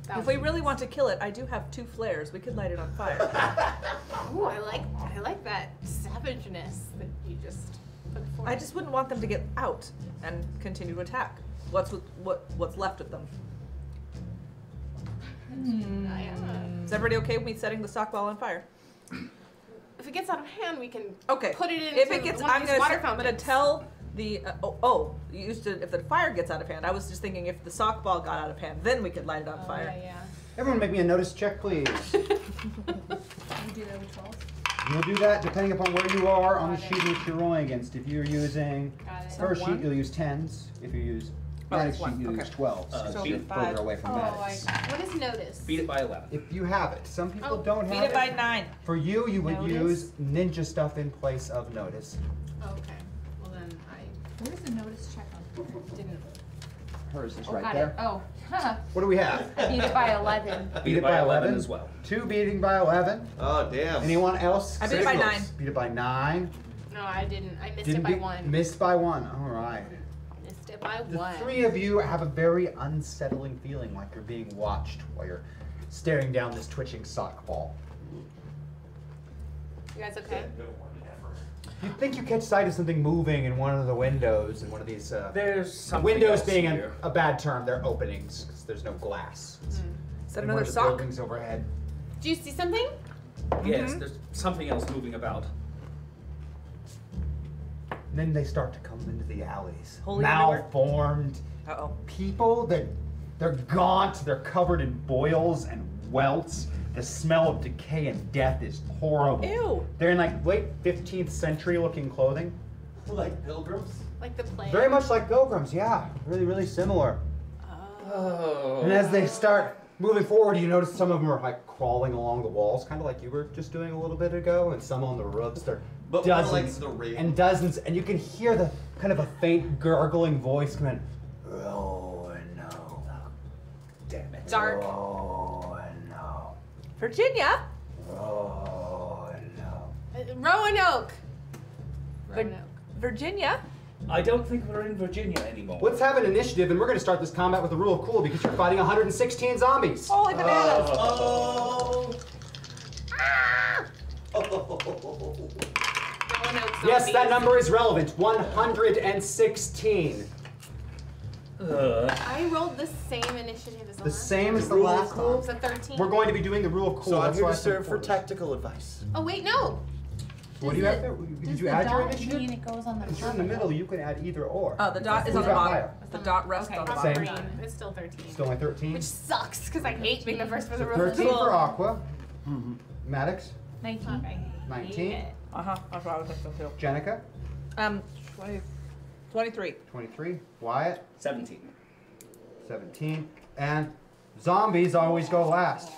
that if we really want to kill it, I do have 2 flares. We could light it on fire. Ooh, I like that savageness that you just put forth. I just wouldn't want them to get out and continue to attack. What's left of them? Is everybody okay with me setting the sock ball on fire? If it gets out of hand, we can Okay. put it in If it gets, one of I'm these gonna, water I'm gonna fountains. tell the. You used to. If the fire gets out of hand, I was just thinking if the sock ball got out of hand, then we could light it on fire. Yeah. Everyone make me a notice check, please. You do that with balls? You'll do that depending upon where you are on the sheet which you're rolling against. If you're using Got it. first sheet, one? you'll use 10s. If you use Oh, Maddox it's one, sheet, you'll okay. use 12s. So So you're 5. further away from Maddox. What is notice? Beat it by 11. If you have it. Some people Oh, don't Beat have it by 9. For you, you would Notice? use ninja stuff in place of notice. Okay. Well then Where's the notice check on? didn't. Hers is Oh, right got there. it. Oh, What do we have? beat it by 11. Beat it by 11 as well. 2 beating by 11. Oh, damn. Anyone else? I beat it by Signals. 9. Beat it by 9. No, I didn't. I missed Didn't it by beat- 1. Missed by 1. All right. Missed it by The 1. 3 of you have a very unsettling feeling like you're being watched while you're staring down this twitching sock ball. You guys okay? You'd think you catch sight of something moving in one of the windows in one of these. There's something Windows else being here. a bad term, they're openings because there's no glass. Is that In one another of the sock? buildings overhead. Do you see something? Yes, there's something else moving about. And then they start to come into the alleys. Holy underwear? Malformed Uh-oh. people that they're gaunt, they're covered in boils and welts. The smell of decay and death is horrible. Ew. They're in like late 15th century looking clothing. Like pilgrims? Like the plague? Very much like pilgrims, yeah. Really, really similar. Oh. And as they start moving forward, you notice some of them are like crawling along the walls, kind of like you were just doing a little bit ago, and some on the roofs. They're But more dozens like the rain. and dozens, and you can hear the kind of a faint gurgling voice coming. Oh no! Damn it. Dark. Oh, no. Virginia. Oh, no. Roanoke. Virginia. I don't think we're in Virginia anymore. Let's have an initiative, and we're going to start this combat with the rule of cool because you're fighting 116 zombies. Holy bananas! Yes, that number is relevant. 116. I rolled the same initiative as the same as the last time. It's a 13. We're going to be doing the rule of cool. So I'm That's here why to I serve said for 40. tactical advice. Oh wait, no. What do you have there? Did you add your initiative? Mean it goes on the If you're in the middle, you can add either or. Oh, the dot is on the bottom. The dot rests on the Same. bottom. It's still 13. Still only 13. Which sucks because I hate being the first for the So rule. 13 for Aqua. Maddox. 19. 19. That's what I was thinking too. Jenica. 23. 23. Wyatt. 17. 17. And zombies always go last.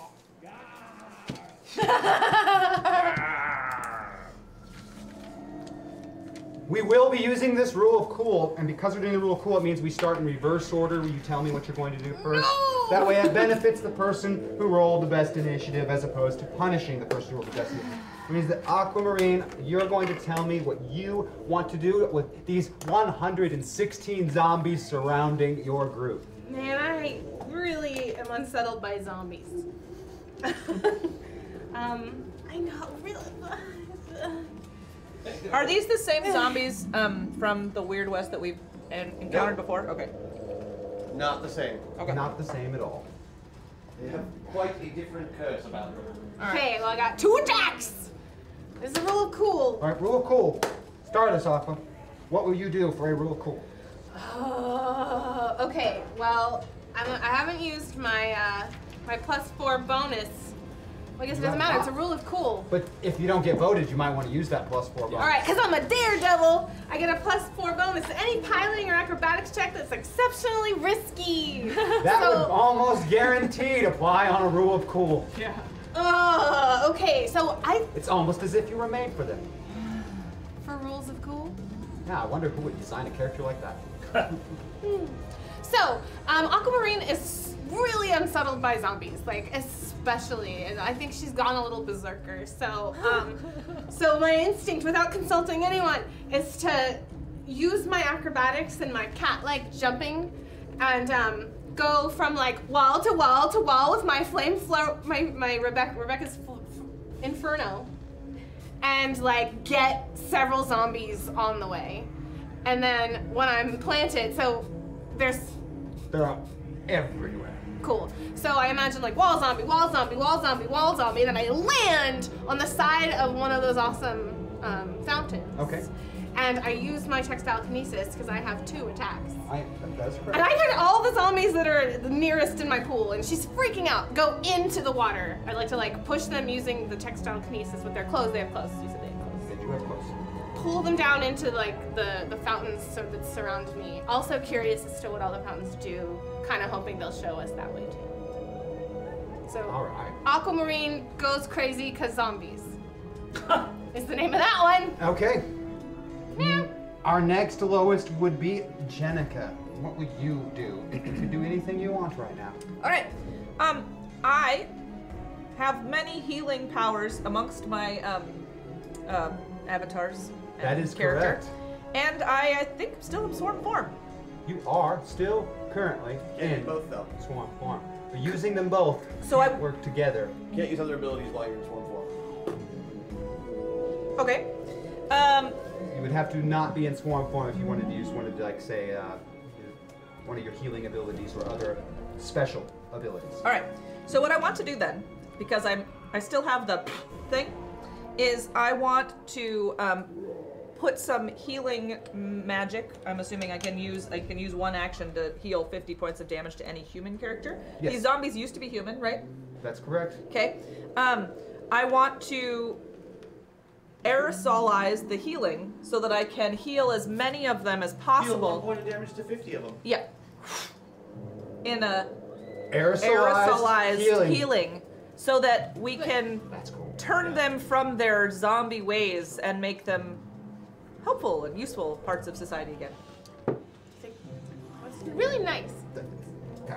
We will be using this rule of cool, and because we're doing the rule of cool, it means we start in reverse order where you tell me what you're going to do first. No! That way it benefits the person who rolled the best initiative as opposed to punishing the person who rolled the best initiative. It means that Aquamarine, you're going to tell me what you want to do with these 116 zombies surrounding your group. Man, I really am unsettled by zombies. I know, really. Are these the same zombies from the Weird West that we've encountered before? Okay. Not the same. Okay. Not the same at all. They have quite a different curse about them. Okay, well I got 2 attacks. This is a rule of cool. All right, rule of cool. Start us, Aqua. What will you do for a rule of cool? Okay, well, I haven't used my my +4 bonus. Well, I guess it doesn't matter. It's a rule of cool. But if you don't get voted, you might want to use that +4 bonus. All right, because I'm a daredevil, I get a +4 bonus to any piloting or acrobatics check that's exceptionally risky. That would almost guaranteed apply on a rule of cool. Yeah. Okay, so It's almost as if you were made for them. For rules of cool? Yeah, I wonder who would design a character like that. So, Aquamarine is really unsettled by zombies, like especially, and I think she's gone a little berserker. So, so my instinct, without consulting anyone, is to use my acrobatics and my cat-like jumping, and go from like wall to wall to wall with my flame my Rebecca's Inferno, and like get several zombies on the way, and then when I'm planted, so They're out everywhere. Cool. So I imagine like wall zombie, wall zombie, wall zombie, wall zombie, then I land on the side of one of those awesome fountains. Okay. And I use my textile kinesis because I have 2 attacks. That's correct. And I get all the zombies that are the nearest in my pool, and she's freaking out. Go into the water. I like to like push them using the textile kinesis with their clothes. They have clothes. You said they have clothes. They do have clothes. Pull them down into like the fountains that surround me. Also curious as to what all the fountains do. Kind of hoping they'll show us that way too. So All right. Aquamarine goes crazy because zombies. Is the name of that one. Okay. Yeah. Our next lowest would be Jenica. What would you do? You can do anything you want right now. All right. I have many healing powers amongst my avatars. That is character. correct. And I think I'm still in swarm form. You are still currently in both though. swarm form. But using them both, So I work together. Can't use other abilities while you're in swarm form. Okay. You would have to not be in swarm form if you wanted to use one of, like, say, one of your healing abilities or other special abilities. All right. So what I want to do then, because I still have the thing, is I want to put some healing magic. I'm assuming I can use 1 action to heal 50 points of damage to any human character. Yes. These zombies used to be human, right? That's correct. Okay. I want to aerosolize the healing so that I can heal as many of them as Deal 1 possible. point of damage to 50 of them. Yeah. In a Aerosolized healing so that we can turn them from their zombie ways and make them helpful and useful parts of society again. Really nice.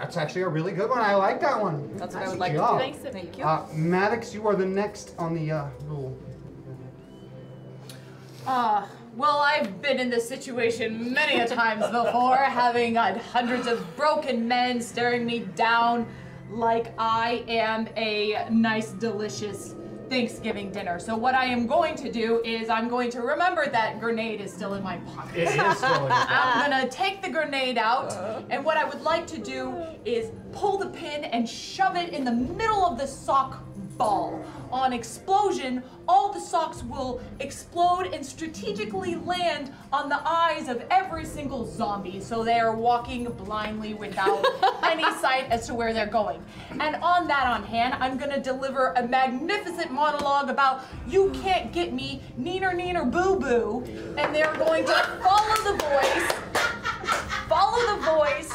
That's actually a really good one. I like that one. That's what Nice I would like job. to do. Thank you. Maddox, you are the next on the rule. Well, I've been in this situation many a times before, having had hundreds of broken men staring me down like I am a nice, delicious Thanksgiving dinner. So what I am going to do is I'm going to remember that grenade is still in my pocket. It is still in your pocket. I'm gonna take the grenade out, and what I would like to do is pull the pin and shove it in the middle of the sock ball. On explosion, all the socks will explode and strategically land on the eyes of every single zombie, so they are walking blindly without any sight as to where they're going. And on that on hand, I'm gonna deliver a magnificent monologue about you can't get me, neener neener boo boo, and they're going to follow the voice,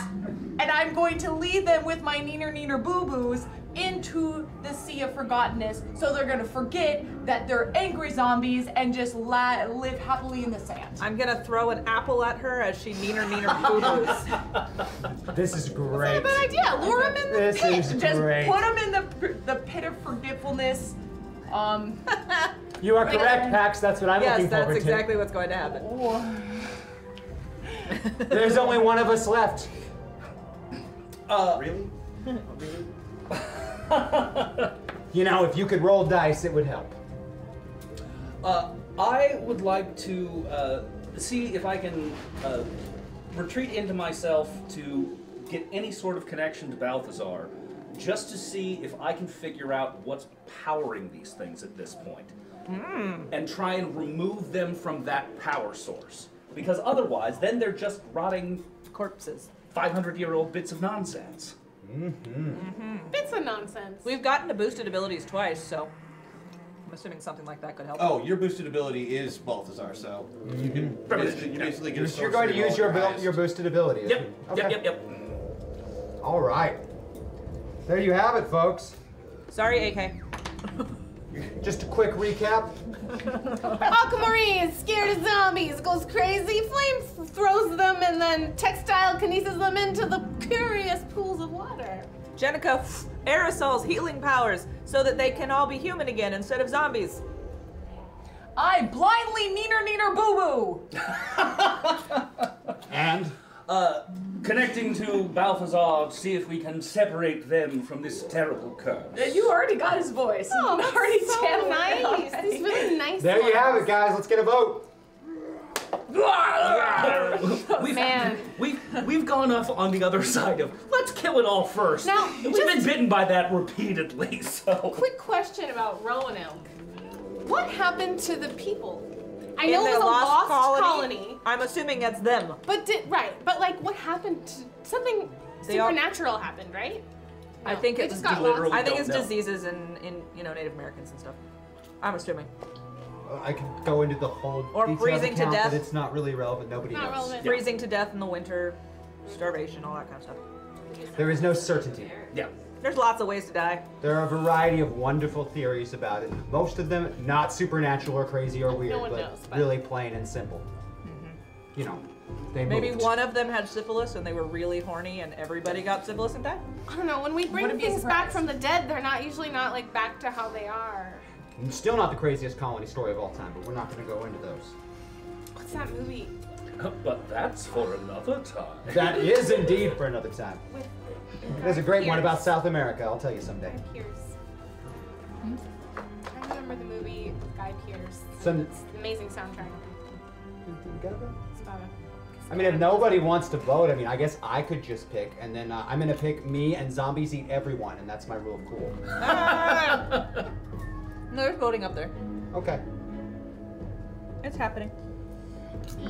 and I'm going to lead them with my neener neener boo boos into the sea of forgottenness, so they're gonna forget that they're angry zombies and just live happily in the sand. I'm gonna throw an apple at her as she neener boo-boos. This is great. That's a bad idea. Lure him in the This pit. is Just great. put them in the pit of forgetfulness. You are correct, Pax. That's what I'm Yes, looking that's forward exactly what's going to happen. to. There's only one of us left. Really? You know, if you could roll dice, it would help. I would like to see if I can retreat into myself to get any sort of connection to Balthazar, just to see if I can figure out what's powering these things at this point. And try and remove them from that power source. Because otherwise, then they're just rotting corpses. 500-year-old bits of nonsense. Bits of nonsense. We've gotten to boosted abilities twice, so I'm assuming something like that could help. Oh, your boosted ability is Balthazar, so you can basically get a You're going to use your boosted ability. Yep. Okay. Yep. All right. There you have it, folks. Sorry, AK. Just a quick recap. Aquamarine is scared of zombies, goes crazy, flame throws them, and then textile kinesis them into the curious pools of water. Jenica, aerosols, healing powers, so that they can all be human again instead of zombies. I blindly neener boo boo. And? Connecting to Balthazar to see if we can separate them from this terrible curse. You already got his voice. Oh, You that's already so channeled nice. it already. These really nice There you have it, guys. Let's get a vote. We've gone off on the other side of let's kill it all first. Now, we've been bitten by that repeatedly, so. Quick question about Roanoke. What happened to the people? I In know it the was a lost colony. colony. I'm assuming that's them. But but like what happened to something supernatural happened, right? I think they it's just got lost. I think it's diseases in Native Americans and stuff. I'm assuming. I could go into the whole Or detailed freezing to account, death. but it's not really relevant. Nobody Not knows. relevant. Freezing to death in the winter, starvation, all that kind of stuff. There is no certainty. Yeah. There's lots of ways to die. There are a variety of wonderful theories about it. Most of them not supernatural or crazy or weird, one but knows, but- really plain and simple. You know, they Maybe moved. one of them had syphilis and they were really horny and everybody got syphilis and died. I don't know. When we bring Wouldn't be things back surprised. from the dead, they're not usually not like back to how they are. Still not the craziest colony story of all time, but we're not going to go into those. What's that movie? But that's for another time. That is indeed for another time. With There's a great one Pierce. about South America. I'll tell you someday. Guy Pierce. I remember the movie with Guy Pierce. Some- It's an amazing soundtrack. It's about I mean, if nobody wants to vote, I mean, I guess I could just pick, and then I'm gonna pick me and zombies eat everyone, and that's my rule of cool. No, there's voting up there. Okay. It's happening.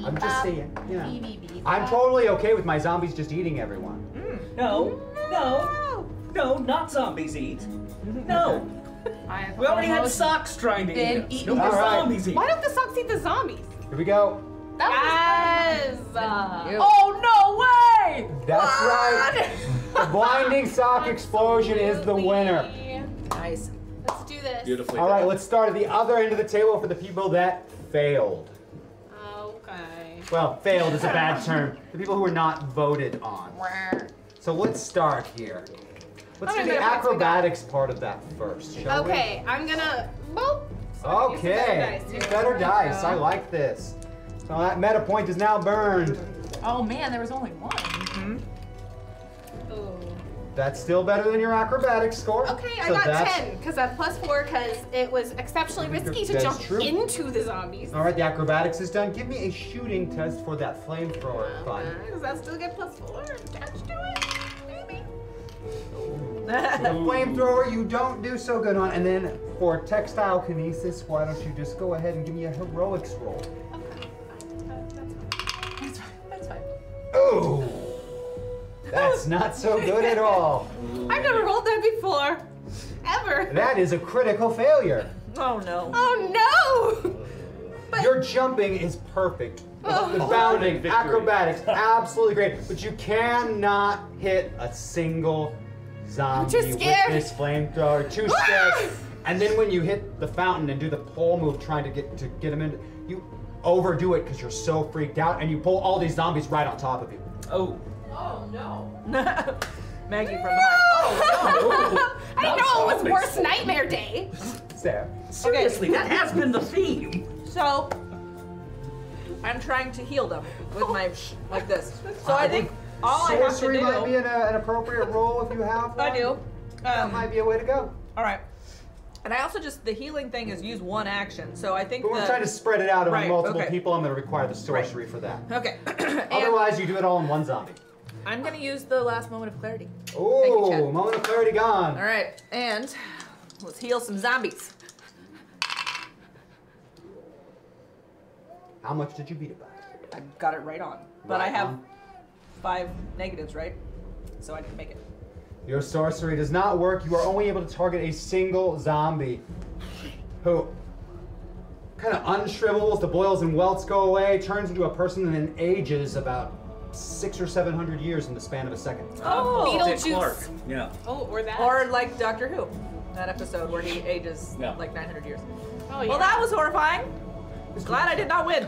I'm just saying, you know. I'm totally okay with my zombies just eating everyone. No, not zombies eat. No. We already had socks trying to eat us. No more All right. zombies eat. Why don't the socks eat the zombies? Here we go. Yes! Oh no way! That's right. The blinding sock explosion is the winner. Nice. Let's do this. Beautifully All right, done. let's start at the other end of the table for the people that failed. Okay. Well, failed is a bad term. The people who were not voted on. So let's start here. Let's do the acrobatics part of that first, shall we? Okay, I'm gonna. Well. Okay, better dice. I like this. So that meta point is now burned. Oh man, there was only one. That's still better than your acrobatics score. Okay, I got 10 because I plus 4 because it was exceptionally risky to jump into the zombies. All right, the acrobatics is done. Give me a shooting test for that flamethrower fun. Does that still get plus 4 attached to it? Maybe. The flamethrower you don't do so good on, and then for textile kinesis, why don't you just go ahead and give me a heroics roll? Okay, that's fine. Oh, that's not so good at all. I've never rolled that before, ever. That is a critical failure. Oh no. Oh no! Your jumping is perfect. The bounding, acrobatics, absolutely great. But you cannot hit a single zombie I'm too scared. with this flamethrower. Too scared. And then when you hit the fountain and do the pole move trying to get him in, you overdo it because you're so freaked out and you pull all these zombies right on top of you. Oh no. Maggie from behind. Oh no. I didn't know it was worst nightmare day. Sam. Seriously, that has been the theme. So I'm trying to heal them with my like this. So I think all I have to Sorcery do. might be an appropriate roll if you have one. I do. That might be a way to go. All right. And I also just, the healing thing is use one action. So I think But we're trying to spread it out among multiple okay. people. I'm going to require the sorcery for that. Okay. Otherwise, you do it all in one zombie. I'm going to use the last moment of clarity. Ooh, moment of clarity gone. All right. And let's heal some zombies. How much did you beat it by? I got it right on. But I have 5 negatives, right? So I didn't make it. Your sorcery does not work. You are only able to target a single zombie who kind of unshrivels, the boils and welts go away, turns into a person, and then ages about 600 or 700 years in the span of a second. Oh, Beetlejuice. Yeah. Oh, or that. Or like Doctor Who, that episode where he ages like 900 years. Oh, yeah. Well, that was horrifying. Glad I did not win.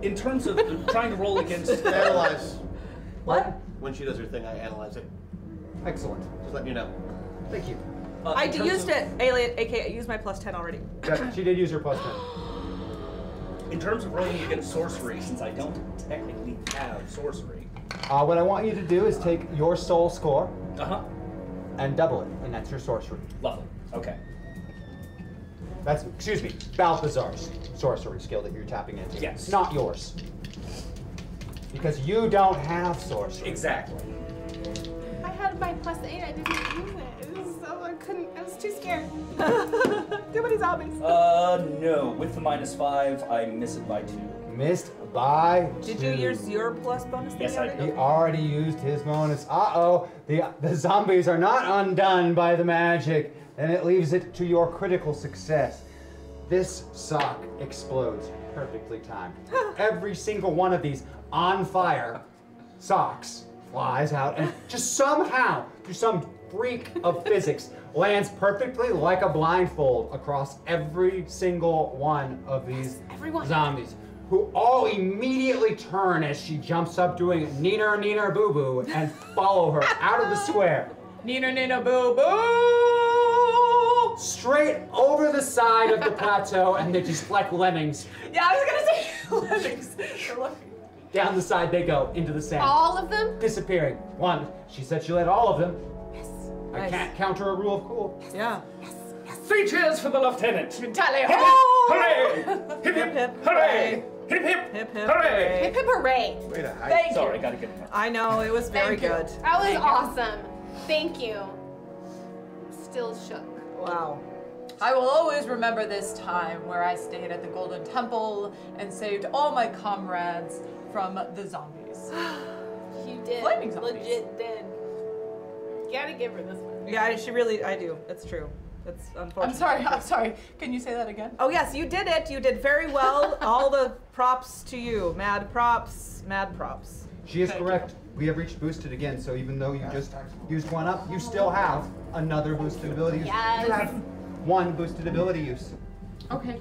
In terms of trying to roll against Analyze. What? When she does her thing, I analyze it. Excellent. Just letting you know. Thank you. I used it, Alien, aka I used my plus 10 already. Yeah, she did use her plus 10. In terms of rolling against sorcery, since I don't technically have sorcery. What I want you to do is take your soul score Uh-huh. and double it, and that's your sorcery. Lovely. Okay. That's, excuse me, Balthazar's sorcery skill that you're tapping into. Yes. Not yours. Because you don't have sorcery. Exactly. I had my plus 8. I didn't use it. So I couldn't. I was too scared. Too many zombies. No. With the -5, I miss it by 2. Missed by 2. Did you use your plus bonus? Yes, I did. He already used his bonus. Uh-oh. The zombies are not undone by the magic, and it leaves it to your critical success. This sock explodes perfectly timed. Every single one of these on fire socks flies out and just somehow, through some freak of physics, lands perfectly like a blindfold across every single one of these zombies, who all immediately turn as she jumps up doing neener neener boo boo and follow her out of the square. Neener neener boo boo! Straight over the side of the plateau, and they're just like lemmings. Yeah, I was gonna say lemmings. Down the side they go, into the sand. All of them? Disappearing. One. She said she let all of them. Yes. I can't counter a rule of cool. Yeah. 3 cheers for the lieutenant. Tally Hip hip ho! hooray! Hip hip hooray! Hip hip Hip hip hooray! Hip hip hooray. Way to hide. Thank Sorry, you. gotta get it. I know, it was very Thank you. good. That was Thank you. awesome. Thank you. Still shook. Wow. I will always remember this time where I stayed at the Golden Temple and saved all my comrades from the zombies. You did. Flaming zombies. Legit did. Gotta give her this one. Yeah, she really, I do. It's true. It's unfortunate. I'm sorry. Can you say that again? Oh yes, you did it. You did very well. All the props to you. Mad props. Mad props. She is correct. We have reached boosted again, so even though you just used one up, you still have another boosted ability use. Yes. You have one boosted ability use. Okay.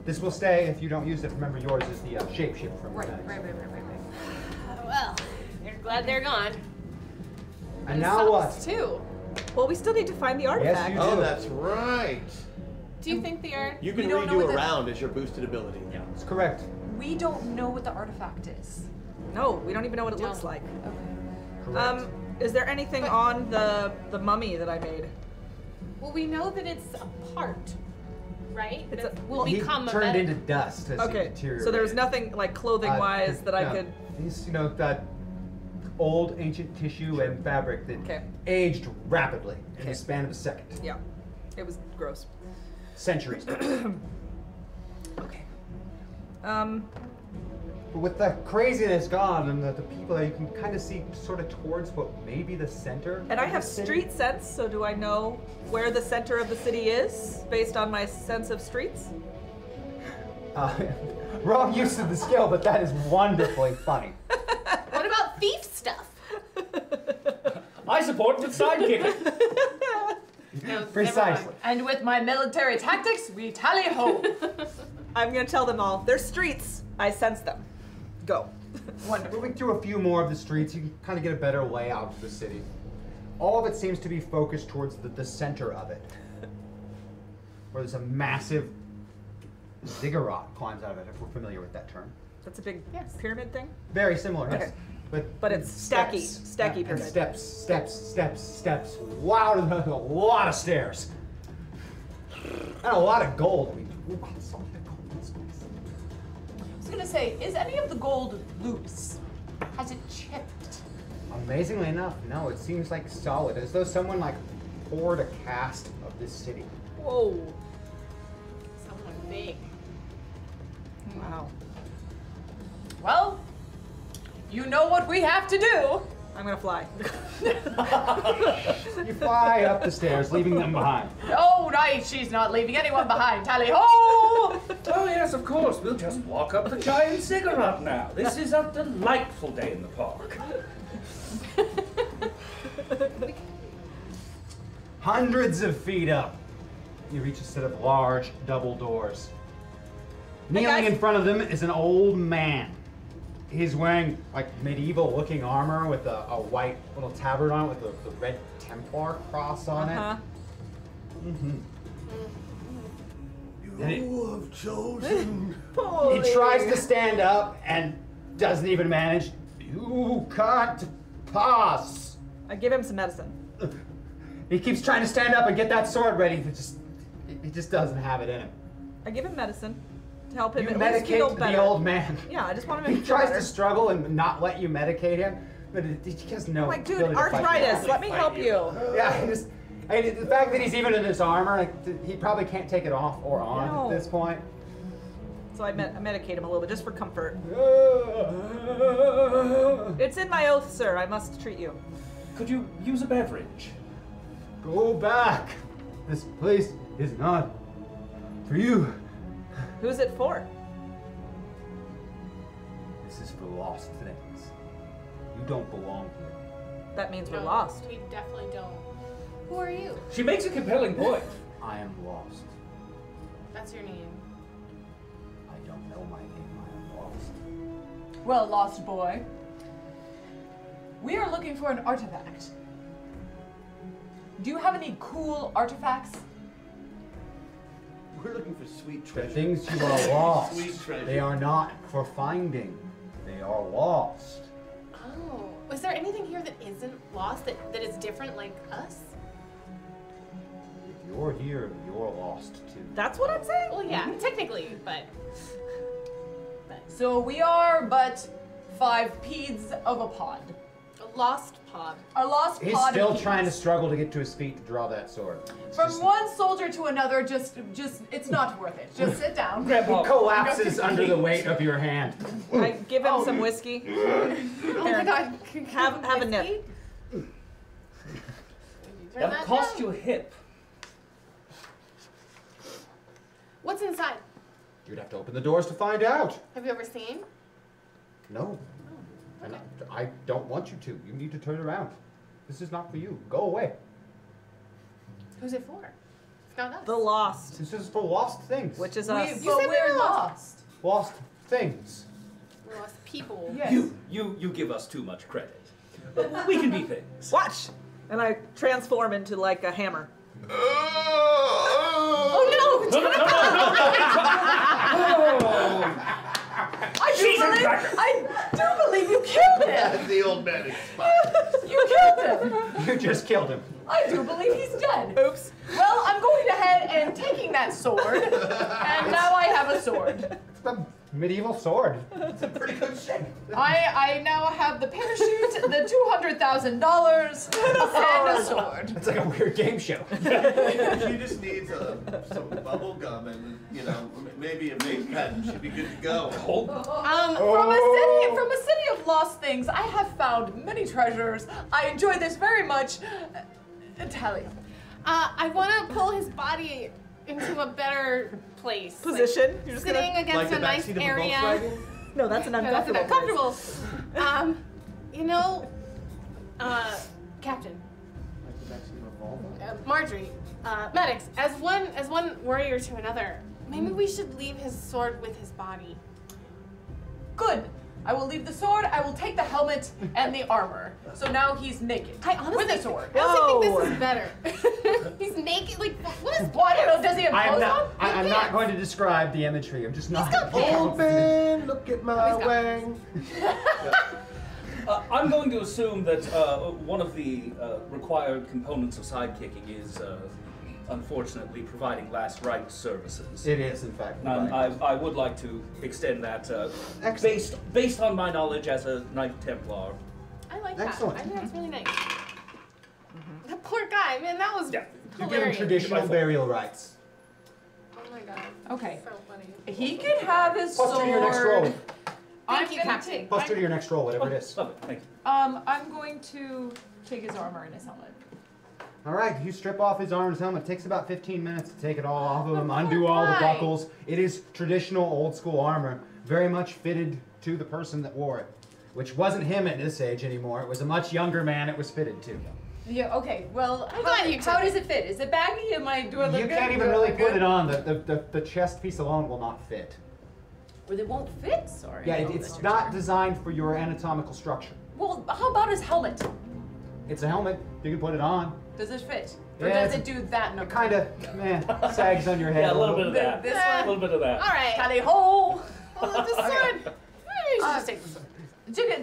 This will stay if you don't use it. Remember, yours is the shapeshift from Right. Maddox. Well, you're glad they're gone. And now what? Too. Well, we still need to find the artifact. Yes, you do. Oh, that's right. Do you think the art? You can We don't know redo what a the- round as your boosted ability. Yeah. That's correct. We don't know what the artifact is. No, we don't even know what it looks like. Okay. Correct. Is there anything on the mummy that I made? Well, we know that it's a part, right? It's That a- will He become turned a into dust as he Okay, deteriorated. so there was nothing like clothing-wise that I no. could. He's, that old ancient tissue and fabric that Okay. aged rapidly in Okay. the span of a second. Yeah, it was gross. Centuries. Okay. But with the craziness gone and the people that you can kind of see sort of towards what may be the center. And I of have the city. street sense, so do I know where the center of the city is based on my sense of streets? Wrong use of the skill, but that is wonderfully funny. What about thief stuff? I support with sidekicking. No, Precisely. And with my military tactics, we tally ho. I'm gonna tell them all. They're streets. I sense them. Go. Moving through a few more of the streets, you can kind of get a better layout of the city. All of it seems to be focused towards the center of it, where there's a massive ziggurat climbs out of it, if we're familiar with that term. That's a big pyramid thing? Very similar, Okay. yes. But it's stacky. Stacky and pyramid. steps. Wow, there's a lot of stairs. And a lot of gold. I mean, ooh, that's a lot of gold in this place. I was gonna say, is any of the gold loose? Has it chipped? Amazingly enough, no, it seems like solid, as though someone like poured a cast of this city. Whoa. Someone big. Wow. Well, you know what we have to do. I'm gonna fly. You fly up the stairs, leaving them behind. Oh, right, she's not leaving anyone behind. Tally ho! Oh, yes, of course. We'll just walk up the giant ziggurat now. This is a delightful day in the park. Hundreds of feet up, you reach a set of large double doors. Kneeling in front of them is an old man. He's wearing like medieval looking armor with a white little tabard on it with the red Templar cross on it. You have chosen. He tries to stand up and doesn't even manage. You can't pass. I give him some medicine. He keeps trying to stand up and get that sword ready. He just doesn't have it in him. I give him medicine to help him You at least feel medicate better. the old man. Yeah, I just want him to He feel tries better. to struggle and not let you medicate him, but he has no. I'm like, dude, ability to fight arthritis. back. Let me help you. Yeah, the fact that he's even in this armor, like, he probably can't take it off or on No. at this point. So I medicate him a little bit just for comfort. It's in my oath, sir. I must treat you. Could you use a beverage? Go back. This place is not for you. Who's it for? This is for lost things. You don't belong here. That means we're No, lost. We definitely don't. Who are you? She makes a compelling point. I am lost. That's your name. I don't know my name. I am lost. Well, lost boy. We are looking for an artifact. Do you have any cool artifacts? We're looking for sweet The treasure. things you are lost, Sweet treasure. they are not for finding. They are lost. Oh. Was there anything here that isn't lost, that is different like us? If you're here, you're lost too. That's what I'm saying? Well, yeah, technically, but. So we are but 5 peeds of a pod. A lost pod. A lost He's pod still of peeds. trying to struggle to get to his feet to draw that sword. From one soldier to another, just, it's not worth it. Just sit down. He collapses under the weight of your hand. I give him some whiskey. Oh my god. Have a nip. That'll cost you a hip. What's inside? You'd have to open the doors to find out. Have you ever seen? No. And I don't want you to. You need to turn around. This is not for you. Go away. Who's it for? It's not us. The lost, This is for lost things. which is We, us. You said but we we're were lost. Lost things. We're lost people. Yes. You give us too much credit. We can be things. Watch! And I transform into like a hammer. Oh no! I do believe you killed him! The old man is You killed him! You just killed him. I do believe he's dead. Oops. Well, I'm going ahead and taking that sword, and now I have a sword. It's a medieval sword. It's in pretty good shape. I now have the parachute, the $200,000, and a sword. It's like a weird game show. She just needs some bubble gum and, maybe a vape pen. She'd be good to go. From a city of lost things, I have found many treasures. I enjoy this very much. Talia. I want to pull his body into a better place. Position. Like, You're just sitting gonna, against a nice area. No, that's an uncomfortable. Captain. Marjorie, Maddox, as one warrior to another, maybe we should leave his sword with his body. Good. I will leave the sword, I will take the helmet and the armor. So now he's naked. I honestly with a sword. I honestly think this is better. He's naked, like, what is Well, I don't know, does he have clothes on? I'm not going to describe the imagery. I'm just not. Old man, look at my wang. I'm going to assume that one of the required components of sidekicking is, unfortunately, providing last rites services. It is, in fact. I would like to extend that based on my knowledge as a Knight Templar. I like Excellent. that. I think that's really nice. That poor guy, man, that was You give him hilarious. traditional burial rites. Oh my god. Okay. So funny. He could have his Plus sword. 2 to your next roll. Thank you, Captain. Plus 2 to your next roll, whatever it is. Love it, thank you. I'm going to take his armor and his helmet. All right, you strip off his arm and his helmet. It takes about 15 minutes to take it all off of him, poor undo all the guy. buckles. It is traditional old school armor, very much fitted to the person that wore it, which wasn't him at this age anymore. It was a much younger man it was fitted to. Yeah, okay, well, I'm glad you how took does it fit? Is it baggy? Am I doing You can't even really put it on. The chest piece alone will not fit. Or it won't fit? Sorry. Yeah, it's not designed for your anatomical structure. Well, how about his helmet? It's a helmet. You can put it on. Does it fit? Or Yeah, does it do that number? It kind of sags on your head. Yeah, a little bit of that. This A little bit of that. All right. Tally ho! Well, the sword. Maybe we should just take the sword.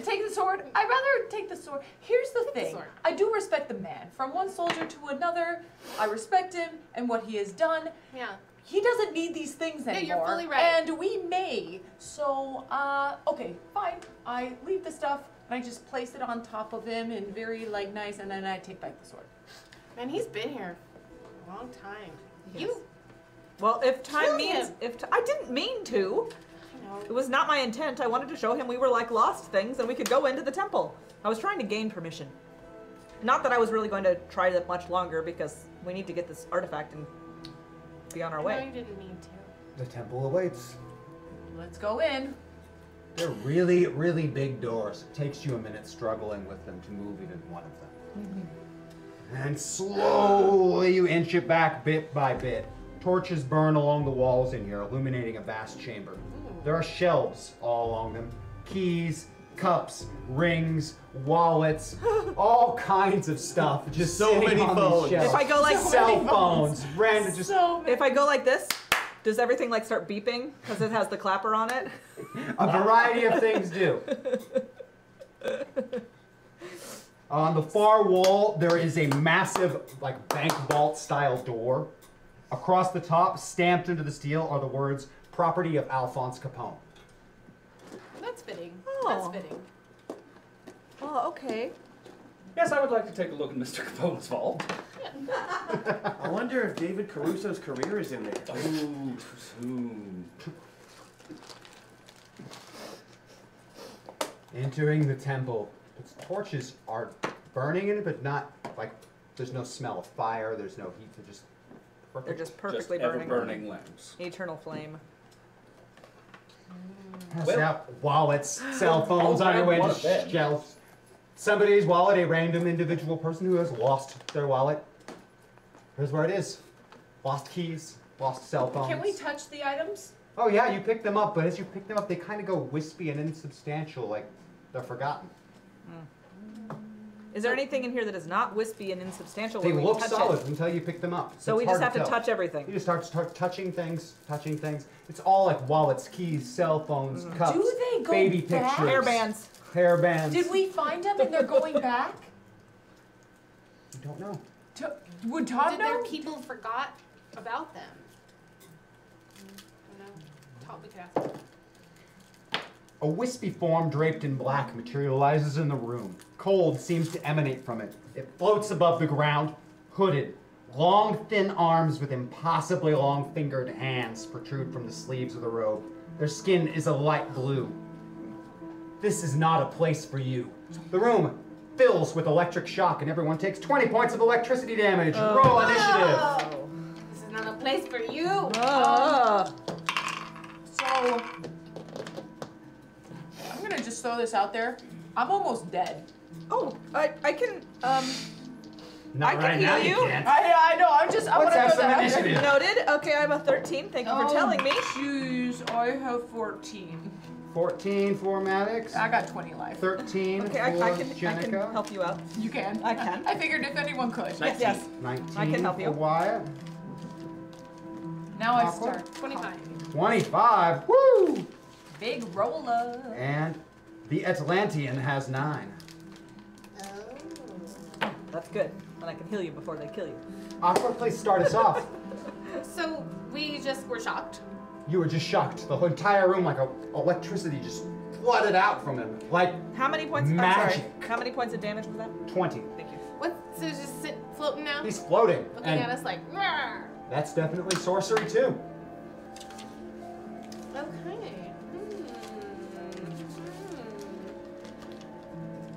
Take the sword. I'd rather take the sword. Here's the the thing. sword. I do respect the man. From one soldier to another, I respect him and what he has done. Yeah. He doesn't need these things Yeah, anymore. you're fully right. And we may. So, okay, fine. I leave the stuff and I just place it on top of him and very nice, and then I take back the sword. Man, he's been here a long time. Yes. You, Well, if time Kill means, him. I didn't mean to. It was not my intent. I wanted to show him we were like lost things and we could go into the temple. I was trying to gain permission. Not that I was really going to try that much longer because we need to get this artifact and be on our I way. know you didn't mean to. The temple awaits. Let's go in. They're really, really big doors. It takes you a minute struggling with them to move even one of them. And slowly you inch it back bit by bit. Torches burn along the walls in here, illuminating a vast chamber. There are shelves all along them. Keys, cups, rings, wallets, all kinds of stuff. Just So sitting many on phones. these shelves. If I go like cell phones, random, just if I go like this, does everything like start beeping because it has the clapper on it? a variety of things do. On the far wall, there is a massive, bank vault style door. Across the top, stamped into the steel, are the words, property of Alphonse Capone. That's fitting. Oh. That's fitting. Oh, okay. Yes, I would like to take a look at Mr. Capone's vault. I wonder if David Caruso's career is in there. Oh, too soon. Entering the temple, its torches are burning in it, but not, there's no smell of fire, there's no heat, they're just perfect. They're just perfectly Just burning. ever-burning lamps. Eternal flame. Well, yeah, wallets, cell phones on your way what to a bed. shelves. Somebody's wallet, a random individual person who has lost their wallet. Here's where it is. Lost keys, lost cell phones. Can we touch the items? Oh yeah, you pick them up, but as you pick them up, they kind of go wispy and insubstantial, like they're forgotten. Is there anything in here that is not wispy and insubstantial? They when we look touch solid it? until you pick them up. So It's we just hard have to tell. touch everything. You just start touching things. It's all like wallets, keys, cell phones, cups, Do they go baby back? pictures, Hairbands. hairbands. Did we find them and they're going back? You don't know. Would Todd Did know? their people forgot about them? I don't know. Todd, we could ask them. A wispy form draped in black materializes in the room. Cold seems to emanate from it. It floats above the ground, hooded. Long, thin arms with impossibly long fingered hands protrude from the sleeves of the robe. Their skin is a light blue. This is not a place for you. The room fills with electric shock and everyone takes 20 points of electricity damage. Roll initiative. This is not a place for you. So, I'm gonna just throw this out there. I'm almost dead. Oh, I can, Not I can right now, heal you you. can't. I know, I'm just, I Let's wanna have throw some that out there. initiative. Noted. Okay, I'm a 13. Thank you for telling me. Jeez, I have 14. 14 for Maddox. I got 20 life. 13 Okay, for I can Jenica. help you out. You can. I can. I figured if anyone could. Yes. 19 I can help you. for Wyatt. Now I Aqua? start. 25. 25. Woo! Big roller. And the Atlantean has 9. That's good. And I can heal you before they kill you. Aqua, please start us off. So we just were shocked. You were just shocked. The whole entire room, like electricity, just flooded out from him. Like How many points? magic. I'm sorry. How many points of damage was that? 20. Thank you. What? So he's just floating now? He's floating. Looking And at us like, "Rawr." that's definitely sorcery too. Okay.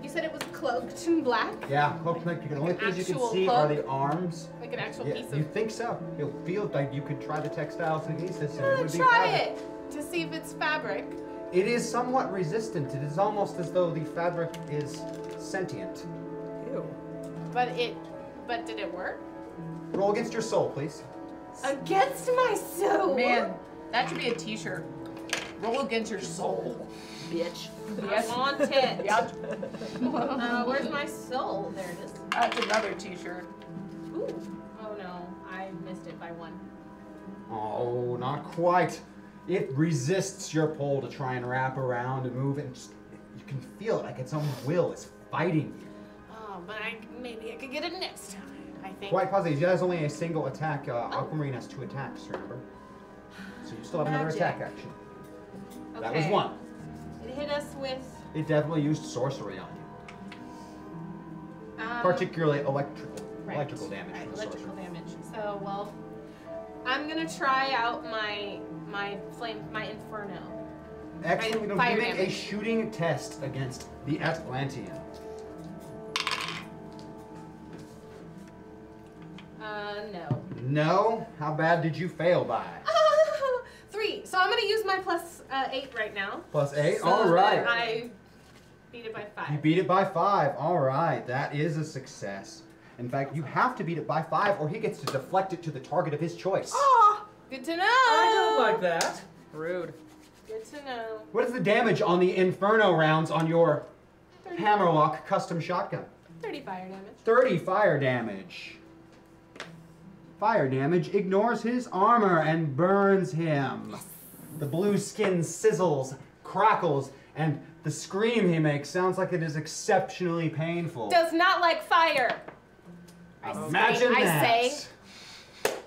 You said it was cloaked in black? Yeah, cloak like the only things you can actual see cloak? are the arms. Like an actual Yeah, piece you of... think so? You'll feel like you could try the textile kinesis and it would be Try fabric. it to see if it's fabric. It is somewhat resistant. It is almost as though the fabric is sentient. Ew. But did it work? Roll against your soul, please. Against my soul. Man, that should be a t-shirt. Roll against your soul. Bitch. Yes. I want it. Yep. Where's my soul? There it is. That's another t-shirt. Ooh. Oh no, I missed it by 1. Oh, not quite. It resists your pull to try and wrap around and move, and just, you can feel it like its own will is fighting you. Oh, but maybe I could get it next time, I think. Quite positive. He has only a single attack. Aquamarine has 2 attacks, remember? So you still have another Magic. attack action. That was Okay. 1. It hit us with... It definitely used sorcery on you. Particularly electrical damage. Right, from the electrical sorcery. damage. So, well, I'm gonna try out my inferno. Excellent. Fire You make a damage. shooting test against the Atlantean. No. No? How bad did you fail by? 3. So I'm gonna use my plus 8 right now. Plus 8? So All right. that I beat it by 5. You beat it by 5. All right. That is a success. In fact, you have to beat it by 5 or he gets to deflect it to the target of his choice. Oh, good to know. I don't like that. Rude. Good to know. What is the damage on the Inferno rounds on your Hammerlock custom shotgun? 30 fire damage. 30 fire damage. Fire damage ignores his armor and burns him. The blue skin sizzles, crackles, and the scream he makes sounds like it is exceptionally painful. Does not like fire. Imagine I that. say,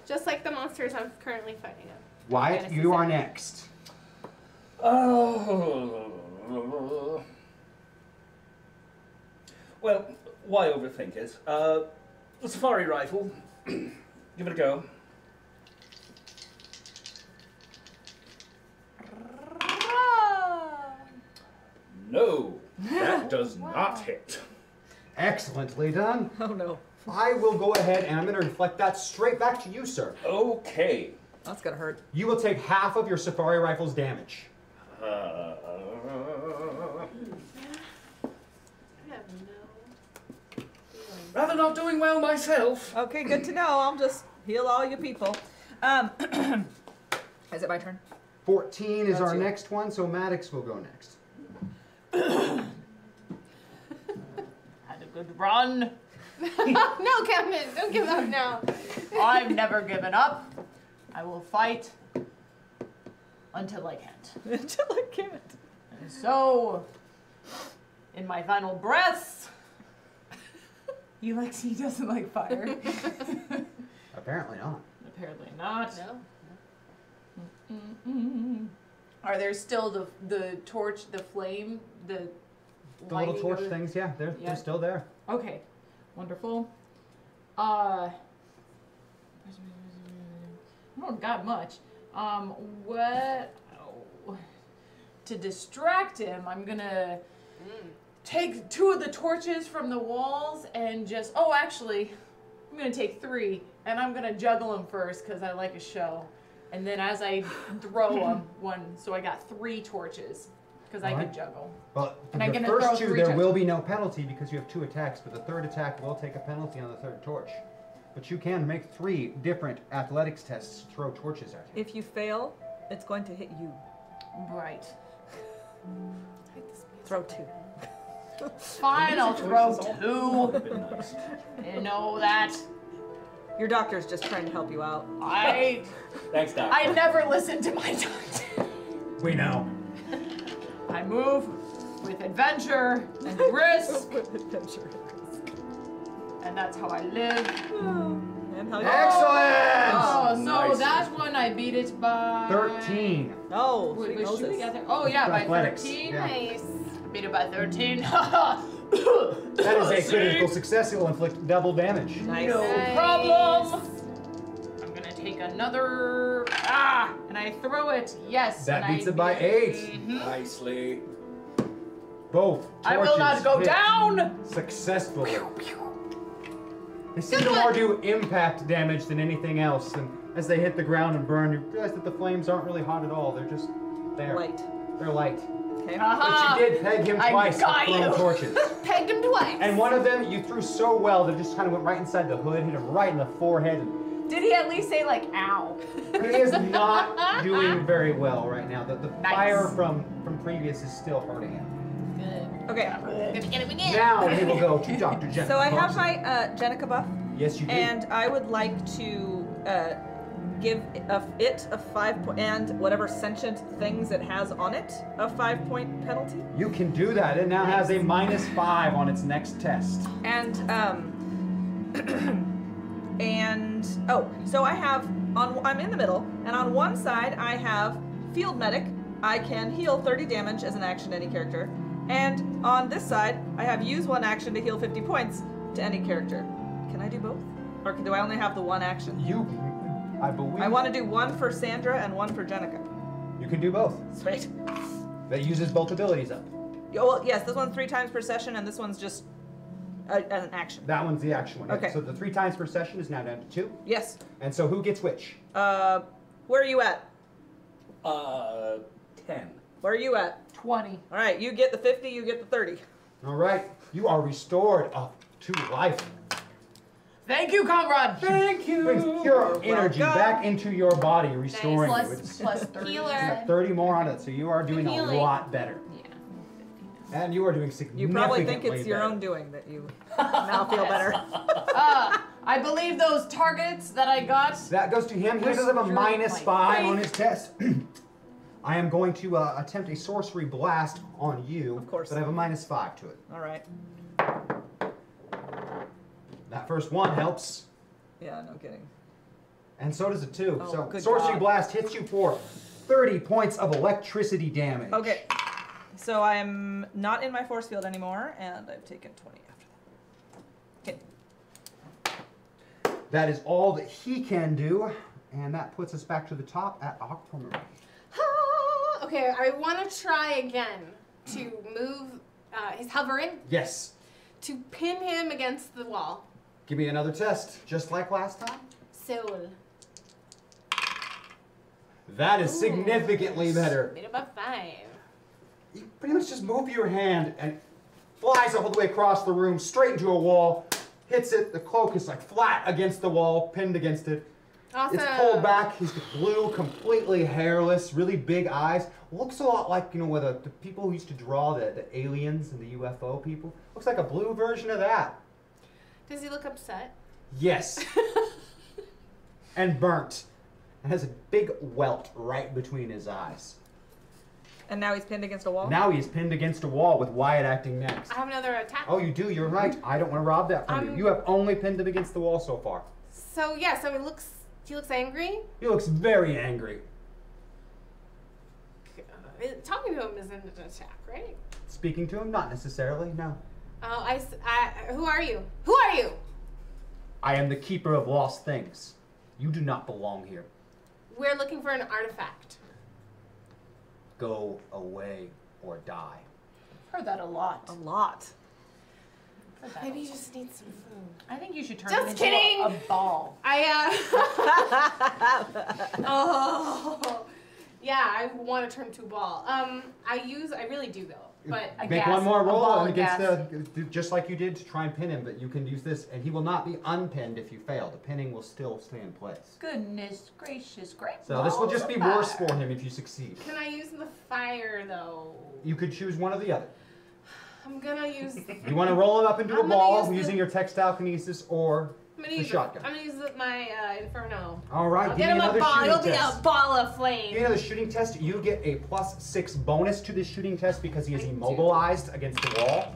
just like the monsters I'm currently fighting. Wyatt, Fantasy you are setting. next. Oh. Well, why overthink it? The safari rifle. Give it a go. No, that does not hit. Excellently done. Oh no. I will go ahead and I'm going to reflect that straight back to you, sir. Okay. That's gonna hurt. You will take half of your safari rifle's damage. I have no feeling. Rather not doing well myself. Okay, good to know. I'll just heal all you people. Is it my turn? 14 is That's our you. next one, so Maddox will go next. Had a good run. No, Kevin, don't give up now. I've never given up. I will fight until I can't. Until I can't. And so, in my final breaths, he doesn't like fire. Apparently not. Apparently not. No. Are there still the torch, the flame, the little torch things? Yeah, they're still there. Okay, wonderful. I don't got much. To distract him, I'm gonna take 2 of the torches from the walls and just, actually, I'm gonna take 3 and I'm gonna juggle them first because I like a show. And then as I throw them, so I got 3 torches because I can juggle. Well, and the I'm gonna first throw 2, 3 there torches. will be no penalty because you have 2 attacks, but the 3rd attack will take a penalty on the 3rd torch. But you can make 3 different athletics tests to throw torches at you. If you fail, it's going to hit you. Right. Throw 2. Fine, I'll throw 2. Nice. You know that. Your doctor's just trying to help you out. Thanks, Doc. I never listen to my doctor. We know. I move with adventure and risk. And that's how I live. And how you Excellent! So that one I beat it by 13. Oh, Wait, she was knows she this. together? Oh yeah, by Athletics, 13. yeah. Nice. Beat it by 13. That is a critical success. It will inflict double damage. Nice. No problem. I'm gonna take another. And I throw it. Yes. That and beats I it by beat 8. Nicely. Both I will not torches go hit down. successfully. They seem to more do impact damage than anything else, and as they hit the ground and burn, you realize that the flames aren't really hot at all. They're just there. Light. They're light. Okay. Aha. But you did peg him I twice with got throwing you. torches. Pegged him twice. And one of them you threw so well that it just kind of went right inside the hood, hit him right in the forehead. And Did he at least say like ow? he is not doing very well right now. The Nice. fire from previous is still hurting him. Good. Okay. Gonna get him again. Now we will go to Dr. Jenica. So I have Thompson. my Jenica buff, Yes, you do. and I would like to give it a 5 point, and whatever sentient things it has on it, a 5-point penalty. You can do that. It now has a -5 on its next test. And so I have I'm in the middle, and on one side I have field medic. I can heal 30 damage as an action to any character, and on this side I have use 1 action to heal 50 points to any character. Can I do both, or do I only have the 1 action? I believe. I want to do 1 for Sandra and 1 for Jenica. You can do both. Sweet. That uses both abilities up. Well, yes, this one's 3 times per session, and this one's just an action. That one's the action one. Okay. So the 3 times per session is now down to 2. Yes. And so who gets which? Where are you at? 10. Where are you at? 20. All right, you get the 50, you get the 30. All right. You are restored to life. Thank you, comrade. Thank you. Brings pure energy back into your body, restoring Nice. you. It's Plus 30. Healer. got 30 more on it, so you are doing a Healing. lot better. Yeah. And you are doing You significantly probably think it's your better. own doing that you now feel better. I believe those targets that I got. That goes to him. He does have a -5 on his test. I am going to attempt a sorcery blast on you. Of course. But I have a -5 to it. All right. That first one helps. Yeah, no kidding. And so does a 2. Oh, So good sorcery God. blast hits you for 30 points of electricity damage. Okay. So I'm not in my force field anymore, and I've taken 20 after that. Okay. That is all that he can do, and that puts us back to the top at Aquamarine. Okay, I want to try again to move. He's hovering. Yes. To pin him against the wall. Give me another test, just like last time. Soul. That is significantly better. Made above 5. You pretty much just move your hand and flies all the way across the room, straight into a wall, hits it. The cloak is like flat against the wall, pinned against it. Awesome. It's pulled back. He's blue, completely hairless, really big eyes. Looks a lot like, you know, where the people who used to draw the aliens and the UFO people. Looks like a blue version of that. Does he look upset? Yes. And burnt. And has a big welt right between his eyes. And now he's pinned against a wall? Now he's pinned against a wall with Wyatt acting next. I have another attack. Oh, you do? You're right. I don't want to rob that from you. You have only pinned him against the wall so far. So, yeah, so he looks angry? He looks very angry. Talking to him isn't an attack, right? Speaking to him? Not necessarily, no. Oh, who are you? Who are you? I am the keeper of lost things. You do not belong here. We're looking for an artifact. Go away or die. Heard that a lot. A lot. Maybe you just need some food. I think you should turn Just him into kidding. a ball. Oh. Yeah, I want to turn to a ball. I really do though. But Make one more roll against just like you did to try and pin him, but you can use this, and he will not be unpinned if you fail. The pinning will still stay in place. Goodness gracious, great. So this will just be worse for him if you succeed. Can I use the fire though? You could choose one or the other. I'm gonna use. You want to roll him up into a ball using your textile kinesis or the shotgun. I'm gonna use my Inferno. All right, I'll give get me him a another ball. shooting It'll be test. a ball of flame. Give me another shooting test. You get a +6 bonus to this shooting test because he is immobilized against the wall.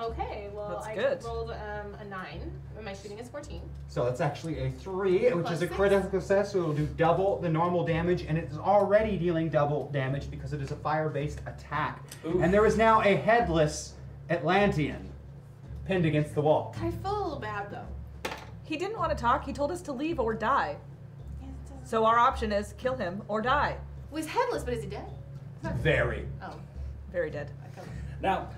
Okay, well I rolled a 9, and my shooting is 14. So that's actually a 3, which is a +6. critical success, so it'll do double the normal damage, and it is already dealing double damage because it is a fire-based attack. Oof. And there is now a headless Atlantean pinned against the wall. I feel a little bad though. He didn't want to talk. He told us to leave or die. So our option is kill him or die. Well, he's headless, but is he dead? Very. Oh. Very dead. Now,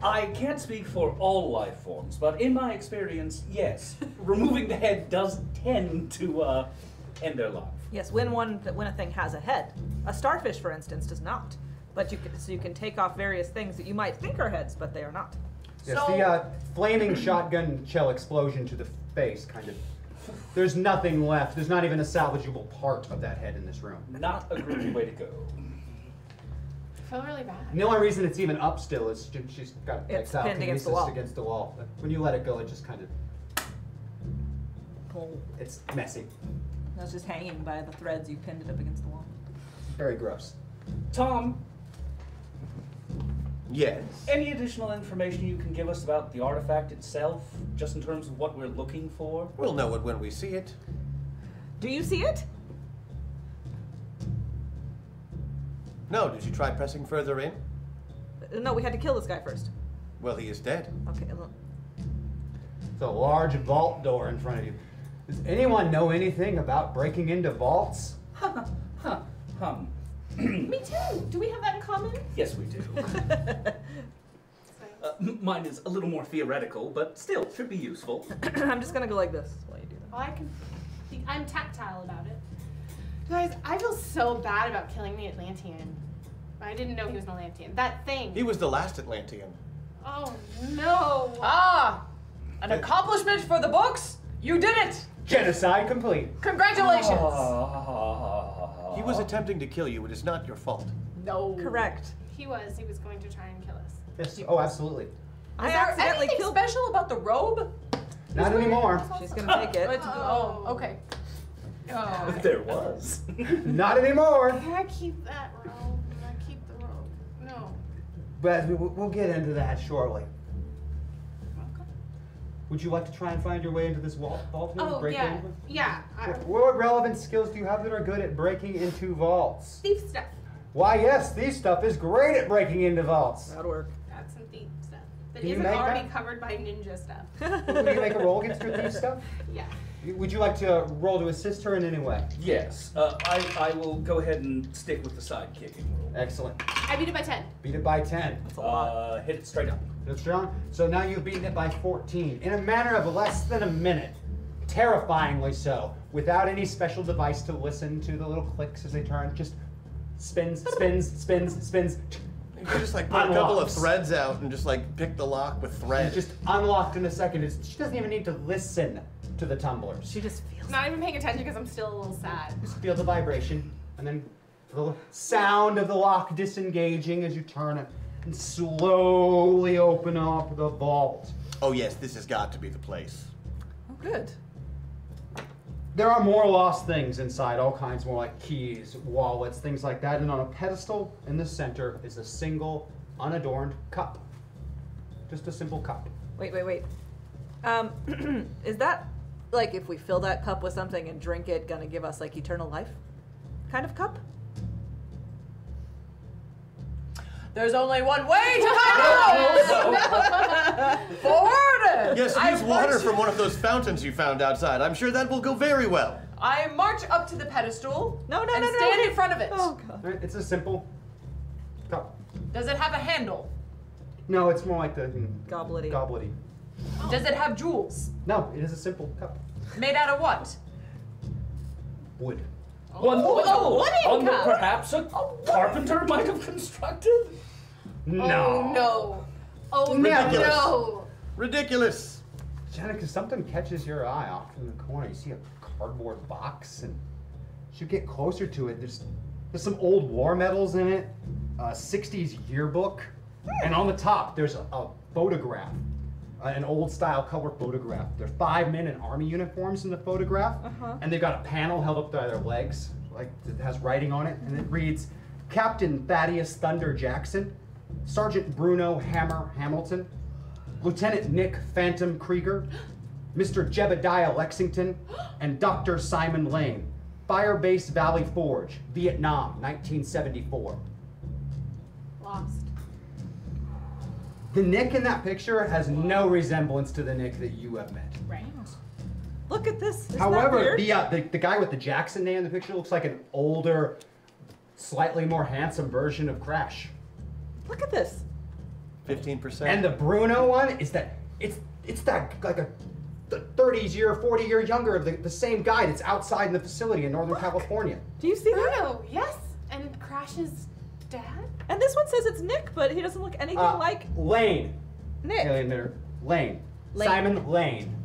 I can't speak for all life forms, but in my experience, yes, removing the head does tend to end their life. Yes, when a thing has a head. A starfish, for instance, does not. But you can take off various things that you might think are heads, but they are not. Yes, the flaming shotgun shell explosion to the face there's nothing left. There's not even a salvageable part of that head in this room. Not a groovy way to go. I feel really bad. And the only reason it's even up still is she's got textile pinned against the kinesis wall. against the wall. When you let it go, it just kind of Pull. It's messy. That's just hanging by the threads you pinned it up against the wall. Very gross. Tom. Yes. Any additional information you can give us about the artifact itself, just in terms of what we're looking for? We'll know it when we see it. Do you see it? No, did you try pressing further in? No, we had to kill this guy first. Well, he is dead. Okay, look. It's a large vault door in front of you. Does anyone know anything about breaking into vaults? Me too. Do we have that in common? Yes, we do. Mine is a little more theoretical, but still should be useful. I'm just gonna go like this while you do that. Oh, I'm tactile about it. Guys, I feel so bad about killing the Atlantean. I didn't know he was an Atlantean. That thing. He was the last Atlantean. Oh no. Ah! An accomplishment for the books? You did it! Genocide complete. Congratulations! He was attempting to kill you. It is not your fault. No. Correct. He was going to try and kill us. Yes. Oh, absolutely. I Is there accidentally anything killed. special about the robe? Not anymore. She's gonna take it. Oh, okay. Oh. There was. Not anymore. Can I keep that robe? Can I keep the robe? No. But we'll get into that shortly. Okay. Would you like to try and find your way into this vault? Oh, break yeah. into? Yeah. What relevant skills do you have that are good at breaking into vaults? Thief stuff. Why, yes, thief stuff is great at breaking into vaults. That'll work. That's some thief stuff. That Can you isn't make already that? covered by ninja stuff. Will you make a roll against your thief stuff? Yeah. Would you like to roll to assist her in any way? Yes. I will go ahead and stick with the side kicking rule. Excellent. I beat it by 10. Beat it by 10. That's a lot. Hit it straight up. That's strong. So now you've beaten it by 14 in a matter of less than a minute. Terrifyingly so. Without any special device to listen to the little clicks as they turn. Just spins, spins, spins, spins. You could just like put a couple of threads out and just like pick the lock with thread. Just unlocked in a second. She doesn't even need to listen to the tumblers. She just feels. Not even paying attention because I'm still a little sad. Just feel the vibration and then the sound of the lock disengaging as you turn it. and slowly open up the vault. Oh yes, this has got to be the place. Oh, good. There are more lost things inside, all kinds more like keys, wallets, things like that. And on a pedestal in the center is a single, unadorned cup. Just a simple cup. Wait. Is that, like, if we fill that cup with something and drink it, gonna give us, like, eternal life kind of cup? There's only one way to find out! Forward! Yes, use water from one of those fountains you found outside. I'm sure that will go very well. I march up to the pedestal No, and stand in front of it. Oh, God. Right, it's a simple cup. Does it have a handle? No, it's more like the Gobblety. gobblety. Does it have jewels? No, it is a simple cup. Made out of what? Wood. One wooden that cup. perhaps a carpenter might have constructed? No. Oh no. Oh Ridiculous. no. Ridiculous. Jenica, something catches your eye off in the corner. You see a cardboard box, and as you get closer to it, there's some old war medals in it, a 60s yearbook, and on the top there's a photograph, an old style color photograph. There's 5 men in army uniforms in the photograph, and they've got a panel held up by their legs, like it has writing on it, and it reads, Captain Thaddeus Thunder Jackson, Sergeant Bruno Hammer Hamilton, Lieutenant Nick Phantom Krieger, Mr. Jebediah Lexington, and Dr. Simon Lane, Firebase Valley Forge, Vietnam, 1974. Lost. The Nick in that picture has no resemblance to the Nick that you have met. Right. Look at this. Isn't However, that weird? the guy with the Jackson name in the picture looks like an older, slightly more handsome version of Crash. Look at this. 15%. And the Bruno one is that it's that like the 40 year younger of the same guy that's outside in the facility in Northern California. Do you see that? Bruno, yes. And Crash's dad? And this one says it's Nick, but he doesn't look anything like Lane. Nick. Alien Mitter. Lane. Lane. Simon Lane.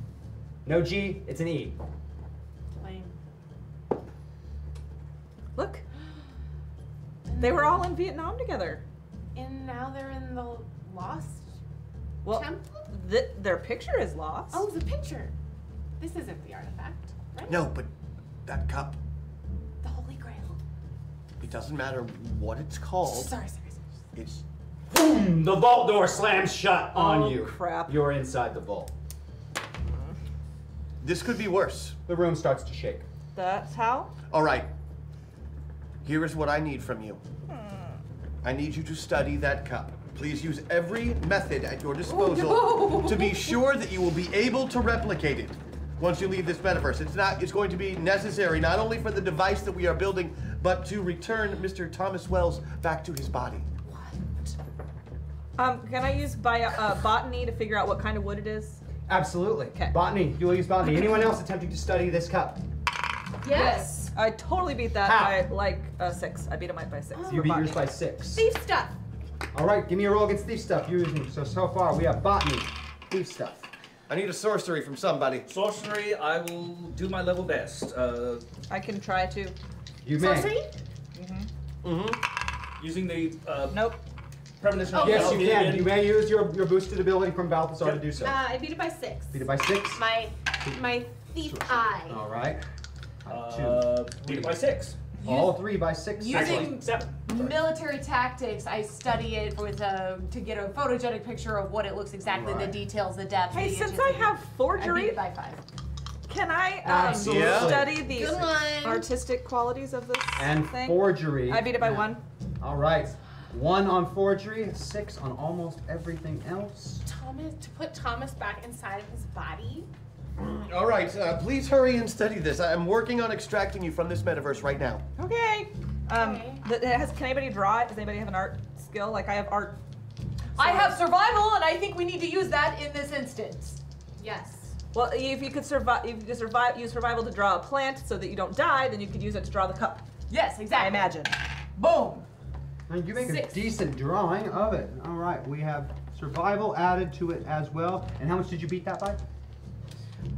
No G, it's an E. Lane. Look. They were all in Vietnam together. And now they're in the Lost Well, Temple? their picture is lost. Oh, the picture. This isn't the artifact, right? No, but that cup, The Holy Grail. it doesn't matter what it's called. Sorry. It's Boom! The vault door slams shut on Oh, you. crap. You're inside the vault. this could be worse. The room starts to shake. That's how? All right. Here is what I need from you. I need you to study that cup. Please use every method at your disposal to be sure that you will be able to replicate it once you leave this metaverse. It's going to be necessary not only for the device that we are building, but to return Mr. Thomas Wells back to his body. Can I use botany to figure out what kind of wood it is? Absolutely. Okay. Botany. You will use botany. Anyone else attempting to study this cup? Yes. I totally beat that How? by like 6. I beat him by 6. You for beat botany. yours by 6. Thief stuff. All right, give me a roll against thief stuff. You're using so far we have botany, thief stuff. I need a sorcery from somebody. Sorcery, I will do my level best. I can try to. You may. Sorcery? Using the Nope. premonition Oh, of Yes, Val you can. Vivian. You may use your boosted ability from Balthazar to do so. I beat it by 6. Beat it by 6. My thief eye. All right. Beat it by 6. All 3 by 6. Using 7. military tactics, I study it with to get a photogenic picture of what it looks exactly, the Right. details, the depth. Hey, the since inches, I the- have I beat forgery, it by 5. can I Absolutely. study the Good one. artistic qualities of this And thing? forgery. I beat it by 1. All right. 1 on forgery, 6 on almost everything else. To put Thomas back inside of his body? All right, please hurry and study this. I'm working on extracting you from this metaverse right now. Okay. Okay. Can anybody draw it? Does anybody have an art skill? Like I have art. I have survival, and I think we need to use that in this instance. Yes. Well, if you could survive, use survival to draw a plant so that you don't die, then you could use it to draw the cup. Yes, exactly. I imagine. Boom. And you make 6. a decent drawing of it. All right, we have survival added to it as well. And how much did you beat that by?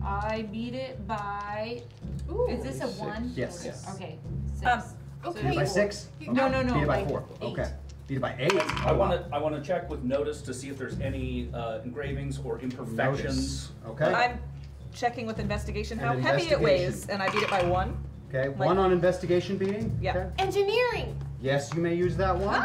I beat it by. Ooh. Is this a 6. 1? Yes. Okay. 6. Okay. Beat it by 6? No, no, no. Beat it by like 4. 8. Okay. Beat it by 8. I want to check with notice to see if there's any engravings or imperfections. Okay. I'm checking with investigation how And heavy it investigation. weighs, and I beat it by 1. Okay, 1 on investigation beating. Yeah. Okay. Engineering. Yes, you may use that one.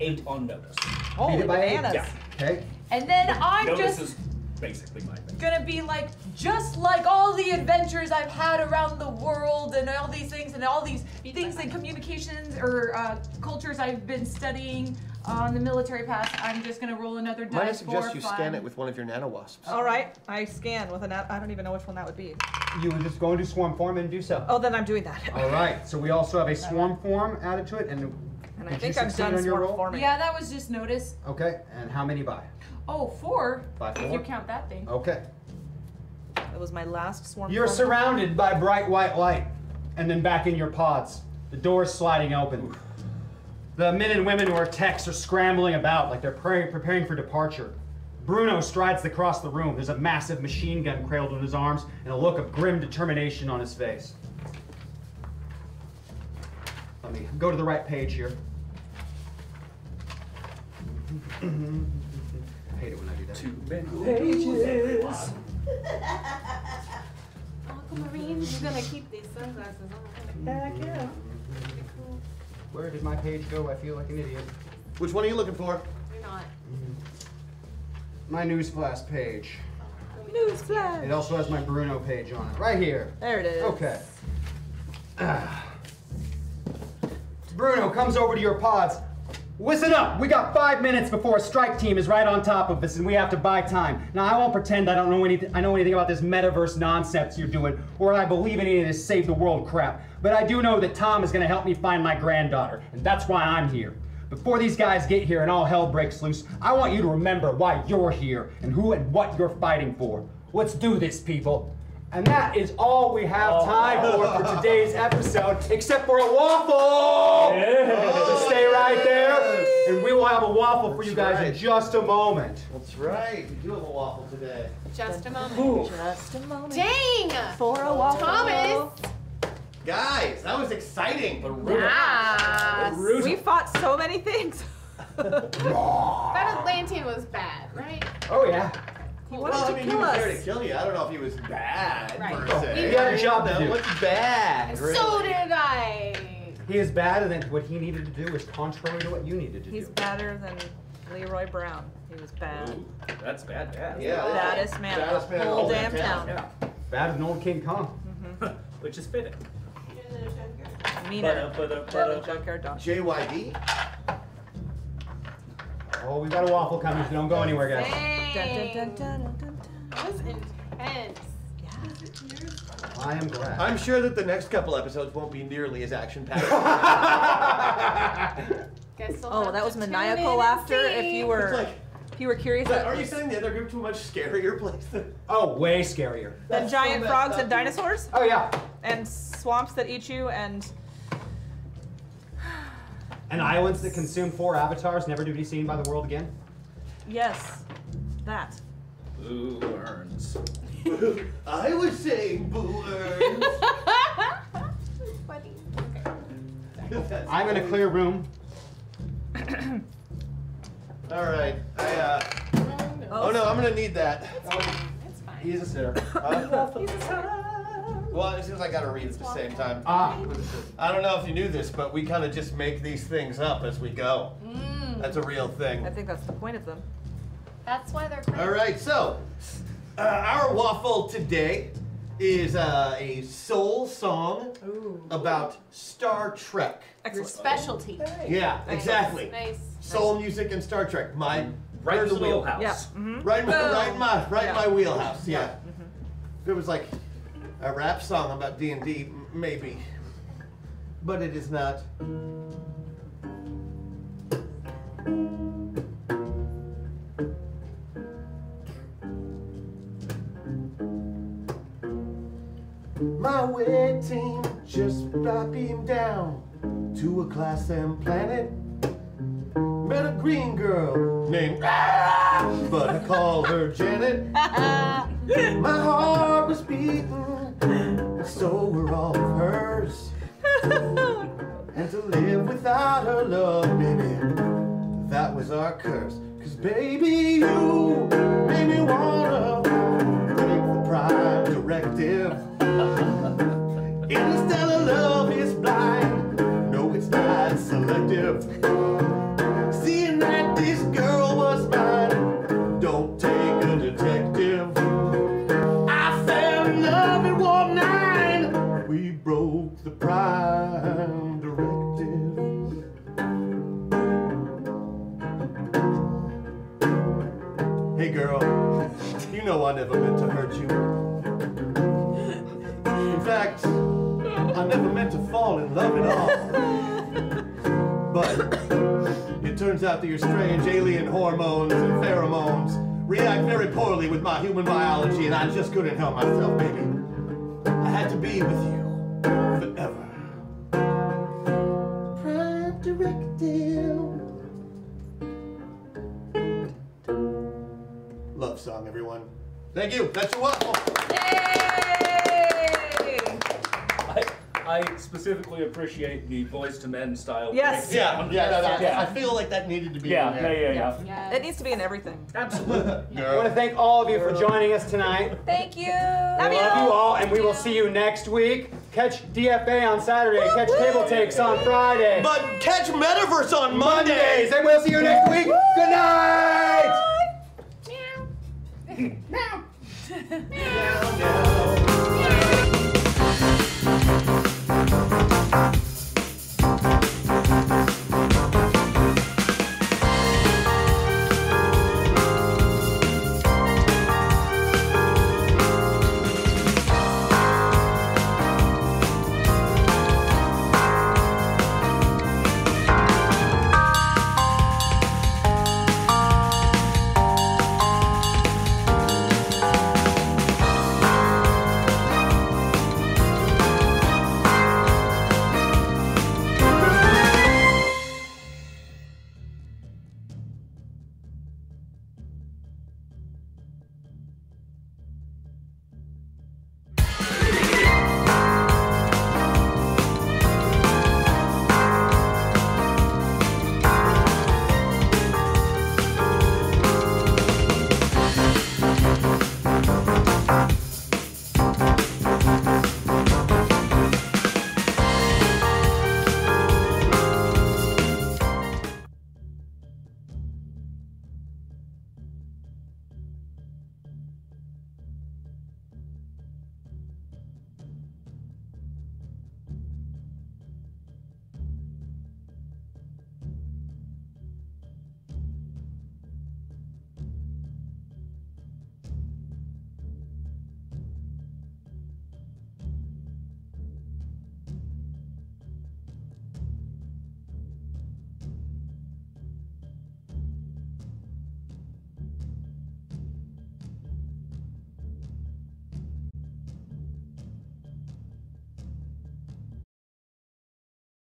8 on notice. Holy Beat it by 8. bananas. Yeah. Okay. And then I'm Notice just is basically my thing. gonna be like, just like all the adventures I've had around the world and all these things and all these things and communications or cultures I've been studying on the military path, I'm just gonna roll another dice. Might I suggest 4, you 5. scan it with one of your nanowasps? All right, I scan with I don't even know which one that would be. You would just go into swarm form and do so. Oh, then I'm doing that. All right. So we also have a swarm form added to it, and And I did think you I'm succeed done on your swarm roll? forming. Yeah, that was just notice. Okay. And how many by? Oh, 4. By If 4? you count that thing. Okay. That was my last swarm. You're forming. surrounded by bright white light, and then back in your pods. The door's sliding open. The men and women who are techs are scrambling about like they're preparing for departure. Bruno strides across the room. There's a massive machine gun cradled in his arms and a look of grim determination on his face. Let me go to the right page here. I hate it when I do that. Too many pages. Uncle Marine, you're gonna keep these sunglasses on. Heck yeah. Where did my page go? I feel like an idiot. Which one are you looking for? You're not. My newsflash page. Newsflash. It also has my Bruno page on it. Right here. There it is. Okay. Bruno comes over to your pods. Listen up! We got 5 minutes before a strike team is right on top of us and we have to buy time. Now, I won't pretend I know anything about this metaverse nonsense you're doing, or I believe in any of this save the world crap. But I do know that Tom is gonna help me find my granddaughter, and that's why I'm here. Before these guys get here and all hell breaks loose, I want you to remember why you're here and who and what you're fighting for. Let's do this, people. And that is all we have time for today's episode, except for a waffle! Yeah. So stay right there, and we will have a waffle for you guys in just a moment. That's right. We do have a waffle today. Just a moment. Just a moment. Dang! For a waffle. Thomas! Guys, that was exciting. Yes. We fought so many things. That Atlantean was bad, right? Oh yeah. He wanted Well, I to mean, he kill was us. there to kill you. I don't know if he was bad, Right. per se. He had a job to do. What's bad, really? So did I. He is bad, and then what he needed to do was contrary to what you needed to He's do. badder than Leroy Brown. He was bad. Ooh, that's bad. Yeah. Baddest man in Baddest the man in whole all damn that town. town. Bad as an old King Kong. Which is fitting. Meaner But, than a junkyard dog. JYD? Oh, we got a waffle coming, so don't go anywhere, guys. Dang. Dun, dun, dun, dun, dun, That was intense. I am glad. I'm sure that the next couple episodes won't be nearly as action-packed. Guys still Oh, have that to was tune in maniacal and laughter. see. If you were curious, But are you sending the other group to a much scarier place than... Oh, way scarier. than That's giant so frogs messed and up, dinosaurs Oh yeah. and swamps that eat you and And islands that consume 4 avatars, never to be seen by the world again. yes, that. Blue urns. I was saying boo earns. Funny. I'm in a clear room. All right. Oh no, I'm gonna need that. It's fine. He's a sitter. Well, it seems I gotta read at the same time. Ah. I don't know if you knew this, but we kind of just make these things up as we go. That's a real thing. I think that's the point of them. That's why they're All right, so our waffle today is a soul song about Star Trek. your Excellent. specialty. Yeah, exactly. Nice. Soul music and Star Trek. My Right in the personal- wheelhouse. Yeah. Mm-hmm. Right in my wheelhouse. Yeah. Mm-hmm. If it was like a rap song about D&D, maybe, but it is not. My away team just got beamed down to a class M planet. Met a green girl named but I called her Janet. My heart was beating, and so were all of hers. And to live without her love, baby, was our curse. Cause baby, you made me wanna break the prime directive. Interstellar love is blind. No, it's not selective. Seeing that this girl was mine, don't take a detective. I fell in love at Warp 9. We broke the prime directive. Hey girl, you know I never meant to hurt you. In fact, I never meant to fall in love at all. But it turns out that your strange alien hormones and pheromones react very poorly with my human biology, and I just couldn't help myself, baby. I had to be with you forever. Prime directive. Love song, everyone. Thank you. That's your waffle. I specifically appreciate the boys to men style. Yes. Yeah. I feel like that needed to be in there. Yeah. It needs to be in everything. Absolutely. I want to thank all of you for joining us tonight. Thank you. We love you all, and we will see you next week. Catch DFA on Saturday. Catch Table Takes on Friday. But catch Metaverse on Mondays, and we'll see you next week. Good night. Meow. Meow.